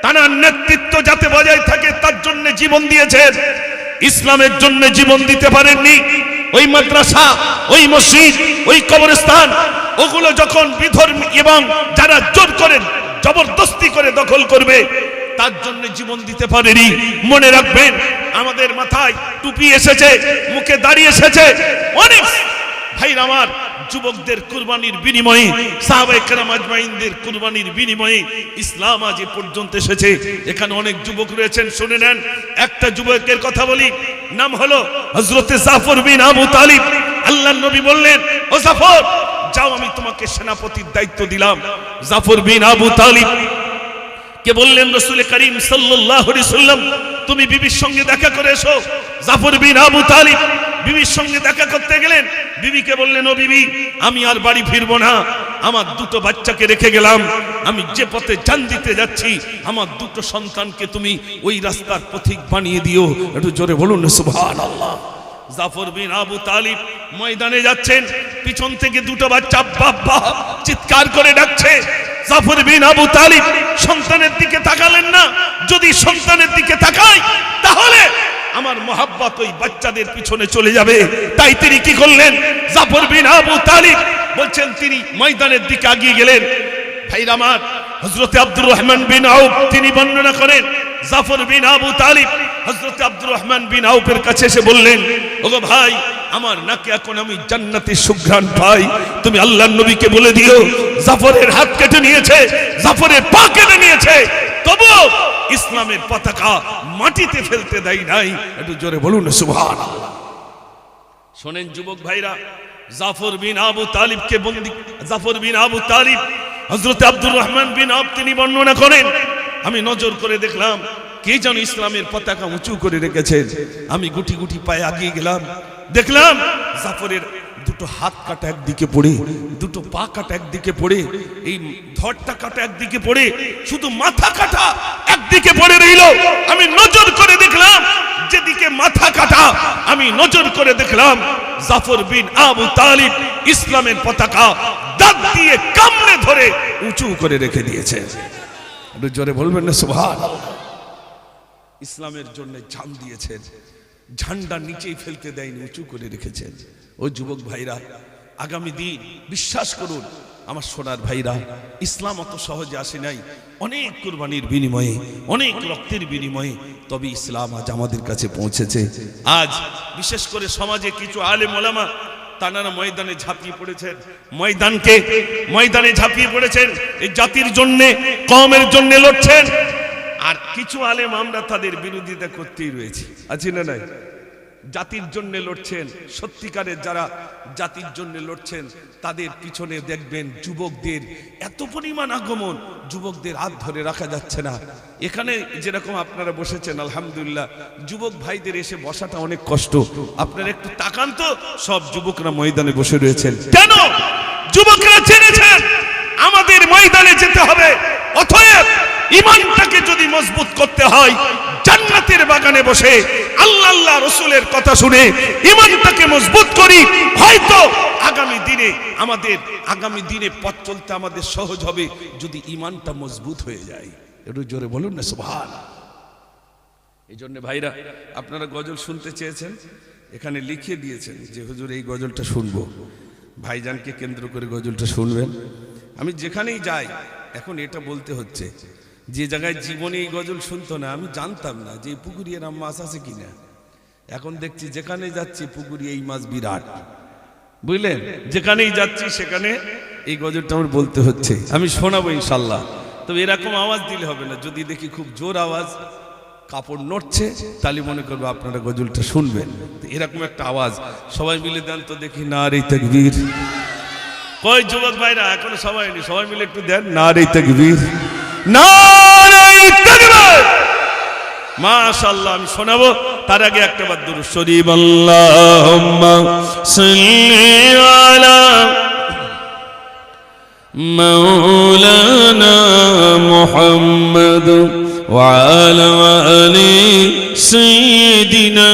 তার নেতৃত্ব যাতে বজায় থাকে তার জন্য জীবন দিয়েছেন। ইসলামের জন্য জীবন দিতে পারেননি। ওই মাদ্রাসা, ওই মসজিদ, ওই কবরস্থান ওগুলো যখন বিধর্মী এবং যারা জোর করে জবরদস্তি করে দখল করবে তার জন্য জীবন দিতে পারেনি। মনে রাখবেন, আমাদের মাথায় টুপি এসেছে, মুখে দাড়ি এসেছে, অনেক ভাই আমার যুবকদের কুরবানির বিনিময়ে, সাহাবায়ে কেরাম আজমাইনদের কুরবানির বিনিময়ে ইসলাম আজ পর্যন্ত এসেছে। এখানে অনেক যুবক রয়েছেন, শুনে নেন। একটা যুবকের কথা বলি, নাম হলো হযরতে জাফর বিন আবু তালিব। আল্লাহর নবী বললেন, ও জাফর যাও, আমি তোমাকে সেনাপতির দায়িত্ব দিলাম। জাফর বিন আবু তালিব কে বললেন, রাসূল করিম সাল্লাল্লাহু আলাইহি সাল্লাম তুমি বিবির সঙ্গে দেখা করে এসো। জাফর বিন আবু তালিব বিবির সঙ্গে দেখা করতে গেলেন। বিবিকে বললেন, ও বিবি, আমি আর বাড়ি ফিরবো না, আমার দুটো বাচ্চাকে রেখে গেলাম, আমি যে পথে জান দিতে যাচ্ছি আমার দুটো সন্তানকে তুমি ওই রাস্তার পথিক বানিয়ে দিও। একটু জোরে বলুন সুবহানাল্লাহ। জাফর বিন আবু তালিব ময়দানে যাচ্ছেন, পিছন থেকে দুটো বাচ্চা বাবা চিৎকার করে ডাকছে। জাফর বিন আবু তালিব সন্তানের দিকে তাকালেন না, যদি সন্তানের দিকে তাকাই তাহলে আমার মোহাব্বত ওই বাচ্চাদের পিছনে চলে যাবে। তাই তিনি কি করলেন, জাফর বিন আবু তালিব বলছেন তিনি ময়দানের দিকে এগিয়ে গেলেন। ভাইরা আমার, হযরতে আব্দুর রহমান বিন আউফ তিনি বর্ণনা করেন, জাফর বিন আবু তালিব হযরতে আব্দুর রহমান বিন আউফের কাছে এসে বললেন, ওগো ভাই, আমার নাকে এখন আমি জান্নাতের সুঘ্রাণ পাই, তুমি আল্লাহর নবীকে বলে দিও জাফরের হাত কেটে নিয়েছে, জাফরের পা কেটে নিয়েছে, তবুও ইসলামের পতাকা মাটিতে ফেলতে দেয় নাই। একটু জোরে বলুন সুবহানাল্লাহ। শোনেন যুবক ভাইরা, জাফর বিন আবু তালিবকে বন্দী, জাফর বিন আবু তালিব হযরতে আব্দুর রহমান বিন আউফ তিনি বর্ণনা করেন, আমি নজর করে দেখলাম কে যেন ইসলামের পতাকা উঁচু করে রেখেছেন। আমি গুটি গুটি পায়ে এগিয়ে গেলাম, দেখলাম জাফরের দুটো হাত কাটা একদিকে পড়ে, দুটো পা কাটা একদিকে পড়ে, এই ধড়টা কাটা একদিকে পড়ে, শুধু মাথা কাটা একদিকে পড়ে রইল। আমি নজর করে দেখলাম যেদিকে মাথা কাটা, আমি নজর করে দেখলাম জাফর বিন আবু তালিব ইসলামের পতাকা দাঁত দিয়ে কামড়ে ধরে উঁচু করে রেখে দিয়েছে। একটু জোরে বলবেন না সুবহানাল্লাহ। ইসলামের জন্য জান দিয়েছেন, ঝান্ডা নিচেই ফেলতে দেয়নি, উঁচু করে রেখেছেন। ও যুবক ভাইরা, আগামী দিন বিশ্বাস করুন আমার সোনার ভাইরা, ইসলাম অত সহজে আসে নাই, অনেক কুরবানির বিনিময়ে, অনেক রক্তের বিনিময়ে, তবে ইসলাম আজ আমাদের কাছে পৌঁছেছে। আজ বিশেষ করে সমাজে কিছু আলেম ওলামা তানারা ময়দানে ঝাঁপিয়ে পড়েছেন, ময়দানে ঝাঁপিয়ে পড়েছেন, এই জাতির জন্যে, কওমের জন্যে লড়ছেন। আর কিছু আলেম আমরা তাদের বিরোধিতা করতেই রয়েছি, আছি না নাই? জাতির জন্য লড়ছেন, সত্যিকারের যারা জাতির জন্য লড়ছেন তাদের পিছনে দেখবেন যুবকদের এত পরিমাণ আগমন, যুবকদের হাত ধরে রাখা যাচ্ছে না। এখানে যেরকম আপনারা বসেছেন আলহামদুলিল্লাহ, যুবক ভাইদের এসে বসাটা অনেক কষ্ট। আপনারা একটু তাকান তো, সব যুবকরা ময়দানে বসে রয়েছেন কেন? যুবকরা জেনেছেন আমাদের ময়দানে যেতে হবে। অতএব ঈমানটাকে যদি মজবুত করতে হয়, জান্নাতের বাগানে বসে আল্লাহ রাসূলের কথা শুনে ঈমানটাকে মজবুত করি, হয়তো আগামী দিনে পথ চলতে আমাদের সহজ হবে যদি ঈমানটা মজবুত হয়ে যায়। একটু জোরে বলুন না সুবহানাল্লাহ। এই জন্য ভাইরা, আপনারা গজল শুনতে চেয়েছেন, এখানে লিখিয়ে দিয়েছেন যে হুজুর এই গজলটা শুনবো, ভাইজানকে কেন্দ্র করে গজলটা শুনবেন। আমি যেখানেই যাই এখন এটা বলতে হচ্ছে, যে জায়গায় জীবনে এই গজল শুনতো না, আমি জানতাম না যে পুকুরিয়া নাম মাছ আছে কিনা। এখন দেখছি যেখানে যাচ্ছি পুকুরি এই মাছ বিরাট, বুঝলেন? যেখানেই যাচ্ছি সেখানে এই গজলটা আমার বলতে হচ্ছে। আমি শোনাবো ইনশাল্লাহ, তবে এরকম আওয়াজ দিলে হবে না। যদি দেখি খুব জোর আওয়াজ, কাপড় নড়ছে, তাহলে মনে করবো আপনারা গজলটা শুনবেন। এরকম একটা আওয়াজ সবাই মিলে দেন তো দেখি, নারে তাকবীর। কই যুবক ভাইরা এখনো সবাই নেই, সবাই মিলে একটু দেন নারে তাকবীর, নারে তাকবীর। মাশাআল্লাহ, আমি শোনাবো, তার আগে একটা বার দুরূদ শরীফ। আল্লাহুম্মা সাল্লি আলা মাওলানা মুহাম্মদ ওয়া আলা আলি সাইয়্যিদিনা।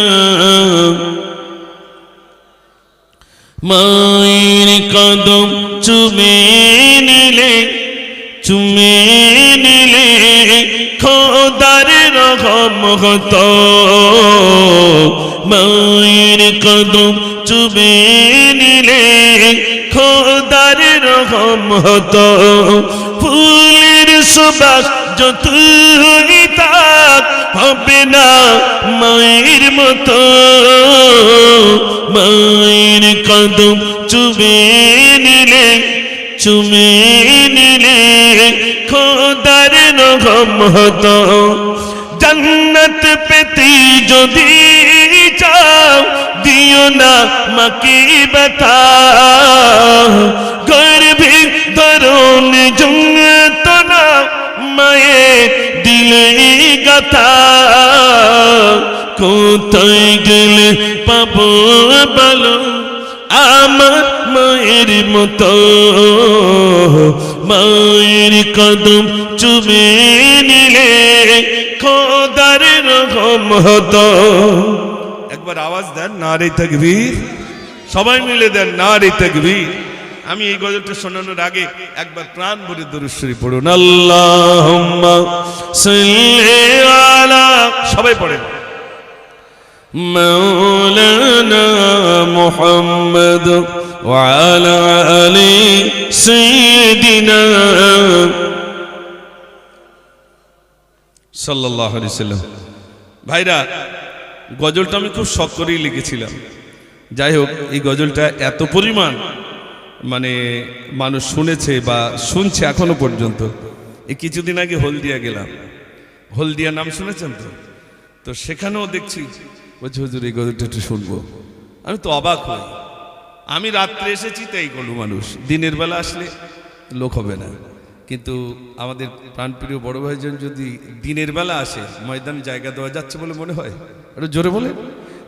মায়ের কদম চুমে নিলে খোদার রহমত, মায়ের কদম চুমে নিলে খোদার রহমত। ফুলের সুবাস যতই তাক হবে না মায়ের মতো, মায়ের কদম চুমে নিলে খোদার রহমত। জান্নাত পেতে যদি চাও দিও না মাকে ব্যথা, গর্ভে ধরুন যন্ত্রণা মায়ের দিলে গাথা। কোথায় গেলে পাবো বলো আমার মায়ের মতো, মায়ের কদম চুমে নিলে খোদার রহমত। একবার আওয়াজ দেন নারে তাকবীর, সবাই মিলে দেন নারে তাকবীর। আমি এই গজলটা শোনানোর আগে একবার প্রাণ ভরে দরুদ শরীফ পড়ুন। আল্লাহুম্মা সাল্লি আলা, সবাই পড়েন, মাওলানা মুহাম্মদ ওয়া আলা আলি সাইয়্যিদিনা সাল্লাল্লাহু আলাইহি সাল্লাম। ভাইরা, গজলটা আমি খুব শখ করেই লিখেছিলাম। যাই হোক, এই গজলটা এত পরিমাণ মানে মানুষ শুনেছে বা শুনছে এখনো পর্যন্ত। এই কিছুদিন আগে হলদিয়া গেলাম, হলদিয়া নাম শুনেছেন তো? তো সেখানেও দেখছি বলছে হুজুর এই গজলটা একটু শুনবো। আমি তো অবাক হই। আমি রাত্রে এসেছি তাই কোনো মানুষ, দিনের বেলা আসলে লোক হবে না। কিন্তু আমাদের প্রাণপ্রিয় বড় ভাইজন যদি দিনের বেলা আসে, ময়দানে জায়গা দেওয়া যাচ্ছে বলে মনে হয়। একটু জোরে বলে।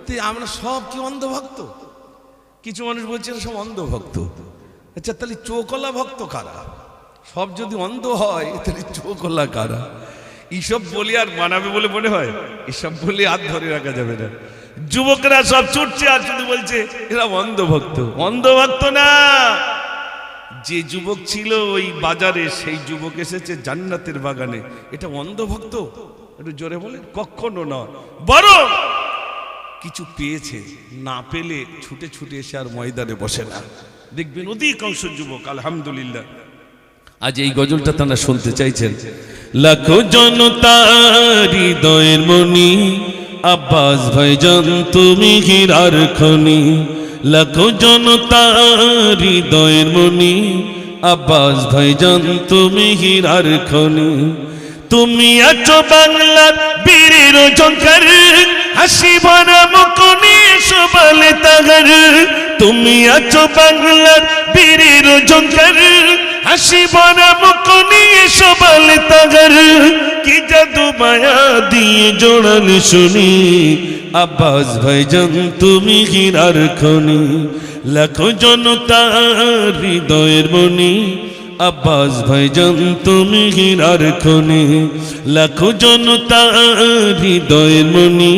তো আমরা সব কি অন্ধভক্ত? কিছু মানুষ বলছে সব অন্ধভক্ত। আচ্ছা, তাহলে চোখলা ভক্ত কারা? সব যদি অন্ধ হয় তাহলে চোখলা কারা? এইসব বলি আর মানাবে বলে মনে হয়? এসব বলে আর ধরে রাখা যাবে না। যুবকরা সব ছুটছে আর শুধু বলছে এরা অন্ধভক্ত। অন্ধভক্ত না, যে যুবক ছিল ওই বাজারে সেই যুবক এসেছে জান্নাতের বাগানে, এটা অন্ধভক্ত? একটু জোরে বলে। কখনো না, বরং কিছু পেয়েছে, না পেলে ছুটে ছুটে এসে আর ময়দানে বসে না। দেখবেন অধিকাংশ যুবক আলহামদুলিল্লাহ আজ এই গজলটা তারা শুনতে চাইছেন। লাখো জনতা হৃদয়ের মনি, আব্বাস ভাইজান তুমি হীরার খনি। লাখো জনতা হৃদয়ের মনি, আব্বাস ভাইজান তুমি হীরার খনি। তুমি আছো বাংলার বীরের ঝঙ্কার, হাসি ভরা মুখ নিয়ে সবালে তাগার। তুমি আছো বাংলার বীরের ঝঙ্কার, হাসি ভরা মুখ নিয়ে সবালে তাগার। কি জাদু মায়া দিয়ে জোড়ালে শুনি, আব্বাস ভাইজান তুমি হীরার খনি। লাখো জনতা হৃদয়ের মনি, আব্বাস ভাইজান তুমি হীরার খনি। লাখো জনতা হৃদয়ের মনি,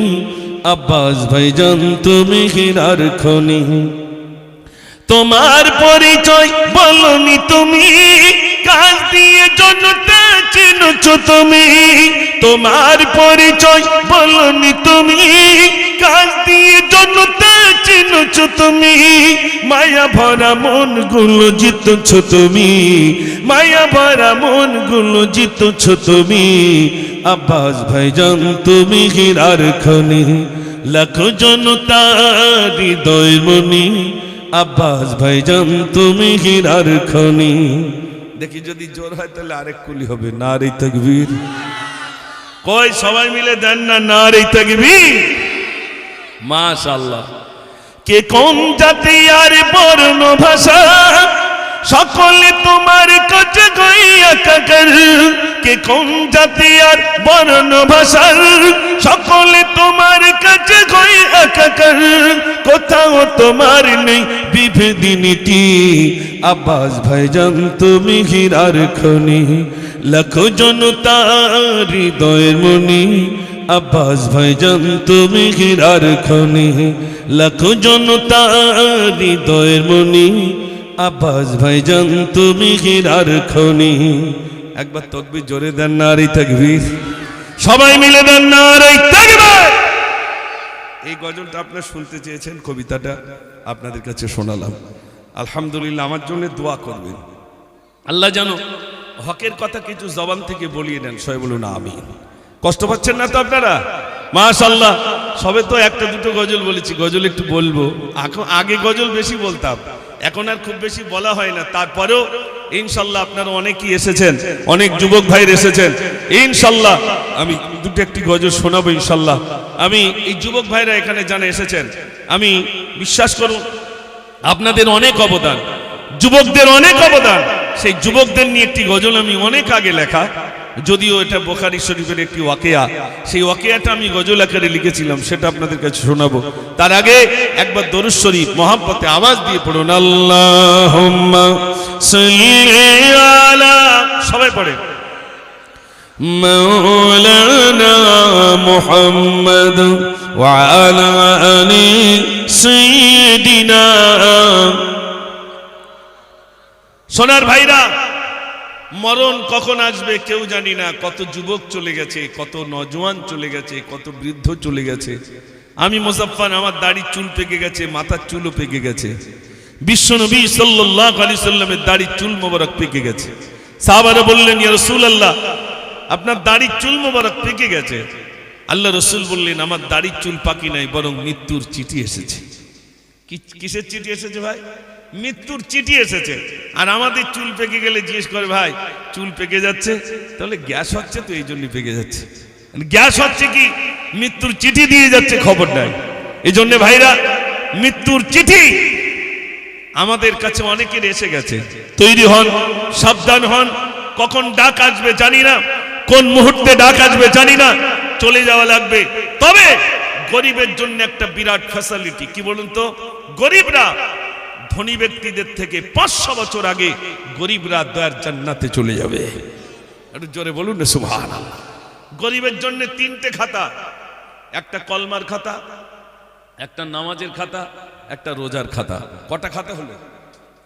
আব্বাস ভাইজান তুমি হীরার খনি। তোমার পরিচয় বলনি তুমি, কাজ দিয়ে জনতা চিনছো তুমি। তোমার পরিচয় বলনি তুমি, কাজ দিয়ে জনতা চিনছো তুমি। মায়া ভরা মন গুলো জিতছো তুমি, মায়া ভরা মন গুলো জিতছো তুমি। আব্বাস ভাইজান তুমি হীরার খনি। লাখো জনতা হৃদয়ের মনি, আব্বাস ভাইজান তুমি হীরার খনি। দেখি যদি জোর হয় তাহলে আরেক কুলি হবে। নারে তাকবীর। কই সবাই মিলে দেন না নারে তাকবীর। মাশাআল্লাহ। কে কোন জাতি আর বর্ণ ভাষা, সকলে তোমার কাছে গইয়া কাকার। কে কোন জাতি আর বর্ণ ভাষা, সকলে তোমার কাছে গইয়া কাকার। কোথাও তোমার নেই বিভেদি নীতি, আব্বাস ভাইজান তুমি হীরার খনি। লাখো জনতা হৃদয়ের মনি, আব্বাস ভাইজান তুমি হীরার খনি। লাখো জনতা হৃদয়ের মনি, আব্বাস ভাইজান তুমি হীরার খনি। একবার তাকবীর জোরে দেন নারে তাকবীর। সবাই মিলে দেন নারে তাকবীর। এই গজলটা আপনারা শুনতে চেয়েছেন, কবিতাটা আপনাদের কাছে শোনালাম। আলহামদুলিল্লাহ। আমার জন্য দোয়া করবেন। আল্লাহ জানো হকের কথা কিছু জবান থেকে বলিয়ে নেন। সবাই বলুন আমিন। কষ্ট পাচ্ছেন না তো আপনারা? মাশাআল্লাহ। সবে তো একটা দুটো গজল বলেছি, গজল একটু বলবো। আগে গজল বেশি বলতাম, এখন আর খুব বেশি বলা হয় না। তারপরেও ইনশাল্লাহ আপনারা অনেকেই এসেছেন, অনেক যুবক ভাইর এসেছেন। ইনশাল্লাহ আমি দুটো একটি গজল শোনাবো ইনশাল্লাহ। আমি এই যুবক ভাইরা এখানে জানা এসেছেন, আমি বিশ্বাস করুন আপনাদের অনেক অবদান, যুবকদের অনেক অবদান। সেই যুবকদের নিয়ে একটি গজল আমি অনেক আগে লেখা, যদিও এটা বুখারী শরীফের একটি ওয়াকিয়া। সেই ওয়াকিয়াটা আমি গজল আকারে লিখেছিলাম, সেটা আপনাদের কাছে শোনাবো। তার আগে একবার দরুদ শরীফ মহব্বতে আওয়াজ দিয়ে পড়ুন। আল্লাহুম্মা সাল্লি আলা, সবাই পড়ে, মাওলানা মুহাম্মদ ওয়া আলা আলি সাইয়্যিদিনা। সোনার ভাইরা, মরণ কখন আসবে কেউ জানি না। কত যুবক চলে গেছে, কত নওজোয়ান চলে গেছে, কত বৃদ্ধ চলে গেছে। আমি মুজাফফর, আমার দাড়ি চুল পেকে গেছে, মাথার চুলও পেকে গেছে। বিশ্বনবী সাল্লাল্লাহু আলাইহি সাল্লামের দাড়ি চুল মোবারক পেকে গেছে। সাহাবারা বললেন, ইয়া রাসূলুল্লাহ, আপনার দাড়ি চুল মোবারক পেকে গেছে। আল্লাহ রাসূল বললেন, আমার দাড়ি চুল পাকি নাই, বরং মৃত্যুর চিঠি এসেছে। কিসের চিঠি এসেছে ভাই? মৃত্যুর চিঠি এসেছে। আর আমাদের চুল পেকে গেলে জিজ্ঞেস করে, ভাই চুল পেকে যাচ্ছে, তাহলে গ্যাস হচ্ছে তো এই জন্য পেকে যাচ্ছে। গ্যাস হচ্ছে কি? মৃত্যুর চিঠি দিয়ে যাচ্ছে, খবর নাই। এই জন্য ভাইরা, মৃত্যুর চিঠি আমাদের কাছে অনেকের এসে গেছে। তৈরি হন, সাবধান হন। কখন ডাক আসবে জানি না, কোন মুহূর্তে ডাক আসবে জানি না, চলে যাওয়া লাগবে। তবে গরিবের জন্য একটা বিরাট ফ্যাসিলিটি কি বলুন তো? গরিবরা ধনী ব্যক্তিদের থেকে 500 বছর আগে গরিবরা দয়ার জান্নাতে চলে যাবে। একটু জোরে বলুন না সুবহানাল্লাহ। গরিবের জন্য 3টে খাতা, একটা কলমার খাতা, একটা নামাজের খাতা, একটা রোজার খাতা। কটা খাতা হলো?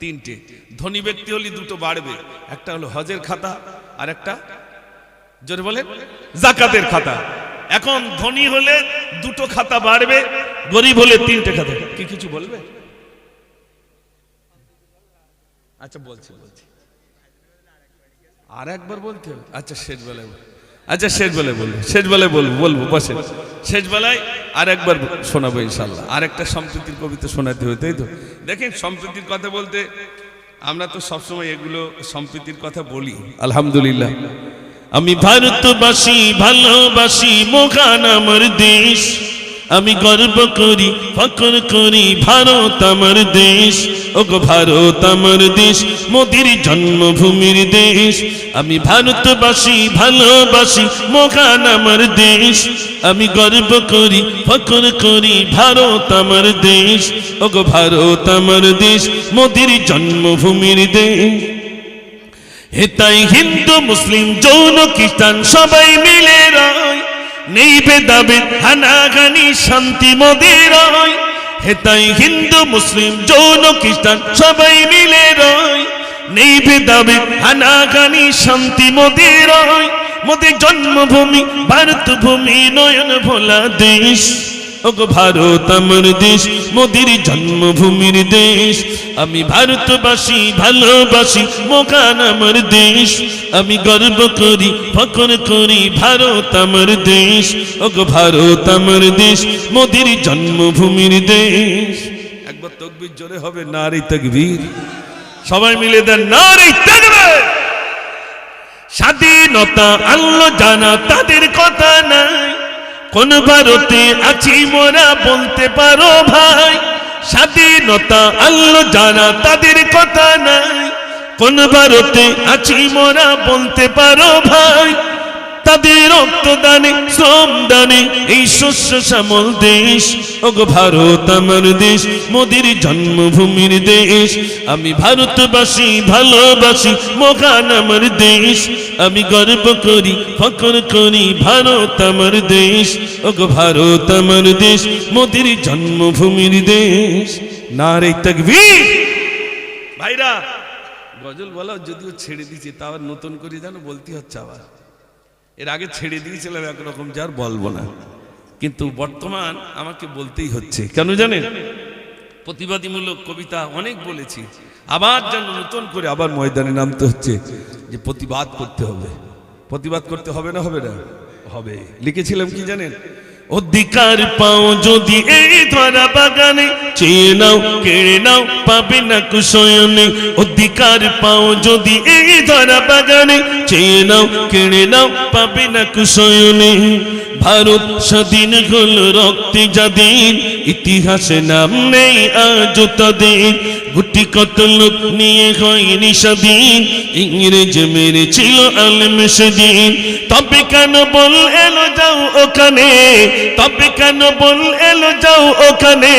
3টে। ধনী ব্যক্তি হলে 2টো বাড়বে, একটা হলো হজের খাতা আর একটা জোরে বলেন যাকাতের খাতা। এখন ধনী হলে 2টো খাতা বাড়বে, গরিব হলে 3টে খাতা। কি কিছু বলবে? আচ্ছা বলছি আর একবার বলতে হবে। আচ্ছা শেষ বেলায় আচ্ছা শেষ বেলায় বলবো, শেষ বেলায় বলবো বসে শেষ বেলায় আর একবার শোনাবো ইনশাল্লাহ। আর একটা সম্প্রীতির কবিতা শোনাতে হবে, তাই তো? দেখেন সম্প্রীতির কথা বলতে আমরা তো সবসময় এগুলো সম্প্রীতির কথা বলি আলহামদুলিল্লাহ। আমি ভারতবাসী ভালোবাসি মহান আমার দেশ, আমি গর্ব করি ফখর করি ভারত আমার দেশ। ওগো ভারত আমার দেশ মোদির জন্মভূমির দেশ, আমি ভারতবাসী ভালোবাসি মহান আমার দেশ, আমি গর্ব করি ফখর করি ভারত আমার দেশ। ওগো ভারত আমার দেশ মোদির জন্মভূমির দেশ। হেতাই হিন্দু মুসলিম জৈন খ্রিস্টান সবাই মিলে রয়, নেই ভেদাভেদ হানাহানি শান্তি মোদের রয়। হেতাই হিন্দু মুসলিম জৈন খ্রিস্টান সবাই মিলে রয়, নেই ভেদাভেদ হানাহানি শান্তি মোদের রয়। মোদের জন্মভূমি ভারত ভূমি নয়ন ভোলা দেশ, ওগো ভারত আমার দেশ মোদির জন্মভূমির দেশ, আমি ভারতবাসী ভালোবাসি মহান আমার দেশ, আমি গর্ব করি ফখর করি ভারত আমার দেশ। ওগো ভারত আমার দেশ মোদির জন্মভূমির দেশ। একবার তাকবীর জোরে হবে, নারে তাকবীর, সবাই মিলে দেন নারে তাকবীর। স্বাধীনতা আল্লাহ জানা তাদের কথা নাই, কোন ভারতে আছি মোরা বলতে পারো ভাই। স্বাধীনতা আল্লাহ জানা তাদের কথা নাই, কোন ভারতে আছি মোরা বলতে পারো ভাই। তাদের রক্তদানে শ্রম দানে এই শস্য শ্যামল দেশ, ওগো ভারত আমার দেশ মোদির জন্মভূমির দেশ, আমি ভারতবাসী ভালোবাসি মহান আমার দেশ, আমি গর্ব করি ফখর করি ভারত আমার দেশ। ওগো ভারত আমার দেশ মোদির জন্মভূমির দেশ। নারে তাকবীর। ভাইরা গজল বলা যদিও ছেড়ে দিয়েছি, তা আবার নতুন করে যেন বলতে হচ্ছে আবার। এর আগে ছেড়ে দিয়েছিলাম একরকম, যার বলবো না, কিন্তু বর্তমান আমাকে বলতেই হচ্ছে। কেন জানেন? প্রতিবাদীমূলক কবিতা অনেক বলেছি, আবার যেন নতুন করে আবার ময়দানে নামতে হচ্ছে যে প্রতিবাদ করতে হবে। প্রতিবাদ করতে হবে না? হবে না? হবে। লিখেছিলাম কি জানেন? অধিকার পাও যদি এই ধরা বাগানে, চেয়ে নাও কেড়ে নাও পাবে না কুশয়নে। অধিকার পাও যদি এই ধরা বাগানে, চেয়ে নাও কেড়ে নাও পাবে না কুশয়নে। ভারত স্বাধীন হল রক্তে যাদের, ইতিহাসে নাম নেই আজ তাদের। গুটি কত লোক নিয়ে হয়নি স্বাধীন, ইংরেজ মেরেছিল আলেম সেদিন। তবে কেন বল এলো যাও ওখানে, তবে কেন বল এলো যাও ওখানে,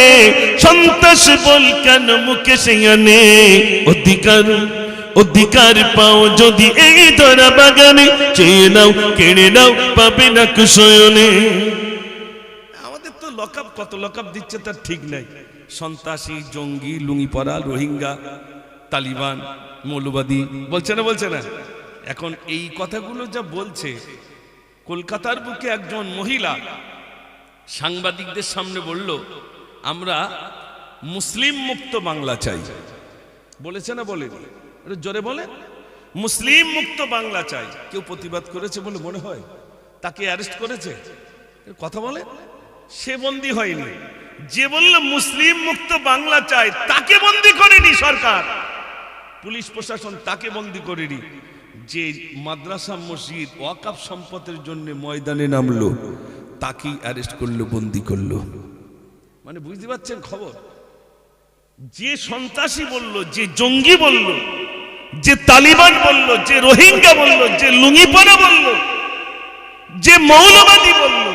সন্ত্রাস বল কেন মুখে সেখানে। অধিকার অধিকার পাও যদি এই ধরা বাগানে, চেয়ে নাও কেড়ে নাও পাবে না কুশয়নে। আমাদের তো লকআপ, কত লকআপ দিচ্ছে তার ঠিক নাই। সন্ত্রাসী, জঙ্গি, লুঙ্গি পরা, রোহিঙ্গা, তালিবান, মৌলবাদী, বলছে না বলছে না? এখন এই কথাগুলো যা বলছে, কলকাতার বুকে একজন মহিলা সাংবাদিকদের সামনে বলল আমরা মুসলিম মুক্ত বাংলা চাই। বলেছে না বলেনি? জোরে বলে, মুসলিম মুক্ত বাংলা চাই। কেউ প্রতিবাদ করেছে বলে মনে হয়? তাকে অ্যারেস্ট করেছে? কথা বলে, সে বন্দী হয়নি। যে বলল মুসলিম মুক্ত বাংলা চাই তাকে বন্দী করেনি সরকার, পুলিশ প্রশাসন তাকে বন্দী করেনি। যে মাদ্রাসা মসজিদ ওয়াকফ সম্পদের জন্য ময়দানে নামলো তাকেই অ্যারেস্ট করলো, বন্দী করলো। মানে বুঝতে পারছেন খবর? যে সন্ত্রাসী বলল, যে জঙ্গি বলল, যে তালিবান বলল, যে রোহিঙ্গা বলল, যে লুঙ্গিপরা বলল, যে মৌলবাদী বলল,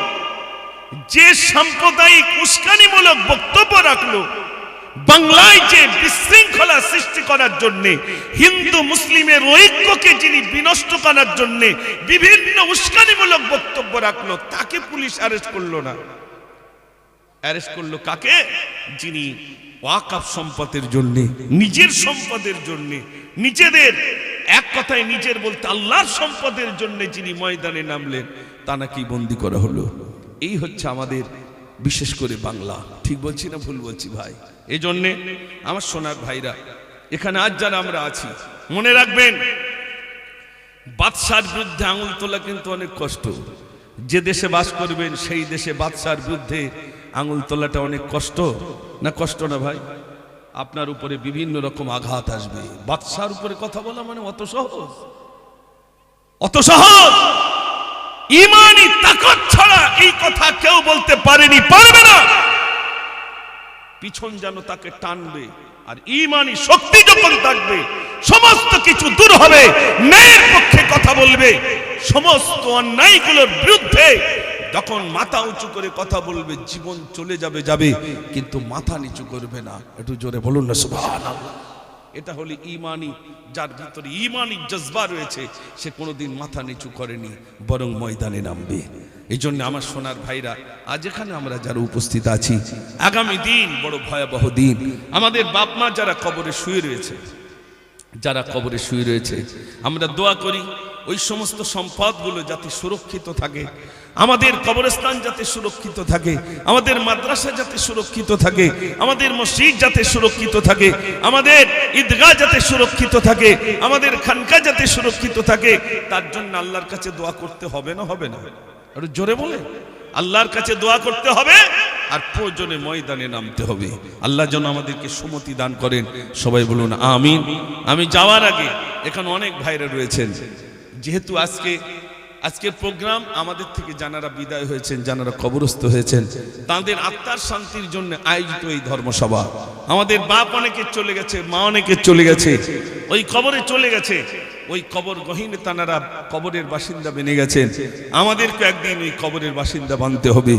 যে সাম্প্রদায়িক উস্কানিমূলক বক্তব্য রাখলো, বাংলায় যে বিশৃঙ্খলা সৃষ্টি করার জন্য, হিন্দু মুসলিমের ঐক্যকে যিনি বিনষ্ট করার জন্য বিভিন্ন উস্কানিমূলক বক্তব্য রাখলো, তাকে পুলিশ অ্যারেস্ট করলো না। অ্যারেস্ট করলো কাকে? যিনি ওয়াকফ সম্পদের জন্য, নিজের সম্পদের জন্য, নিজেদের এক কথায় নিজের বলতে আল্লাহর সম্পদের জন্য যিনি ময়দানে নামলেন, তা নাকি বন্দী করা হলো। এই হচ্ছে আমাদের বিশেষ করে বাংলা। ঠিক বলছি না ভুল বলছি ভাই? এই জন্যে আমার সোনার ভাইরা, এখানে আজ যারা আমরা আছি, মনে রাখবেন বাদশার বিরুদ্ধে আঙুল তোলা কিন্তু অনেক কষ্ট। যে দেশে বাস করবেন সেই দেশে বাদশার বিরুদ্ধে আঙুল তোলাটা অনেক কষ্ট না? কষ্ট না ভাই? আপনার উপরে বিভিন্ন রকম আঘাত আসবে। বাদশার উপরে কথা বলা মানে অত সহজ? অত সহজ? ঈমানি তাকত ছাড়া এই কথা কেউ বলতে পারেনি, পারবে না। পিছন যেন তাকে টানবে, আর ঈমানি শক্তি যখন থাকবে সমস্ত কিছু দূর হবে, ন্যায়ের পক্ষে কথা বলবে, সমস্ত অন্যায়গুলোর বিরুদ্ধে যখন মাথা উঁচু করে কথা বলবে, জীবন চলে যাবে যাবে কিন্তু মাথা নিচু করবে না। একটু জোরে বলুন না সুবহানাল্লাহ। এটা হলো ঈমানি, যার ভিতরে ঈমানি জজবা রয়েছে, সে কোনোদিন মাথা নিচু করেনি, বরং ময়দানে নামবে। এই জন্য আমার সোনার ভাইরা, আজ এখানে আমরা যারা উপস্থিত আছি, আগামী দিন বড় ভয়াবহ দিন। আমাদের বাপ মা যারা কবরে শুয়ে রয়েছে, যারা কবরে শুয়ে রয়েছে, আমরা দোয়া করি ওই সমস্ত সম্পদগুলো যাতে সুরক্ষিত থাকে, আমাদের কবরস্থান যাতে সুরক্ষিত থাকে, আমাদের মাদ্রাসা যাতে সুরক্ষিত থাকে, আমাদের মসজিদ যাতে সুরক্ষিত থাকে, আমাদের ঈদগাহ যাতে সুরক্ষিত থাকে, আমাদের খানকা যাতে সুরক্ষিত থাকে। তার জন্য আল্লাহর কাছে দোয়া করতে হবে না? হবে না? আর জোরে বলে আল্লাহর কাছে দোয়া করতে হবে, আর প্রয়োজনে ময়দানে নামতে হবে। আল্লাহ যেন আমাদেরকে সুমতি দান করেন। সবাই বলুন আমিন। আমি যাওয়ার আগে এখানে অনেক ভাইরা রয়েছেন, যেহেতু আজকের প্রোগ্রাম আমাদের থেকে যারা বিদায় হয়েছেন, যারা কবরস্থ হয়েছেন, তাদের আত্মার শান্তির জন্য আয়োজিত এই ধর্মসভা। আমাদের বাপ অনেকে চলে গেছে, মা অনেকে চলে গেছে, ওই কবরে চলে গেছে, ওই কবর গহীনে তারা কবরের বাসিন্দা বেনে গেছেন। আমাদেরকে একদিন ওই কবরের বাসিন্দা বানতে হবে।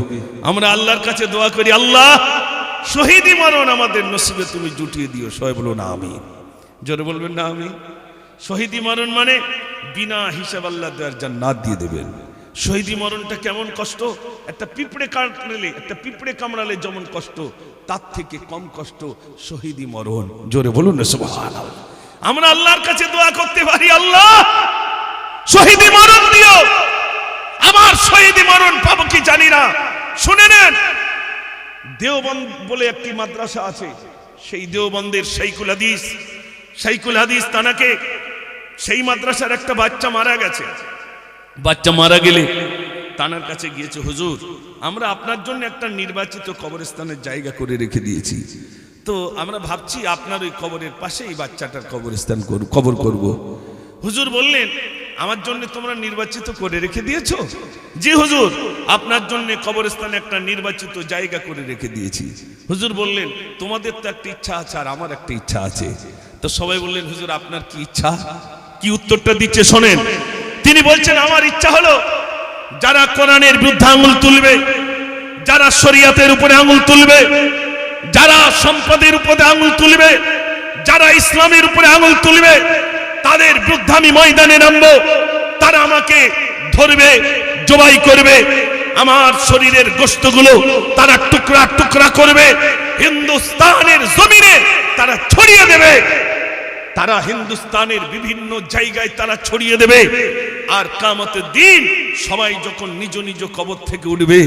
আমরা আল্লাহর কাছে দোয়া করি, আল্লাহ শহীদি মরণ আমাদের নসিবে তুমি জুটিয়ে দিও। সবাই বলুন আমিন। জোরে বলবেন না আমিন? শহীদি মরণ মানে বিনা হিসাব আল্লাহ দেওয়ার জান্নাত দিয়ে দেবেন। শহীদি মরণটা কেমন কষ্ট! একটা পিঁপড়ে কামড়ালে যেমন কষ্ট, তার থেকে কম কষ্ট শহীদি মরণ। জোরে বলুন না সুবহানাল্লাহ। আমরা আল্লাহর কাছে দোয়া করতে পারি, আল্লাহ শহীদি মরণ দিও। আমার শহীদি মরণ পাবো কি জানি না। শুনে নেন, দেওবন্দ বলে একটি মাদ্রাসা আছে, সেই দেওবন্দের শাইখুল হাদিস তানাকে, সেই মাদ্রাসার একটা বাচ্চা মারা গেছে। বাচ্চা মারা গেলে তানার কাছে গিয়েছে, হুজুর আমরা আপনার জন্য একটা নির্বাচিত কবরস্থানের জায়গা করে রেখে দিয়েছি, তো আমরা ভাবছি আপনার ওই কবরের পাশে এই বাচ্চাটার কবরস্থান কবর করব। হুজুর বললেন, আমার জন্য তোমরা নির্বাচিত করে রেখে দিয়েছো? জি হুজুর, আপনার জন্য কবরস্থানে একটা নির্বাচিত জায়গা করে রেখে দিয়েছি। হুজুর বললেন, তোমাদের তো একটা ইচ্ছা আছে আর আমার একটা ইচ্ছা আছে। তো সবাই বললেন, হুজুর আপনার কি ইচ্ছা? কি উত্তরটা দিচ্ছে শোনেন। তিনি বলছেন, আমার ইচ্ছা হলো যারা কোরআনের বিরুদ্ধে আঙুল তুলবে, যারা শরীয়তের উপরে আঙুল তুলবে, যারা সম্পদের উপরে আঙুল তুলবে, যারা ইসলামের উপরে আঙুল তুলবে, তাদের বিরুদ্ধে আমি ময়দানে নামবো। তারা আমাকে ধরবে, জবাই করবে, আমার শরীরের গোশতগুলো তারা টুকরা টুকরা করবে, হিন্দুস্তানের জমিনে তারা ছড়িয়ে দেবে, তারা হিন্দুস্তানের বিভিন্ন জায়গায় তারা ছড়িয়ে দেবে। আর কিয়ামতের দিন সবাই যখন নিজ নিজ কবর থেকে উঠবে,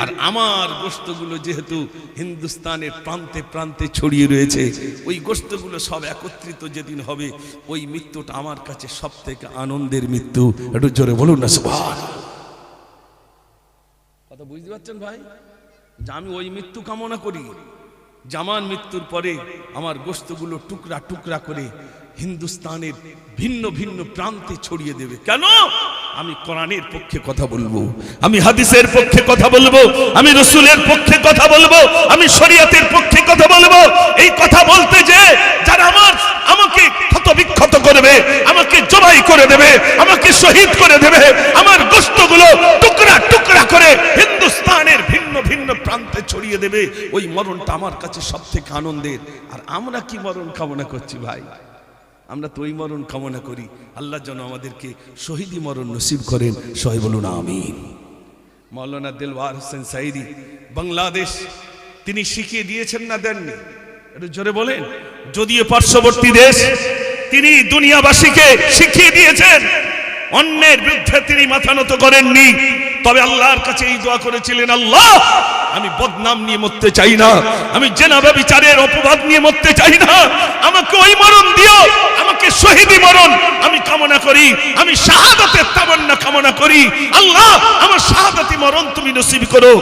আর আমার গোশতগুলো যেহেতু হিন্দুস্তানের প্রান্তে প্রান্তে ছড়িয়ে রয়েছে, ওই গোশতগুলো সব একত্রিত যেদিন হবে, ওই মৃত্যুটা আমার কাছে সব থেকে আনন্দের মৃত্যু। একটু জোরে বলুন না সুবহানাল্লাহ। কথা বুঝতে পারছেন ভাই? যে আমি ওই মৃত্যু কামনা করি, জামান মৃত্যুর পরে আমার গোশতগুলো টুকরা টুকরা করে হিন্দুস্তানের ভিন্ন ভিন্ন প্রান্তে ছড়িয়ে দেবে। কেন? আমি কোরআনের পক্ষে কথা বলবো, আমি হাদিসের পক্ষে কথা বলবো, আমি রাসূলের পক্ষে কথা বলবো, আমি শরীয়তের পক্ষে কথা বলবো। এই কথা বলতে যে যারা আমাকে ক্ষতবিক্ষত করবে, আমাকে জবাই করে দেবে, আমাকে শহীদ করে দেবে, আমার গোশতগুলো টুকরা টুকরা করে হিন্দুস্তানের ভিন্ন ভিন্ন প্রান্তে ছড়িয়ে দেবে, ওই মরণটা আমার কাছে সব থেকে আনন্দের। আর আমরা কি মরণ কামনা করছি ভাই? আমরা তো ওই মরণ কামনা করি। আল্লাহ যেন আমাদেরকে শহীদি মরণ নসিব করেন। সবাই বলুন আমিন। মাওলানা দিলওয়ার হোসেন সাইদি বাংলাদেশ, তিনি শিখিয়ে দিয়েছেন না দেননি? একটু জোরে বলেন। যদিও পার্শ্ববর্তী দেশ, তিনি দুনিয়াবাসীকে শিখিয়ে দিয়েছেন, অন্যের বিরুদ্ধে তিনি মাথা নত করেননি। তবে আল্লাহর কাছে এই দোয়া করেছিলেন, আল্লাহ আমি বদনাম নিয়ে মরতে চাই না, আমি জেনা ব্যভিচারের অপবাদ নিয়ে মরতে চাই না। আমাকে ওই মরণ দিও, আমাকে শহীদি মরণ আমি কামনা করি, আমি শাহাদাতের তামান্না কামনা করি। আল্লাহ আমার শাহাদাতি মরণ তুমি নসিব করো।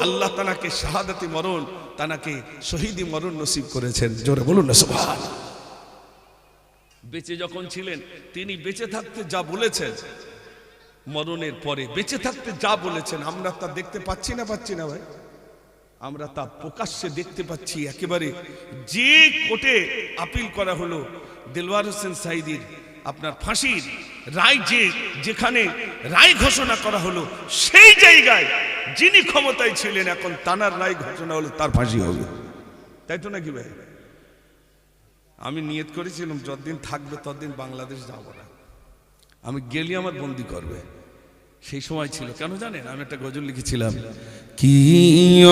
আল্লাহ তানাকে শাহাদাতি মরণ, তানাকে শহীদি মরণ নসিব করেছেন। জোরে বলুন না সুবহান। বেঁচে যখন ছিলেন তিনি বেঁচে থাকতে যা বলেছেন, মরণের পরে বেঁচে থাকতে যা বলেছেন আমরা তা দেখতে পাচ্ছি না ভাই? আমরা তা প্রকাশ্যে দেখতে পাচ্ছি। একেবারে যে কোর্টে আপিল করা হলো দেলওয়ার হোসেন সাঈদীর আপনার ফাঁসির রায়, যেখানে রায় ঘোষণা করা হলো, সেই জায়গায় যিনি ক্ষমতায় ছিলেন এখন তানার রায় ঘোষণা হলো তার ফাঁসি হবে। তাই তো নাকি ভাই? আমি নিয়ত করেছিলাম যতদিন থাকবে ততদিন বাংলাদেশ যাব না, আমি গেলে আমার বন্দি করবে। সেই সময় ছিল কেন জানেন, আমি একটা গজল লিখেছিলাম, কি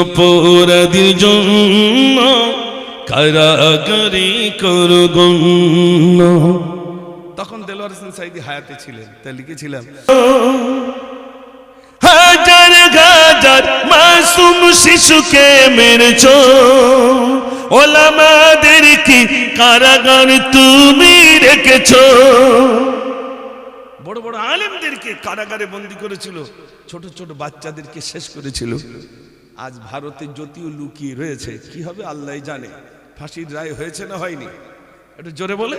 অপরাধীর জন্য কারাগারে করো গণ্য। তখন দেলওয়ার হোসেন সাঈদী হায়াতে ছিলেন, তাই লিখেছিলাম, হাজার হাজার মাসুম শিশুকে মেরেছ, ওলামাদের কি কারাগার তুমি রেখেছ। বড় বড় আলেমদেরকে কারাগারে বন্দী করেছিল, ছোট ছোট বাচ্চাদেরকে শেষ করেছিল। আজ ভারতে যদিও লুকিয়ে রয়েছে, কি হবে আল্লাহই জানে। ফাঁসির রায় হয়েছে না হয়নি? একটু জোরে বলে।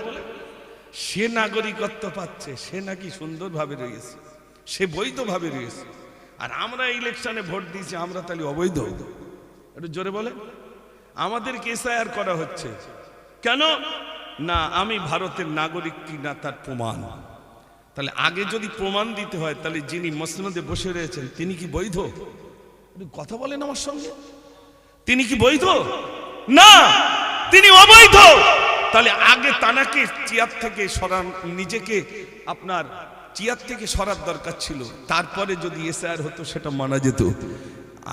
সে নাগরিকত্ব পাচ্ছে, সে নাকি সুন্দরভাবে রয়েছে, সে বৈধভাবে রয়েছে, আর আমরা ইলেকশনে ভোট দিয়েছি, আমরা তাহলে অবৈধ? একটু জোরে বলে। আমাদেরকে এসআইআর করা হচ্ছে কেন না? আমি ভারতের নাগরিক কিনা তার প্রমাণ। তাহলে আগে যদি প্রমাণ দিতে হয়, তাহলে যিনি মসনদে বসে রয়েছেন তিনি কি বৈধ? কথা বলেন আমার সঙ্গে, তিনি কি বৈধ? না, তিনি অবৈধ। তাহলে আগে তানাকে চেয়ার থেকে সরান, নিজেকে আপনার চেয়ার থেকে সরার দরকার ছিল, তারপরে যদি এসআইআর হতো সেটা মানা যেত।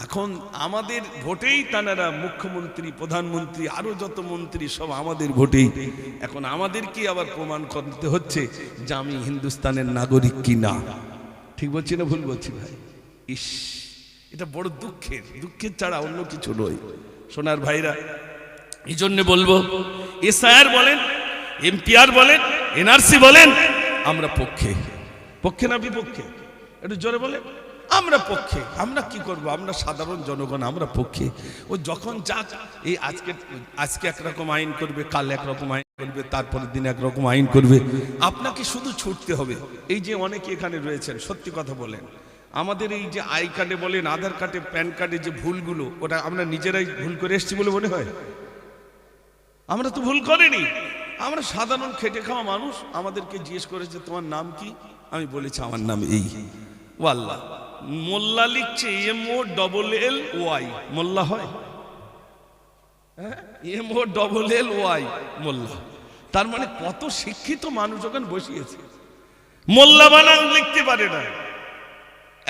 এখন আমাদের ভোটেই তানারা মুখ্যমন্ত্রী, প্রধানমন্ত্রী, আরো যত মন্ত্রী সব আমাদের ভোটেই। এখন আমাদেরকে আবার প্রমাণ করতে হচ্ছে যে আমি হিন্দুস্তানের নাগরিক কি না। ঠিক বলছি না ভুল বলছি ভাই? ইস, এটা বড় দুঃখের, দুঃখের ছাড়া অন্য কিছু নয় সোনার ভাইরা। এই জন্য বলবো, এসআইআর বলেন, এমপিআর বলেন, এনআরসি বলেন, আমরা পক্ষে। পক্ষে না বিপক্ষে? একটু জোরে বলে। আমরা পক্ষে। আমরা কি করব? আমরা সাধারণ জনগণ, আমরা পক্ষে। ও যখন যাক, এই আজকে একরকম আইন করবে, কাল একরকম আইন করবে, তারপরের দিন একরকম আইন করবে। আপনাকে শুধু ছুটতে হবে। এই যে অনেকে এখানে রয়েছেন, সত্যি কথা বলেন, আমাদের এই যে আই কার্ডে বলেন, আধার কার্ডে, প্যান কার্ডে যে ভুলগুলো, ওটা আমরা নিজেরাই ভুল করে এসেছি বলে মনে হয়? আমরা তো ভুল করিনি। আমরা সাধারণ খেটে খাওয়া মানুষ। আমাদেরকে জিজ্ঞেস করেছে তোমার নাম কি? আমি বলেছি আমার নাম এই। ও আল্লাহ, মোল্লা লিখছে MOLLY, মোল্লা হয়? MOLLY, মোল্লা। তার মানে কত শিক্ষিত মানুষ ওখানে বসিয়েছে, মোল্লা বানান লিখতে পারে না।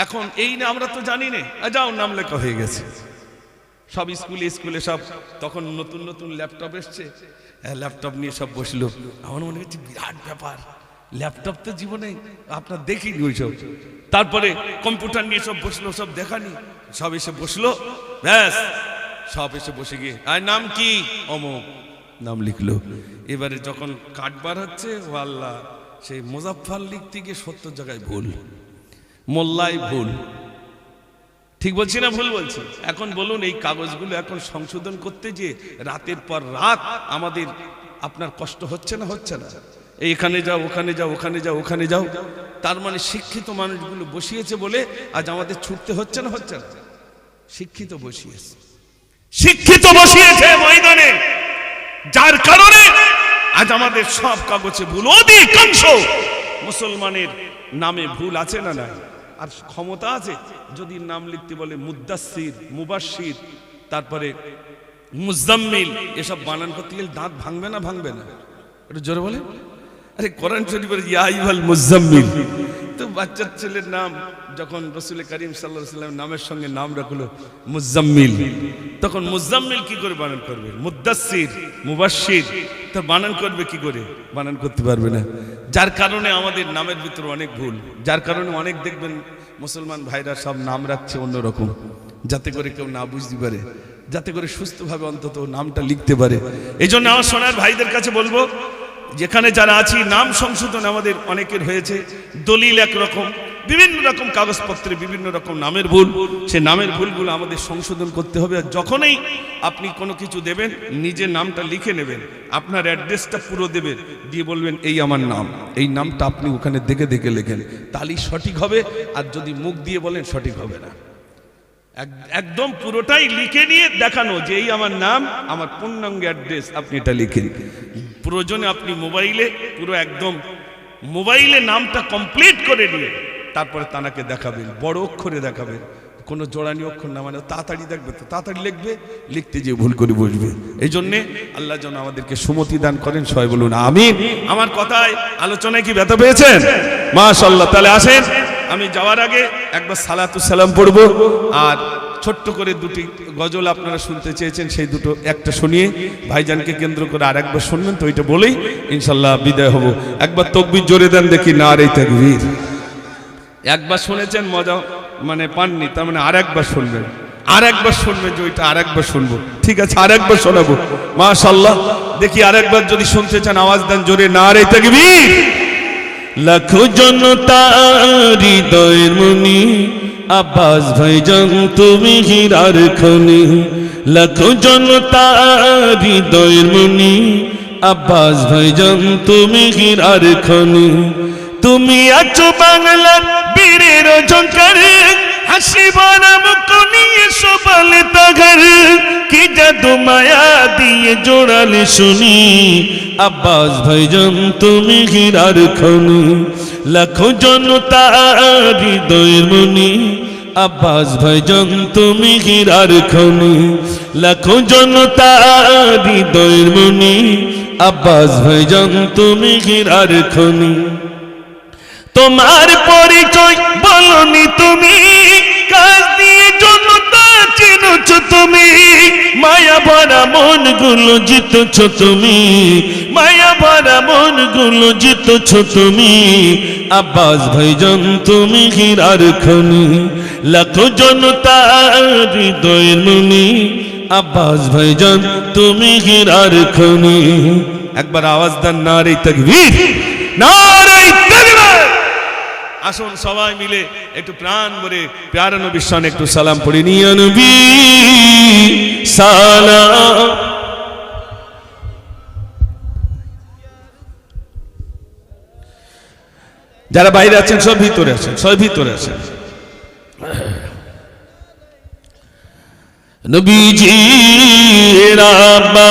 এখন এই না, আমরা তো জানি না, যাও নাম লেখা হয়ে গেছে। সব স্কুলে সব তখন নতুন নতুন ল্যাপটপ এসছে, ল্যাপটপ নিয়ে সব বসলো। আমার মনে হচ্ছে বিরাট ব্যাপার, ল্যাপটপ তো জীবনে আপনার দেখিনি ওইসব। তারপরে কম্পিউটার নিয়ে সব বসলো, সব দেখানি, সব এসে বসলো, ব্যাস সব এসে বসে গিয়ে আর নাম কি? অমুক, নাম লিখলো। এবারে যখন কাটবার হচ্ছে, ও আল্লাহ, সেই মুজাফফর লিখতে গিয়ে 70 জায়গায় ভুল, মোল্লাই ভুল। ঠিক বলছি না ভুল বলছি? এখন বলুন, এই কাগজগুলো এখন সংশোধন করতে যে রাতের পর রাত আমাদের আপনার কষ্ট হচ্ছে না? হচ্ছে না? এখানে যাও, ওখানে যাও, ওখানে যাও, ওখানে যাও। তার মানে শিক্ষিত মানুষগুলো বসিয়েছে বলে আজ আমাদের ছুটতে হচ্ছে না? হচ্ছে না? শিক্ষিত বসিয়েছে, শিক্ষিত বসিয়েছে ময়দানে, যার কারণে আজ আমাদের সব কাগজে ভুল। অধিকাংশ মুসলমানের নামে ভুল আছে না নাই? আর ক্ষমতা আছে যদি নাম লিখতে বলে মুদ্দাসির, মুবাশির, তারপরে মুজাম্মিল, এসব বানান করতে গেলে দাঁত ভাঙবে না? ভাঙবে না? একটু জোরে বলে। আরে কোরআন শরীফের ইয়া আইয়ুহাল মুজাম্মিল, তো বাচ্চার ছেলের নাম যখন রাসূল করিম সাল্লাল্লাহু আলাইহি ওয়াসাল্লাম নামের সঙ্গে নাম রাখলো মুজাম্মিল, তখন মুজাম্মিল কি করে বানান করবে? মুদ্দাসির, মুবাশশির, তো বানান করবে কি করে? বানান করতে পারবে না। যার কারণে আমাদের নামের ভিতরে অনেক ভুল, যার কারণে অনেক দেখবেন মুসলমান ভাইরা সব নাম রাখছে অন্যরকম, যাতে করে কেউ না বুঝতে পারে, যাতে করে সুস্থভাবে অন্তত নামটা লিখতে পারে। এই জন্য আমার সোনার ভাইদের কাছে বলবো, যেখানে যারা আছি নাম সংশোধন আমাদের অনেকের হয়েছে, দলিল একরকম, বিভিন্ন রকম কাগজপত্রে বিভিন্ন রকম নামের ভুল, সে নামের ভুলগুলো আমাদের সংশোধন করতে হবে। আর যখনই আপনি কোনো কিছু দেবেন নিজের নামটা লিখে নেবেন, আপনার অ্যাড্রেসটা পুরো দেবেন, দিয়ে বলবেন এই আমার নাম, এই নামটা আপনি ওখানে দেখে দেখে লেখেন, তাহলেই সঠিক হবে। আর যদি মুখ দিয়ে বলেন সঠিক হবে না। একদম পুরোটাই লিখে নিয়ে দেখানো যে এই আমার নাম, আমার পূর্ণাঙ্গ অ্যাড্রেস, আপনি এটা লিখেন। প্রয়োজনে আপনি মোবাইলে পুরো একদম মোবাইলে নামটা কমপ্লিট করে নিয়ে তারপরে তানাকে দেখাবেন, বড় অক্ষরে দেখাবেন, কোনো জোড়ানি অক্ষর না, মানে তাড়াতাড়ি দেখবে তো তাড়াতাড়ি লিখবে, লিখতে যে ভুল করে বসবে। এই জন্যে আল্লাহ যেন আমাদেরকে সুমতি দান করেন, সবাই বলুন আমিন। আমার কথায় আলোচনায় কি ব্যথা পেয়েছেন? মাশাআল্লাহ। তাহলে আসেন, আমি যাওয়ার আগে একবার সালাতু সালাম পড়বো, আর ছোট্ট করে দুটি গজল আপনারা শুনতে চেয়েছেন, সেই দুটো একটা শুনিয়ে ভাইজানকে কেন্দ্র করে আর একবার শুনবেন, তো এটা বলেই ইনশাল্লাহ বিদায় হব। একবার তাকবীর জোরে দেন দেখি, নারে তাকবীর। একবার শুনেছেন মজা মানে পাননি, তার মানে আর একবার শুনবেন, আর একবার শুনবেন, যে ওইটা আর একবার শুনবো। ঠিক আছে, আর একবার শোনাবো। মাশাআল্লাহ। দেখি আর একবার যদি শুনতে চান আওয়াজ দেন জোরে, নারে তাকবীর। লাখো জনতা হৃদয়ের মনি, আব্বাস ভাইজান তুমি হীরার খনি। লাখো জনতা হৃদয়ের মনি, আব্বাস ভাইজান তুমি হীরার খনি। তুমি আছো বাংলার বীরের ঝঙ্কার, হাসি ভরা মুখ নিয়ে সবালে তাগার, কি জাদু মায়া দিয়ে জোড়ালে শুনি, আব্বাস ভাইজান তুমি হীরার খনি। লাখো জনতা হৃদয়ের মনি, আব্বাস ভাইজান তুমি হীরার খনি। লাখো জনতা হৃদয়ের মনি, আব্বাস ভাইজান তুমি হীরার খনি। তোমার পরিচয় বলনি তুমি, কাজ দিয়ে জনতা চিনছ তুমি, মায়া ভরা মন গুলো জিতছ তুমি, মায়া ভরা মন গুলো জিতছ তুমি, আব্বাস ভাইজান তুমি হীরার খনি। লাখো জনতা হৃদয়ের মনি, আব্বাস ভাইজান তুমি হীরার খনি। একবার আওয়াজ দেন নারে তাকবীর, নারে তাকবীর। আসুন সবাই মিলে একটু প্রাণ ভরে প্যারা নবীর শানে একটু সালাম পড়ে নিয়ে, ইয়া নবী সালাম। যারা বাইরে আছেন সব ভিতরে আছেন, সব ভিতরে আছেন। নবীজি রাব্বা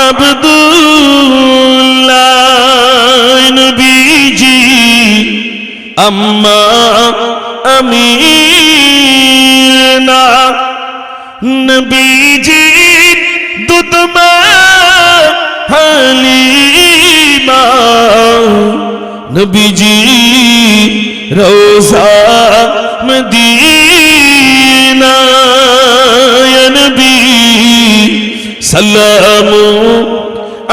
আব্দুল্লাহ, নবীজি আম্মা আমিনা, নবীজি দুধমা হালিমা, নবীজি রওজা মদিনা। ইয়া নবী সালামু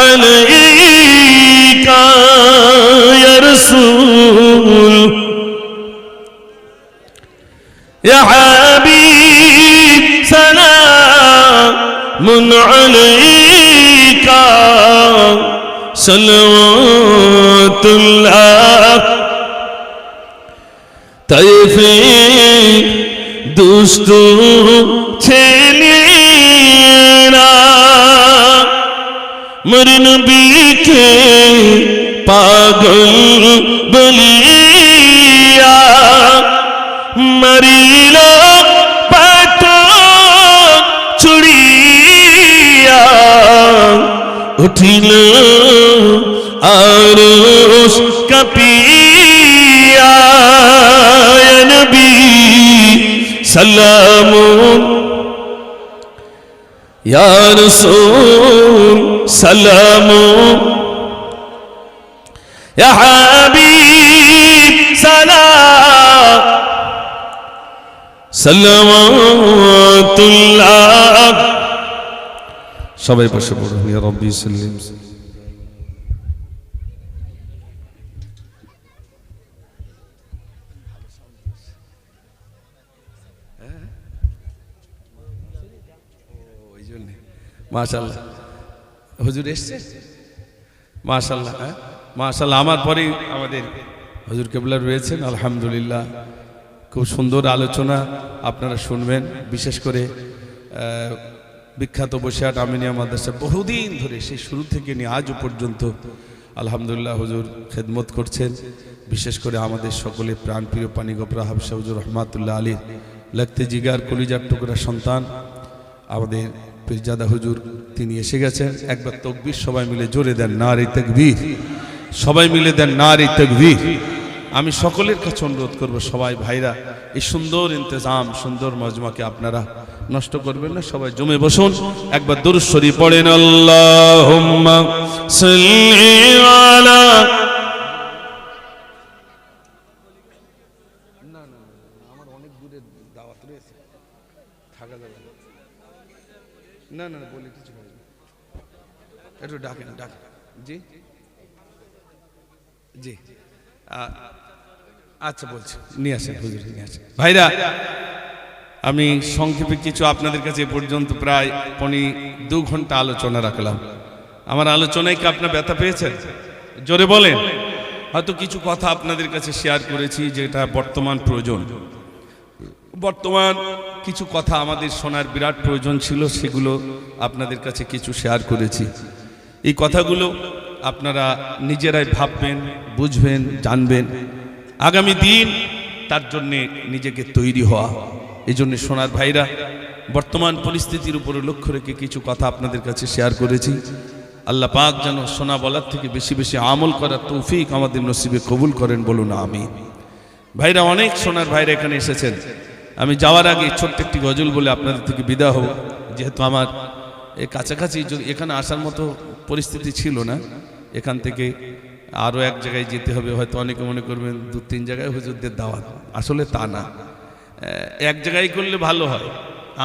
আলাইকা ইয়া রাসূল, ইয়া হাবিব সালামুন আলাইকা, সালাওয়াতুল্লাহ। তাইফে দুষ্ট ছেলেরা মোর নবীকে পাগল বলিয়া মারিল পাথর ছুড়িয়া, উঠিল আরশ কাঁপিয়া। ইয়া নবী সালামুন, ইয়া রাসূল সালামুন, ইয়া হাবিব সালাম, সালাওয়াতুল্লাহ। সবাই বসে পড়ুন। ইয়া রাব্বি সাল্লিম। মাশাআল্লাহ হুজুর এসছে মাশাআল্লাহ, হ্যাঁ মাশাআল্লাহ। আমার পরেই আমাদের হুজুর কেবলা রয়েছেন, আলহামদুলিল্লাহ। খুব সুন্দর আলোচনা আপনারা শুনবেন। বিশেষ করে বিখ্যাত বসিরহাট আমিনিয়া মাদ্রাসা বহুদিন ধরে সেই শুরু থেকে নিয়ে আজও পর্যন্ত আলহামদুলিল্লাহ হুজুর খেদমত করছেন। বিশেষ করে আমাদের সকলে প্রাণপ্রিয় পানিগোপরা হাফসা হুজুর রহমাতুল্লাহ আলীর লাগতে জিগার কলিজার টুকরা সন্তান আমাদের পীরজাদা হুজুর, তিনি এসে গেছেন। একবার তাকবীর সবাই মিলে জোরে দেন, নারে তাকবীর, সবাই মিলে দেন নারে তাকবীর। আমি সকলের কাছে অনুরোধ করব, সবাই ভাইরা এই সুন্দর ইন্তজাম, সুন্দর মজমাকে আপনারা নষ্ট করবেন না, সবাই জমে বসুন। একবার দুরূদ শরীফ পড়েন, আল্লাহুম্মা সাল্লি আলা। আমার অনেক দূরে দাওয়াত রয়েছে, থাকা যাবে না। না বলি কিছু একটু ডাকেন, ডাকেন। জি জি আচ্ছা বলছি, নিয়ে আসেন হুজুর, নিয়ে আসেন। ভাইরা আমি সংক্ষেপে কিছু আপনাদের কাছে পর্যন্ত প্রায় 2 ঘন্টা আলোচনা রাখলাম। আমার আলোচনায় কি আপনার ব্যথা পেয়েছেন? জোরে বলেন। হয়তো কিছু কথা আপনাদের কাছে শেয়ার করেছি যেটা বর্তমান প্রয়োজন। বর্তমান কিছু কথা আমাদের শোনার বিরাট প্রয়োজন ছিল, সেগুলো আপনাদের কাছে কিছু শেয়ার করেছি। এই কথাগুলো আপনারা নিজেরাই ভাববেন, বুঝবেন, জানবেন। আগামী দিন তার জন্যে নিজেকে তৈরি হওয়া। এই জন্য সোনার ভাইরা বর্তমান পরিস্থিতির উপরে লক্ষ্য রেখে কিছু কথা আপনাদের কাছে শেয়ার করেছি। আল্লাহ পাক যেন শোনা বলার থেকে বেশি বেশি আমল করার তৌফিক আমাদের নসিবে কবুল করেন, বলুন আমিন। ভাইরা অনেক সোনার ভাইরা এখানে এসেছেন। আমি যাওয়ার আগে ছোট্ট একটি গজল বলে আপনাদের থেকে বিদায় হব, যেহেতু আমার এই কাছাকাছি এখানে আসার মতো পরিস্থিতি ছিল না। এখান থেকে আরও এক জায়গায় যেতে হবে। হয়তো অনেকে মনে করবেন 2-3 জায়গায় হুজুরদের দাওয়াত, আসলে তা না। এক জায়গায় করলে ভালো হয়,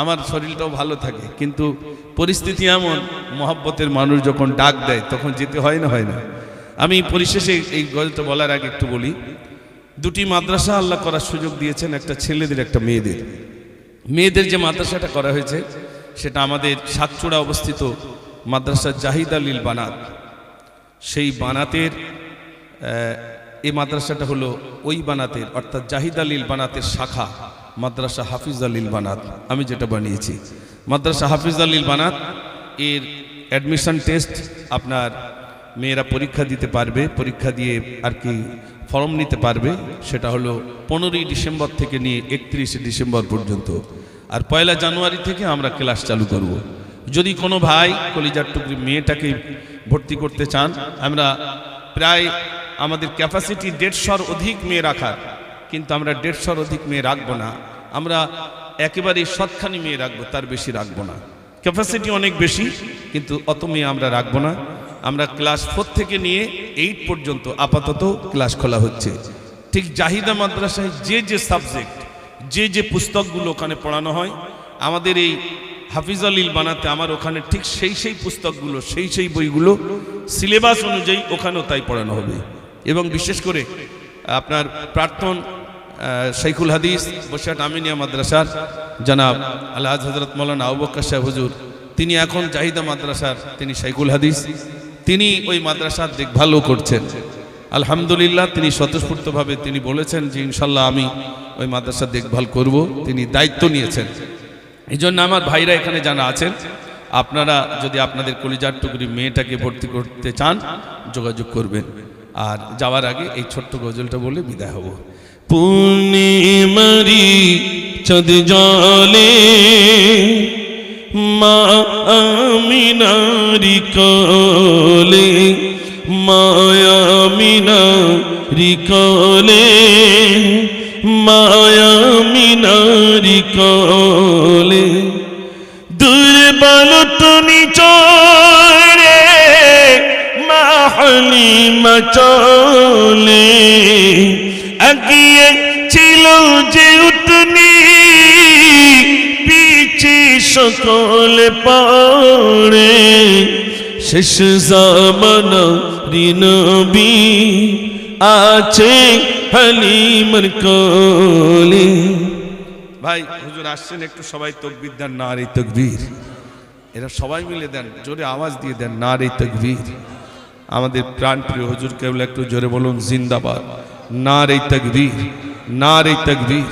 আমার শরীরটাও ভালো থাকে, কিন্তু পরিস্থিতি এমন, মহব্বতের মানুষ যখন ডাক দেয় তখন যেতে হয় না, হয় না। আমি পরিশেষে এই গল্পটা বলার আগে একটু বলি। 2টি মাদ্রাসা আল্লাহ করার সুযোগ দিয়েছেন, একটা ছেলেদের, একটা মেয়েদের। মেয়েদের যে মাদ্রাসাটা করা হয়েছে সেটা আমাদের সাতচূড়া অবস্থিত মাদ্রাসা জাহিদা লিল বানাত। সেই বানাতের এই মাদ্রাসাটা হলো ওই বানাতের, অর্থাৎ জাহিদা লিল বানাতের শাখা মাদ্রাসা হাফিজা লিল বানাত। আমি যেটা বানিয়েছি মাদ্রাসা হাফিজা লিল বানাত, এর অ্যাডমিশন টেস্ট আপনার মেয়েরা পরীক্ষা দিতে পারবে, পরীক্ষা দিয়ে আর কি ফর্ম নিতে পারবে। সেটা হলো 15ই ডিসেম্বর থেকে নিয়ে 31শে ডিসেম্বর পর্যন্ত। আর 1 জানুয়ারি থেকে আমরা ক্লাস চালু করব। যদি কোনো ভাই কলিজার টুকরি মেয়েটাকে ভর্তি করতে চান, আমরা প্রায় আমাদের ক্যাপাসিটি 150-র অধিক মেয়ে রাখার, কিন্তু আমরা 150-র অধিক মেয়ে রাখবো না। আমরা একেবারে সৎখানি মেয়ে রাখবো, তার বেশি রাখবো না। ক্যাপাসিটি অনেক বেশি, কিন্তু অত মেয়ে আমরা রাখবো না। আমরা ক্লাস 4 থেকে নিয়ে 8 পর্যন্ত আপাতত ক্লাস খোলা হচ্ছে। ঠিক জাহিদা মাদ্রাসায় যে সাবজেক্ট, যে পুস্তকগুলো ওখানে পড়ানো হয়, আমাদের এই হাফিজা লিল বানাতে আমার ওখানে ঠিক সেই পুস্তকগুলো, সেই বইগুলো সিলেবাস অনুযায়ী ওখানেও তাই পড়ানো হবে। এবং বিশেষ করে আপনার প্রাক্তন শাইখুল হাদিস বসিরহাট আমিনিয়া মাদ্রাসার জনাব আলহাজ হযরত মাওলানা আবু বকর সাহেব হুজুর, তিনি এখন জাহিদা মাদ্রাসার তিনি শাইখুল হাদিস, তিনি ওই মাদ্রাসার দেখভালও করছেন। আলহামদুলিল্লাহ, তিনি স্বতঃস্ফূর্তভাবে তিনি বলেছেন যে ইনশাল্লাহ আমি ওই মাদ্রাসার দেখভাল করব, তিনি দায়িত্ব নিয়েছেন। এই জন্য আমার ভাইরা এখানে যারা আছেন, আপনারা যদি আপনাদের কলিজার টুকরি মেয়েটাকে ভর্তি করতে চান যোগাযোগ করবেন। আর যাওয়ার আগে এই ছোট্ট গজলটা বলে বিদায় হব। পূর্ণিমারি চাঁদ জলে মা আমিনারি কোলে, মায়া মিনারি কোলে, মায়া মিনারি কোলে, দুর্বল তুমি চলে মা হালিমা চলে, আগিয়ে ছিল যে উঠনি পিছে সকলে পড়ে, শেষ জামানা নবী আছে হালিমার কোলে। ভাই হুজুর আসছেন, একটু সবাই তাকবীর দেন, নারে তাকবীর। এরা সবাই মিলে দেন, জোরে আওয়াজ দিয়ে দেন নারে তাকবীর। আমাদের প্রাণপ্রিয় হুজুর কেবল একটু জোরে বলুন জিন্দাবাদ, নারে তাকবীর, নারে তাকবীর।